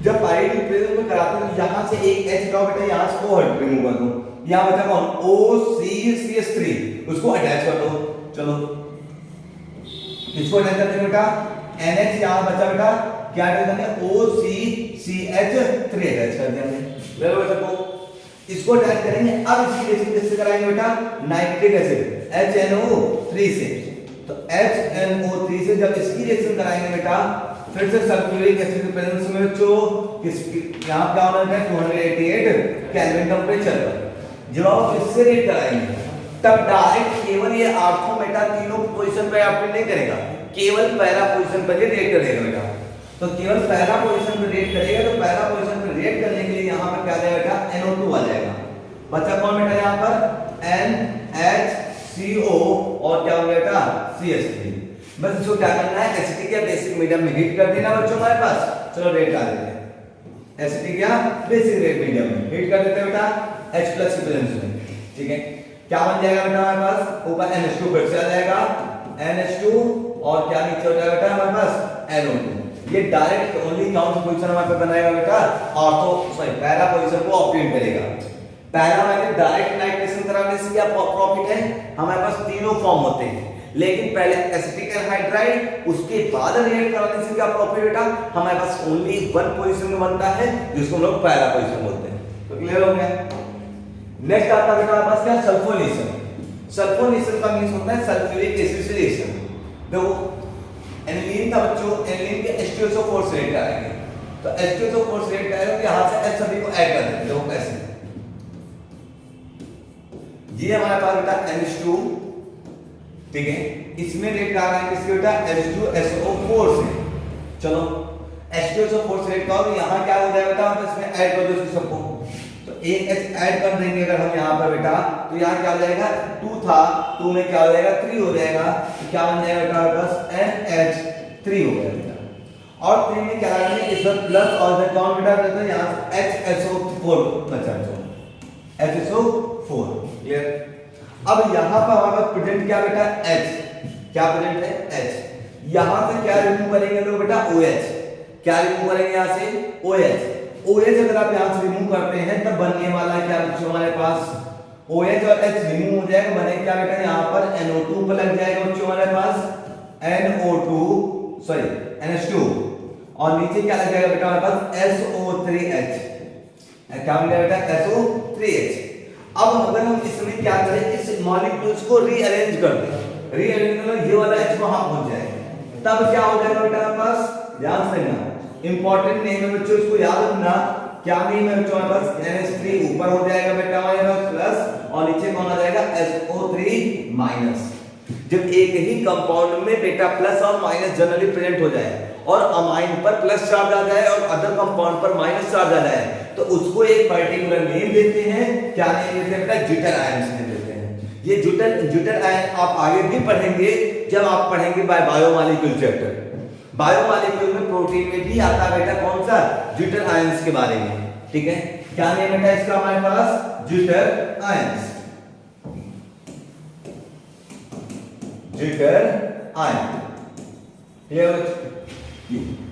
[SPEAKER 1] जब पाइरीडीन प्रेजेंस में कराते हैं तो यहां से एक H का बेटा यहां से O हट रिमूव कर दो, यहां बचा कौन? OCCH3, उसको अटैच कर दो। चलो इसको अटैच करते हैं बेटा, NH यहां बचा बेटा, क्या अटैच करना है? OCCH3 अटैच कर दिया हमने। ले लो बेटा को, इसको अटैच करेंगे। अब इसकी रिएक्शन किससे कराएंगे बेटा? नाइट्रिक एसिड HNO3 से। तो HNO3 से जब इसकी रिएक्शन कराएंगे बेटा, फिर से सल्फ्यूरिक एसिड की प्रेजेंस में जो यहां क्या होना है? 288 केल्विन टेंपरेचर पर। जब आप इससे रिएक्ट कराएंगे तब डायरेक्ट केवल ये आर्थो मेटा तीनों पोजीशन पे ऑब्टेन नहीं करेगा, केवल पैरा पोजीशन पर ही रिएक्ट करेगा बेटा। तो केवल पैरा पोजीशन पर रिएक्ट करेगा, तो पैरा पोजीशन पर रिएक्ट करने के लिए यहां पर क्या आ जाएगा बेटा? NO2 आ जाएगा। बचा कौन बेटा यहां पर? NHCO और क्या हो गया बेटा? CH3। बस इसको क्या करना है? एसिटिक या बेसिक मीडियम में हीट कर देना बच्चों हमारे पास। चलो रेट डाल देते हैं, एसिटिक या बेसिक रेट मीडियम में हीट कर देते हैं बेटा H+ की प्रेजेंस में, ठीक है? क्या बन जाएगा बेटा हमारे पास? ऊपर NH2 फिर से आ जाएगा, NH2 और क्या नीचे हो जाएगा बेटा हमारे पास? NO2। ये डायरेक्ट ओनली काउंट पोजीशन हमारे पे बनाएगा बेटा, पैरा पोजीशन को ऑब्टेन करेगा। पैरा में डायरेक्ट नाइट्रेशन कराने से क्या प्रॉफिट है? हमारे पास तीनों फॉर्म होते हैं, लेकिन पहले एसिटिक एनहाइड्राइड, उसके बाद रिएक्ट कराने से क्या प्रॉफिट बेटा? हमारे पास ओनली वन पोजीशन में बनता है, जिसको हम लोग पैरा पोजीशन बोलते हैं। तो क्लियर हो गया? नेक्स्ट आता है बेटा हमारे पास क्या? सल्फोनेशन। सल्फोनेशन का मींस होता है सल्फ्यूरिक एसिड से रिएक्शन। देखो एनिलीन का बच्चों, एनिलीन के H2SO4 से रिएक्ट कराएंगे, तो H2SO4 से रिएक्ट कराएंगे, यहां से H सभी को ऐड कर देंगे। देखो कैसे, ये हमारे पास बेटा NH2, ठीक है? इसमें रिएक्ट कर रहा है किसके बेटा? H2SO4 से। चलो H2SO4 से रिएक्ट करो, यहां क्या हो जाएगा बेटा? इसमें ऐड कर दो इसको सबको, तो एक H ऐड कर देंगे अगर हम यहां पर बेटा, तो यहां क्या हो जाएगा? 2 था, 2 में क्या हो जाएगा? 3 हो जाएगा। तो क्या बन जाएगा बेटा? बस NH3 हो गया बेटा। और 3 में क्या करना है? इसमें प्लस और इधर कौन बेटा रहता है? यहां HSO4 बचा है, HSO4। क्लियर? अब यहां पर हमारे पास प्रेजेंट क्या बेटा? H। क्या प्रेजेंट है? H। यहां से क्या रिमूव करेंगे लोग बेटा? OH। क्या रिमूव करेंगे यहां से? OH। OH अगर आप यहां से रिमूव करते हैं तब बनने वाला है क्या बच्चों हमारे पास? OH और H रिमूव हो जाएगा, बने क्या बेटा? यहां पर NO2 पर लग जाएगा बच्चों हमारे पास, NH2 और नीचे क्या लग जाएगा बेटा हमारे पास? SO3H। क्या बन जाएगा बेटा? SO3H। अब अगर हम इसमें क्या करें? इस मॉलिक्यूल्स को रीअरेंज कर दें, रीअरेंज करना, ये वाला H वहां पहुंच जाएगा, तब क्या हो जाएगा बेटा हमारे पास? ध्यान से ना, इंपॉर्टेंट नेम है बच्चों, इसको याद रखना। क्या नेम है बच्चों हमारे पास? NH3 ऊपर हो जाएगा बेटा हमारे पास प्लस, और नीचे कौन आ जाएगा? SO3 minus. जब एक ही कंपाउंड में बेटा प्लस और माइनस जनरली प्रेजेंट हो जाए, और अमाइन पर प्लस चार्ज आ जाए और अदर कंपाउंड पर माइनस चार्ज आ जाए, तो उसको एक पर्टिकुलर नेम देते हैं। क्या नेम देते हैं बेटा? जिटर आयंस नेम देते हैं। ये ज्यूटर आयन आप आगे भी पढ़ेंगे जब आप पढ़ेंगे बायोमॉलिक्यूल चैप्टर। बायोमॉलिक्यूल में प्रोटीन में भी आता है बेटा कौन सा, ज्यूटर आयंस के बारे में। ठीक है, क्या नेम बेटा इसका हमारे पास, ज्यूटर आयंस, ज्यूटर आयन।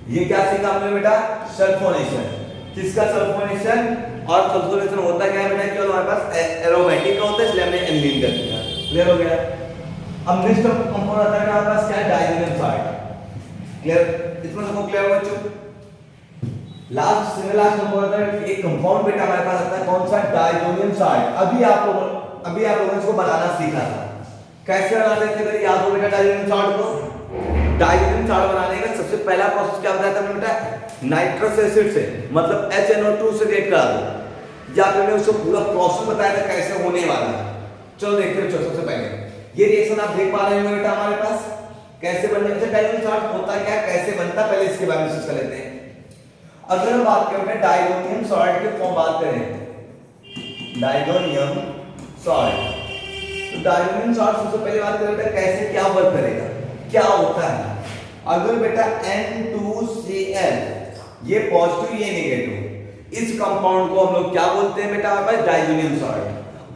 [SPEAKER 1] ये क्या सीखा हमने बेटा, सल्फोनेशन। किसका सल्फोनेशन, और सल्फोनेशन होता क्या है बेटा, केवल हमारे पास एरोमेटिक का होता है, इसलिए हमने एनिलीन कर दिया। क्लियर हो गया। अब नेक्स्ट कंपाउंड आता है हमारे पास क्या है, डायजोनियम सॉल्ट। क्लियर, इसमें सबको क्लियर हो बच्चों। लास्ट कंपाउंड आता है एक कंपाउंड बेटा हमारे पास आता है कौन सा, डायजोनियम सॉल्ट। अभी आप लोगों ने इसको बनाना सीखा था, कैसे बनाते थे अगर याद हो बेटा डायजोनियम सॉल्ट को। डायजोनियम सॉल्ट बनाने का सबसे पहला प्रोसेस क्या बताया था मैंने बेटा, नाइट्रस एसिड से मतलब HNO2 से रिएक्ट करा दो। या फिर मैंने उसको पूरा प्रोसेस बताया था कैसे होने वाला है। चलो देखते हैं। सबसे पहले ये रिएक्शन आप देख पा रहे होंगे बेटा हमारे पास कैसे बनने से, डायजोनियम सॉल्ट होता क्या, कैसे बनता, पहले इसके बारे में डिस्कस कर लेते हैं। अगर हम बात करें डायजोनियम सॉल्ट के फॉर्म बात करें, डायजोनियम सॉल्ट, तो डायजोनियम सॉल्ट सबसे पहले बात करें बेटा कैसे क्या वर्क करेगा, क्या होता है। अगर बेटा N2Cl ये पॉजिटिव ये नेगेटिव, इस कंपाउंड को हम लोग क्या बोलते हैं बेटा हमारे पास, डायजोनियम सॉल्ट।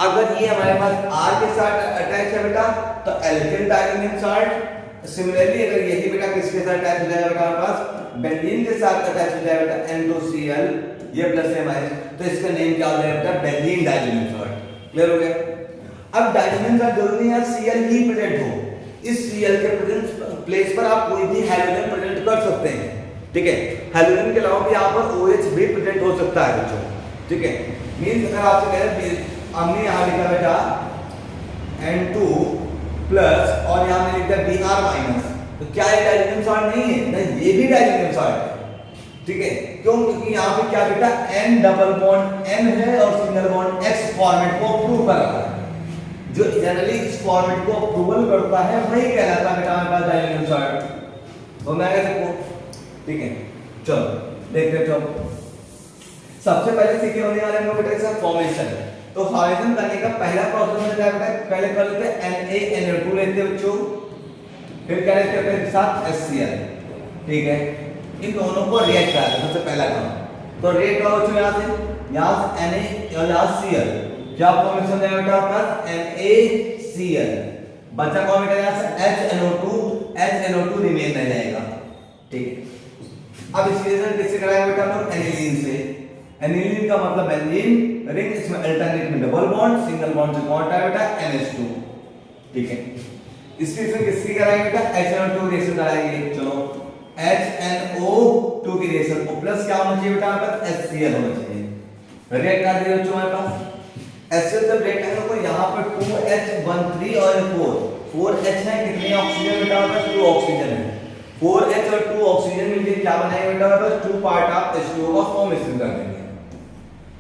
[SPEAKER 1] अगर ये हमारे पास R के साथ अटैच है बेटा तो एल्किल डायजोनियम सॉल्ट। सिमिलरली अगर यही बेटा किसके साथ अटैच हो जाएगा बेटा हमारे पास, बेंजीन के साथ अटैच हो जाएगा बेटा N2Cl, ये प्लस है माइनस, तो इसका नेम क्या हो जाएगा बेटा, बेंजीन डायजोनियम सॉल्ट। क्लियर हो गया। अब डायजोनियम सॉल्ट जरूरी है Cl ही प्रेजेंट हो, इस Cl के प्रेजेंट प्लेस पर आप कोई भी हाइड्रोजन प्रेजेंट कर सकते हैं। ठीक है, हाइड्रोजन के अलावा भी यहाँ पर OH भी प्रेजेंट हो सकता है बच्चों। ठीक है, मींस अगर आपसे कह रहे हैं हमने यहाँ लिखा बेटा N2 प्लस और यहाँ हमने लिख दिया Br माइनस, तो क्या ये डायजोनियम सॉल्ट नहीं है, नहीं ये भी डायजोनियम सॉल्ट है। ठीक है, क्यों, क्योंकि यहाँ पे क्या बेटा N डबल बॉन्ड N है और सिंगल बॉन्ड X फॉर्मेट को अप्रूव कर रहा है। जो जनरली इस फॉर्मेट को अप्रूवल करता है वही कहलाता है बेटा हमारे पास डायजोनियम सॉल्ट। तो मैं कह सकूं, ठीक है, चलो देखते हैं। चलो सबसे पहले सीखे होने वाले हम बेटा इसका फॉर्मेशन। तो फॉर्मेशन करने का पहला प्रोसेस में क्या बेटा, पहले कर लेते हैं NaNO2 लेते हैं बच्चों, फिर क्या लेते हैं अपने साथ HCl। ठीक है, इन दोनों को रिएक्ट कराते हैं सबसे पहला काम। तो रिएक्ट करो बच्चों, यहाँ से Na और यहाँ Cl, क्या फॉर्मेशन है बेटा आपका NaCl, बचा कौन बेटा यहाँ से HNO2 रिमेन रह जाएगा। ठीक है, अब इस रिएक्शन किससे कराएंगे बेटा हम लोग, एनिलीन से। एनिलीन का मतलब बेंजीन रिंग, इसमें अल्टरनेट में डबल बॉन्ड, सिंगल बॉन्ड से कौन है बेटा NH2। ठीक है, इस रिएक्शन किसकी कराएंगे बेटा, HNO2 रिएक्शन कराएंगे। चलो HNO2 की रिएक्शन को प्लस क्या होना चाहिए बेटा हमारे पास, HCl होना चाहिए। रिएक्ट कर दिया बच्चों हमारे पास HCl जब रिएक्ट करेंगे तो यहाँ पर 2H13 और 4H है, कितने ऑक्सीजन बेटा हमारे पास, 2 ऑक्सीजन है। 4H और 2 ऑक्सीजन मिलकर क्या बनाएंगे बेटा हमारे पास, 2 पार्ट ऑफ H2O का फॉर्मेशन कर देंगे।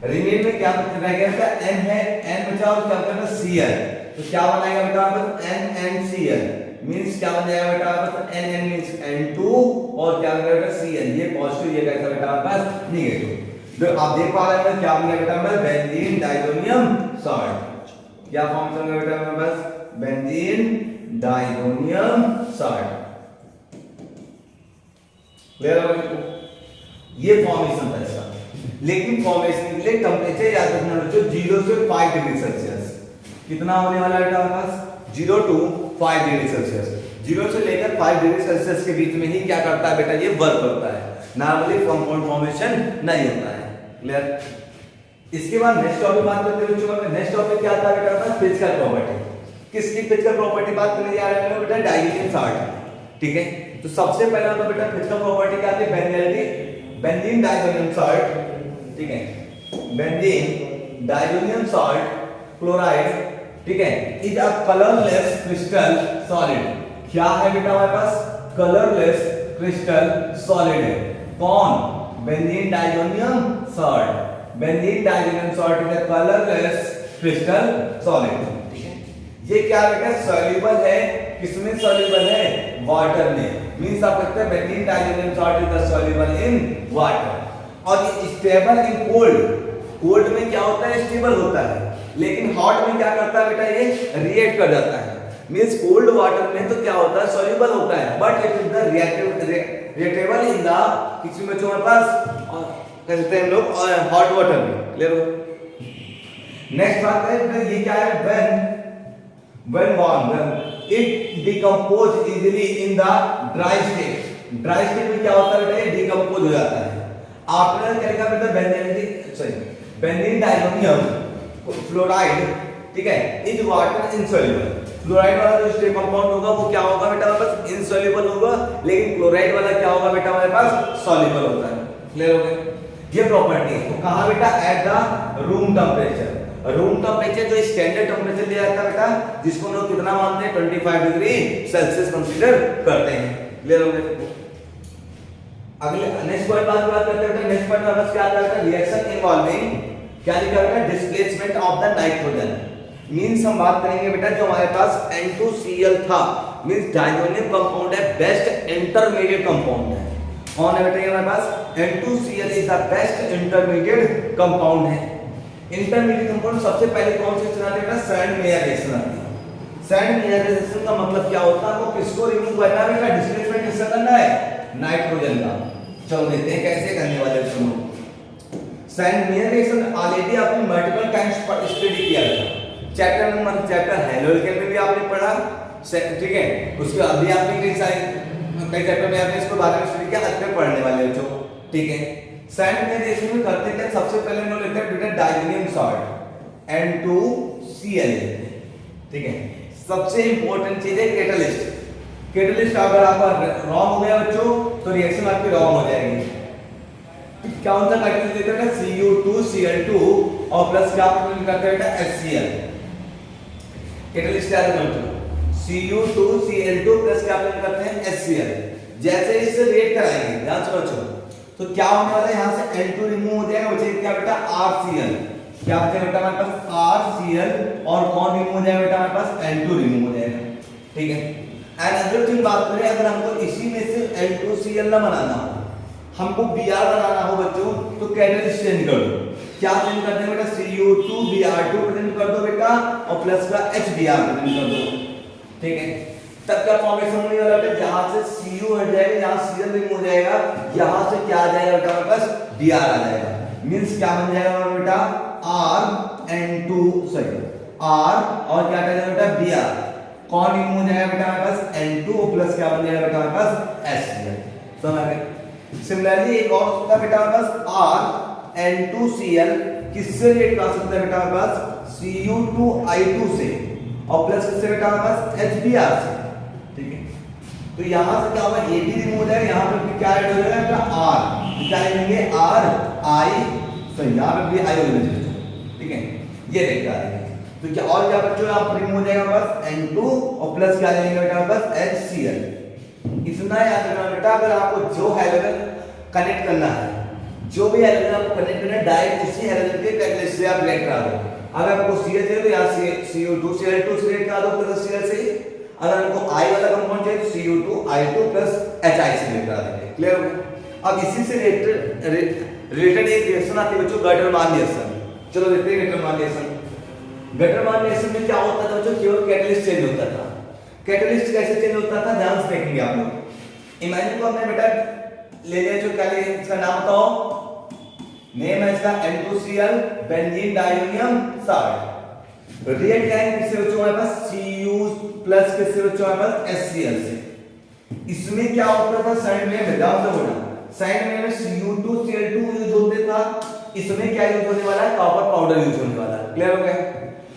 [SPEAKER 1] रिमेन में क्या रह गया बेटा, N है, N बचा और क्या करना Cl, तो क्या बनाएगा बेटा हमारे पास NNCl, मींस क्या बन जाएगा बेटा हमारे पास NN मींस N2 और क्या बनेगा बेटा Cl, ये पॉजिटिव ये कैसा बेटा हमारे पास नेगेटिव। तो आप देख पा रहे हैं क्या बन गया बेटा हमारे पास, बेंजीन डायजोनियम सॉल्ट। क्या फॉर्मेशन है बेटा हमारे पास, बेंजीन डायजोनियम सॉल्ट। क्लियर हो गया, ये फॉर्मेशन था इसका। लेकिन फॉर्मेशन के लिए टेंपरेचर याद रखना बच्चों 0 से 5 डिग्री सेल्सियस। कितना होने वाला है बेटा हमारे पास, 0 to 5 डिग्री सेल्सियस। 0 से लेकर 5 डिग्री सेल्सियस के बीच में ही क्या करता है बेटा, ये वर्क करता है, नॉर्मली कंपाउंड फॉर्मेशन नहीं होता है। क्लियर। इसके बाद नेक्स्ट टॉपिक बात करते हैं बच्चों, नेक्स्ट टॉपिक क्या आता है बेटा, फिजिकल प्रॉपर्टी। किसकी फिजिकल प्रॉपर्टी बात करने जा रहे हैं बेटा, डायजोनियम सॉल्ट। ठीक है, तो सबसे पहला तो बेटा फिजिकल प्रॉपर्टी क्या आती है, बेंजीन, बेंजीन डायजोनियम सॉल्ट। ठीक है, बेंजीन डायजोनियम सॉल्ट क्लोराइड, ठीक है, is a colourless crystal solid. क्या है बेटा हमारे पास, कलरलेस क्रिस्टल सॉलिड है। कौन, benzene diazonium salt. Benzene diazonium salt is a colourless crystal solid. ठीक है, ये क्या बेटा सॉल्युबल है, किसमें सॉल्युबल है, वाटर में। मींस आप कहते हैं benzene diazonium salt is soluble in water. और ये स्टेबल इन कोल्ड, कोल्ड में क्या होता है, स्टेबल होता है। लेकिन हॉट में क्या करता है बेटा, ये रिएक्ट कर जाता है। मींस कोल्ड वाटर में तो क्या होता है, सॉल्युबल होता है, but it is the reactable in the किसी में जो हमारे पास कहते हैं हम लोग हॉट वाटर में। क्लियर हो? नेक्स्ट बात है ये क्या है, when warm it decompose easily in the dry state। Dry state में क्या होता है बेटा, ये डिकम्पोज हो जाता है। आपने क्या लिखा बेटा, बेंजीन डाइमोनियम फ्लोराइड, ठीक है, इज वाटर इनसॉल्युबल। फ्लोराइड वाला जो स्टेट कंपाउंड होगा वो क्या होगा बेटा, हमारे पास इनसॉल्युबल होगा, लेकिन क्लोराइड वाला क्या होगा बेटा, हमारे पास सॉल्युबल होता है। क्लियर हो गया? ये प्रॉपर्टी है। तो कहां बेटा, at the room temperature. Room temperature जो स्टैंडर्ड टेम्परेचर दिया जाता है बेटा, जिसको हम लोग कितना मानते हैं, 25 डिग्री सेल्सियस कंसीडर करते हैं। क्लियर हो गया? अगले नेक्स्ट पॉइंट बात करते हैं बेटा। नेक्स्ट पॉइंट में क्या आता है, रिएक्शन इन्वॉल्विंग क्या लिखा है, displacement of the nitrogen. Means हम बात करेंगे बेटा, जो हमारे पास N2Cl था, मींस डाइजोनियम कंपाउंड है, बेस्ट इंटरमीडिएट कंपाउंड है। कौन है बेटा, हमारे पास N2Cl is the best intermediate compound है। इंटरमीडिएट कंपाउंड सबसे पहले कौन से रिएक्शन आते हैं बेटा, सैंड मेयर रिएक्शन आती है। सैंड मेयर रिएक्शन का मतलब क्या होता है, वो किसको रिमूव करना है बेटा, डिस्प्लेसमेंट किसका करना है, नाइट्रोजन का। चलो देखते हैं कैसे करने वाले हैं। सैंड मेयर रिएक्शन ऑलरेडी आपने मल्टीपल टाइम्स स्टडी किया था, चैप्टर हेलोकेन में भी आपने पढ़ा, ठीक है। उसके अभी आपने कई चैप्टर में आपने इसको बारे में स्टडी किया, आज में पढ़ने वाले हो, ठीक है। सैंड मेयर रिएक्शन में करते क्या, सबसे पहले हम लोग लेते हैं बेटा डाइजोनियम सॉल्ट N2Cl, ठीक है। सबसे इंपॉर्टेंट चीज है कैटलिस्ट। कैटलिस्ट अगर आपका रॉन्ग हो गया बच्चों, तो रिएक्शन आपकी रॉन्ग हो जाएगी। कौन सा कैटलिस्ट देते हैं, Cu2Cl2 और प्लस क्या करते हैं बेटा, HCl। कैटलिस्ट क्या है, Cu2Cl2 प्लस क्या करते हैं, HCl। जैसे इससे रिएक्ट कराएंगे, ध्यान से बच्चों, तो क्या होने वाला है, यहां से N2 रिमूव हो जाएगा, बचेगा क्या बेटा, RCl। क्या बचेगा बेटा हमारे पास, RCl, और कौन रिमूव हो जाएगा बेटा, हमारे पास N2 रिमूव हो जाएगा, ठीक है। एंड अदर थिंग बात करें, अगर हमको इसी में से N2Cl ना बनाना हो, हमको Br बनाना हो बच्चों, तो कैटलिस्ट चेंज कर दो। क्या चेंज कर दें बेटा, Cu2Br2 प्रेजेंट कर दो बेटा, और प्लस का HBr प्रेजेंट कर दो, ठीक है। तब क्या फॉर्मेशन होने वाला है, जहां से Cu हट जाएगा, यहां Cl रिमूव हो जाएगा, यहां से क्या आ जाएगा बेटा, हमारे पास Br आ जाएगा। मींस क्या बन जाएगा हमारा बेटा, R और क्या कह जाएगा बेटा, Br। कौन रिमूव हो जाएगा बेटा हमारे पास, N2 प्लस क्या बन जाएगा बेटा हमारे पास, HCl। समझ गए? सिमिलरली एक और होता है बेटा हमारे पास RN2Cl, किससे रिएक्ट कर सकता है बेटा हमारे पास, Cu2I2 से, और प्लस किससे बेटा हमारे पास, HBr से, ठीक है। तो यहां से क्या होगा, ये भी रिमूव हो जाएगा, यहां पर क्या ऐड हो जाएगा बेटा, R, क्या लेंगे, RI, तो यहां पर भी I हो जाएगा, ठीक है। ये देखा है, तो क्या और क्या बच्चों आप रिमूव हो जाएगा बस N2 और प्लस क्या लेंगे बेटा बस HCl। इतना याद रखना बेटा, अगर आपको जो हैलोजन कनेक्ट करना है, जो भी हैलोजन आपको कनेक्ट करना है, डायरेक्ट उसी हैलोजन के कैटलिस्ट से आप रिएक्ट करा दो। अगर आपको Cl चाहिए तो यहाँ Cu2Cl2 से रिएक्ट करा दो प्लस Cl से। अगर आपको I वाला कंपाउंड चाहिए तो Cu2I2 प्लस HI से रिएक्ट करा देंगे। क्लियर हो गया? अब इसी से रिलेटेड एक रिएक्शन आती है बच्चों, गटरमान रिएक्शन। चलो देखते हैं गटरमान रिएक्शन। गटरमान रिएक्शन में क्या होता था बच्चों, केवल कैटलिस्ट चेंज होता था। कैटलिस्ट कैसे चेंज होता था, ध्यान से देखेंगे आप लोग। इमेजिन को हमने बेटा ले लिया, जो क्या ले, इसका नाम बताओ, नेम है इसका N2Cl benzene diammonium salt. React करेंगे किससे बच्चों, हमारे पास Cu प्लस किससे बच्चों, हमारे पास HCl से। इसमें क्या होता था, साइड में ध्यान से बोलना, साइड में Cu2Cl2 यूज होते था, इसमें क्या यूज होने वाला है, कॉपर पाउडर यूज होने वाला है। क्लियर हो गया?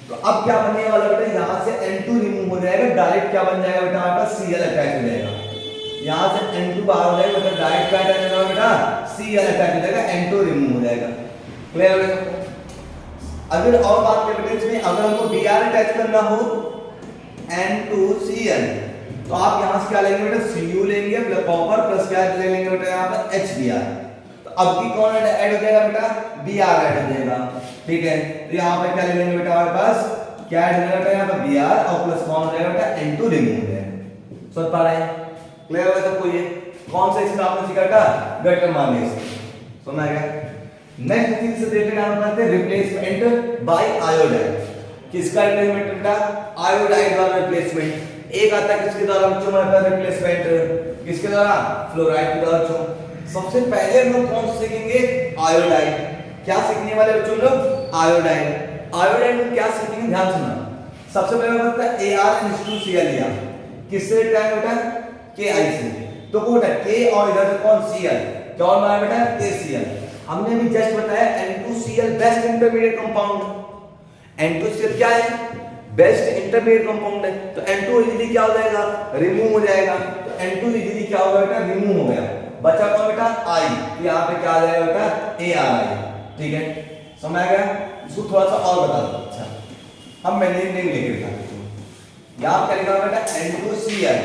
[SPEAKER 1] तो अब क्या बनने वाला बेटा, यहां से N2 रिमूव हो जाएगा, डायरेक्ट क्या बन जाएगा बेटा, हमारे पास Cl अटैच हो जाएगा। यहां से N2 बाहर हो जाएगा, मतलब डायरेक्ट क्या अटैच हो जाएगा बेटा, Cl अटैच हो जाएगा, N2 रिमूव हो जाएगा। क्लियर हो गया? अगर और बात करें बेटा, इसमें अगर हमको Br अटैच करना हो N2Cl, तो आप यहां से क्या लेंगे बेटा, Cu लेंगे प्लस कॉपर प्लस क्या ले लेंगे बेटा, यहां पर HBr। तो अब की कौन ऐड हो जाएगा बेटा, Br ऐड हो जाएगा, ठीक है। तो यहां पे क्या ले लेंगे बेटा, हमारे पास क्या ऐड हो जाएगा, यहां पर Br और प्लस कौन हो जाएगा बेटा, N2 रिमूव हो जाएगा। समझ पा रहे हैं? क्लियर हो गया सबको? ये कौन सा इसका आपने सीखा था, गटरमान रिएक्शन। समझ आ गया? नेक्स्ट चीज से रिलेटेड हम पढ़ते हैं रिप्लेसमेंट बाय आयोडाइन। किसका रिप्लेसमेंट बेटा? आयोडाइड द्वारा रिप्लेसमेंट। एक आता है किसके द्वारा बच्चों हमारे पास रिप्लेसमेंट? किसके द्वारा? फ्लोराइड के द्वारा बच्चों। सबसे पहले हम लोग कौन सीखेंगे? आयोडाइड। क्या सीखने वाले बच्चों लोग? आयोडाइड। आयोडाइड में क्या सीखेंगे ध्यान सुनना। सबसे पहले होता है ArNH2Cl लिया, किससे रिएक्ट करेंगे बेटा? Ki से। तो कौन है K और इधर से कौन Cl, कौन बना बेटा? KCl। हमने अभी जस्ट बताया N2Cl best intermediate compound. N2Cl क्या है? बेस्ट इंटरमीडिएट कंपाउंड है। तो N2 इजीली क्या हो जाएगा? रिमूव हो जाएगा। तो N2 इजीली क्या होगा बेटा? रिमूव हो गया। बचा कौन बेटा? I। तो यहाँ पे क्या आ जाएगा बेटा? ARI। ठीक है, समझ आ गया? इसको थोड़ा सा और बता दो। अच्छा, अब मैं नेम लेके दिखाता हूं। यहां क्या लिखा बेटा? N2Cl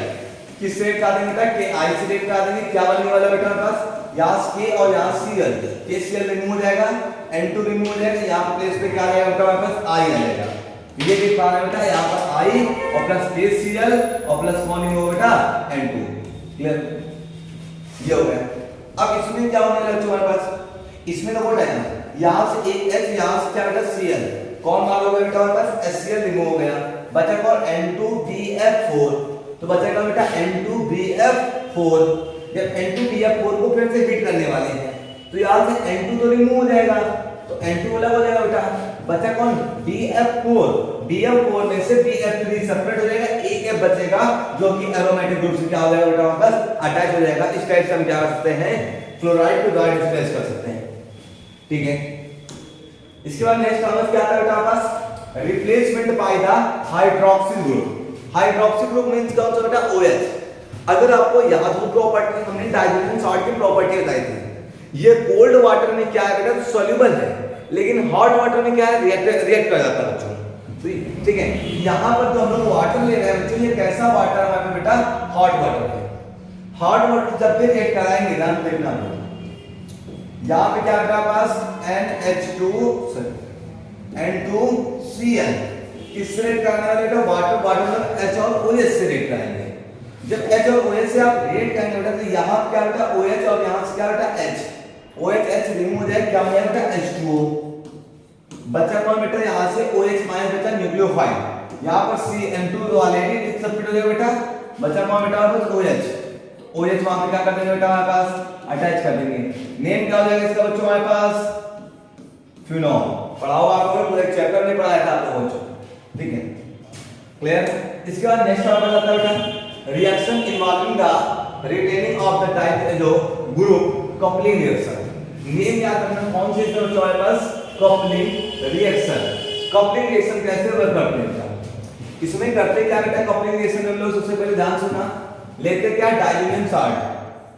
[SPEAKER 1] किससे रिएक्ट कर देंगे बेटा? Ki से रिएक्ट कर देंगे। क्या बनने वाला बेटा हमारे पास? यहां K और यहां Cl, KCl रिमूव हो जाएगा, N2 रिमूव हो जाएगा। यहां पे प्लेस पे क्या आ जाएगा बेटा? हमारे पास I आ जाएगा। ये देख पा रहे हैं बेटा? यहां पर I और प्लस KCl और प्लस कौन होगा बेटा? N2। क्लियर? ये हो गया। अब इसमें क्या होने लगा हमारे पास? इसमें तो बोल रहे हैं यहां से एक H, यहां से क्या बेटा? Cl, कौन मान होगा बेटा हमारे पास? HCl रिमूव हो गया। बचा कौन? N2BF4। तो बचेगा बेटा N2BF4। जब N2BF4 को फिर से हीट करने वाले हैं तो यहां से N2 तो रिमूव हो जाएगा, तो N2 अलग हो जाएगा बेटा। बचा कौन? BF4। BF4 में से BF3 सेपरेट हो जाएगा, एक F बचेगा जो कि एरोमेटिक ग्रुप से क्या हो जाएगा बेटा? हमारे पास अटैच हो जाएगा। इस टाइप से हम क्या कर सकते हैं? फ्लोराइड को द्वारा डिस्प्लेस कर सकते हैं। ठीक है, इसके बाद नेक्स्ट टर्म क्या आता है बेटा हमारे पास? Replacement by the hydroxyl group. Hydroxyl group means कौन सा बेटा? OH। अगर आपको याद हो प्रॉपर्टी, हमने डाइल्यूशन सॉल्ट की प्रॉपर्टी बताई थी। ये कोल्ड वाटर में क्या है बेटा? सॉल्युबल है, लेकिन हॉट वाटर में क्या है? रिएक्ट कर जाता है बच्चों। ठीक है, यहां पर जो हम लोग वाटर ले रहे हैं बच्चों, ये कैसा वाटर है हमारे बेटा? हॉट वाटर है। हॉट वाटर जब भी रिएक्ट कराएंगे ना, देखना यहां पे क्या है हमारे पास? N2Cl किससे रिएक्ट करने वाले बेटा? वाटर वाटर H और OH से रिएक्ट कराएंगे। जब H और OH से आप रिएक्ट करेंगे बेटा, तो यहां क्या बेटा? OH और यहां से क्या बेटा? H। OH H रिमूव हो जाएगा, क्या हो जाएगा बेटा? H2O। बचा कौन बेटा? यहां से OH माइनस बेटा न्यूक्लियोफाइल। यहां पर CN2 ऑलरेडी सेपरेट हो जाएगा बेटा। बचा कौन बेटा? बस OH। OH वहां पे क्या कर देंगे बेटा? हमारे पास अटैच कर देंगे। नेम क्या हो जाएगा इसका बच्चों हमारे पास? फिनॉल। पढ़ा हुआ आपको, पूरा चैप्टर में पढ़ाया था आपको बच्चों। ठीक है, क्लियर? इसके बाद नेक्स्ट टॉपिक आता है बेटा reaction involving the retaining of the type जो ग्रुप कपलिंग रिएक्शन। नेम याद रखना कौन से इसका बच्चों हमारे पास? Coupling reaction. कपलिंग रिएक्शन कैसे वर्क करते हैं? इसमें करते क्या बेटा? कपलिंग रिएक्शन में हम लोग सबसे पहले ध्यान सुनना, लेते क्या? डाइल्यूनियम सॉल्ट।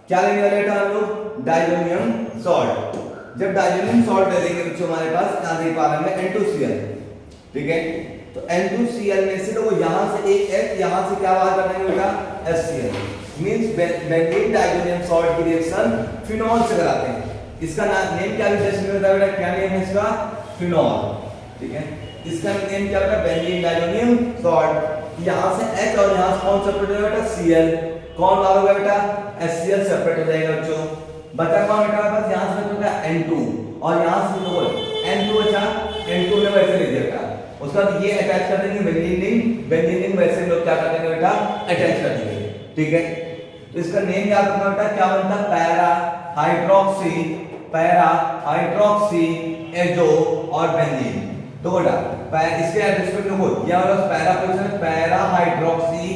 [SPEAKER 1] क्या लेने वाले बेटा हम लोग? डाइल्यूनियम सॉल्ट। जब डाइल्यूनियम सॉल्ट ले लेंगे बच्चों हमारे पास क्या दे पा रहे हैं? N2Cl। ठीक है, तो N2Cl में से लोग यहां से एक H, यहां से क्या बाहर कर देंगे बेटा? HCl। Means benzene diazonium salt की रिएक्शन फिनॉल से कराते हैं। इसका नेम क्या है? जस्ट में बता बेटा, क्या नेम है इसका? फिनॉल। ठीक है, इसका नेम क्या बेटा? Benzene diazonium salt. यहां से H और यहां से कौन सेपरेट हो बेटा? Cl। कौन बाहर होगा बेटा? HCl सेपरेट हो जाएगा बच्चों। बचा कौन बेटा? बस यहां से होगा N2 और यहां से तो N2 बचा। N2 ने वैसे ले दिया, उसका ये अटैच कर देंगे बेंजीन वैसे लोग क्या कर देंगे बेटा? अटैच कर देंगे। ठीक है, तो इसका नेम याद रखना बेटा, क्या बनता है? पैरा हाइड्रोक्सी एजो और बेंजीन। तो बेटा इसके एड्रेस पे देखो, ये वाला पैरा पोजीशन है, पैरा हाइड्रोक्सी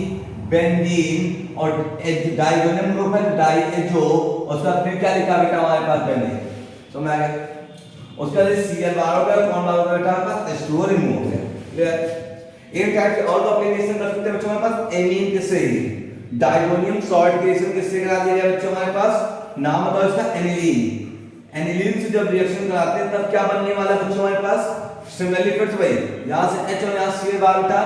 [SPEAKER 1] बेंजीन और डाइजोनियम ग्रुप है डाइएजो, उसका फिर क्या लिखा बेटा हमारे पास? बेंजीन। समझ आ गया? उसका Cl बाहर हो गया, कौन बाहर हो गया बेटा? आपका H2O रिमूव हो गया। क्लियर? एक टाइप से और कॉम्बिनेशन कर सकते हैं बच्चों हमारे पास एमीन के से ही। डाइजोनियम सॉल्ट के रिएक्शन किससे करा दिया जाए बच्चों हमारे पास? नाम बताओ इसका? एनिलीन। एनिलीन से जब रिएक्शन कराते हैं तब क्या बनने वाला बच्चों हमारे पास? सिमिलरली फिर से वही, यहां से H और यहां Cl बाहर उठा,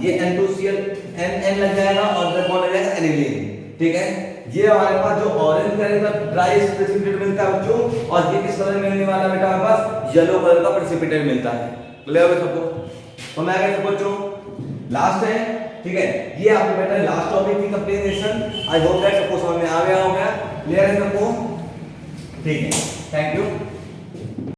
[SPEAKER 1] ये N2Cl N लग जाएगा और फिर कौन लग जाएगा? एनिलीन। ठीक है, ये हमारे पास जो ऑरेंज कलर का ड्राई प्रेसिपिटेट मिलता है बच्चों, और ये किस कलर में मिलने वाला बेटा हमारे पास? येलो कलर का प्रेसिपिटेट मिलता है। क्लियर है सबको? तो मैं आगे बच्चों लास्ट है। ठीक है, ये आपको बेटा लास्ट टॉपिक थी कंप्लीशन। आई होप दैट सबको समझ में आ गया होगा। क्लियर है सबको? ठीक है, थैंक यू।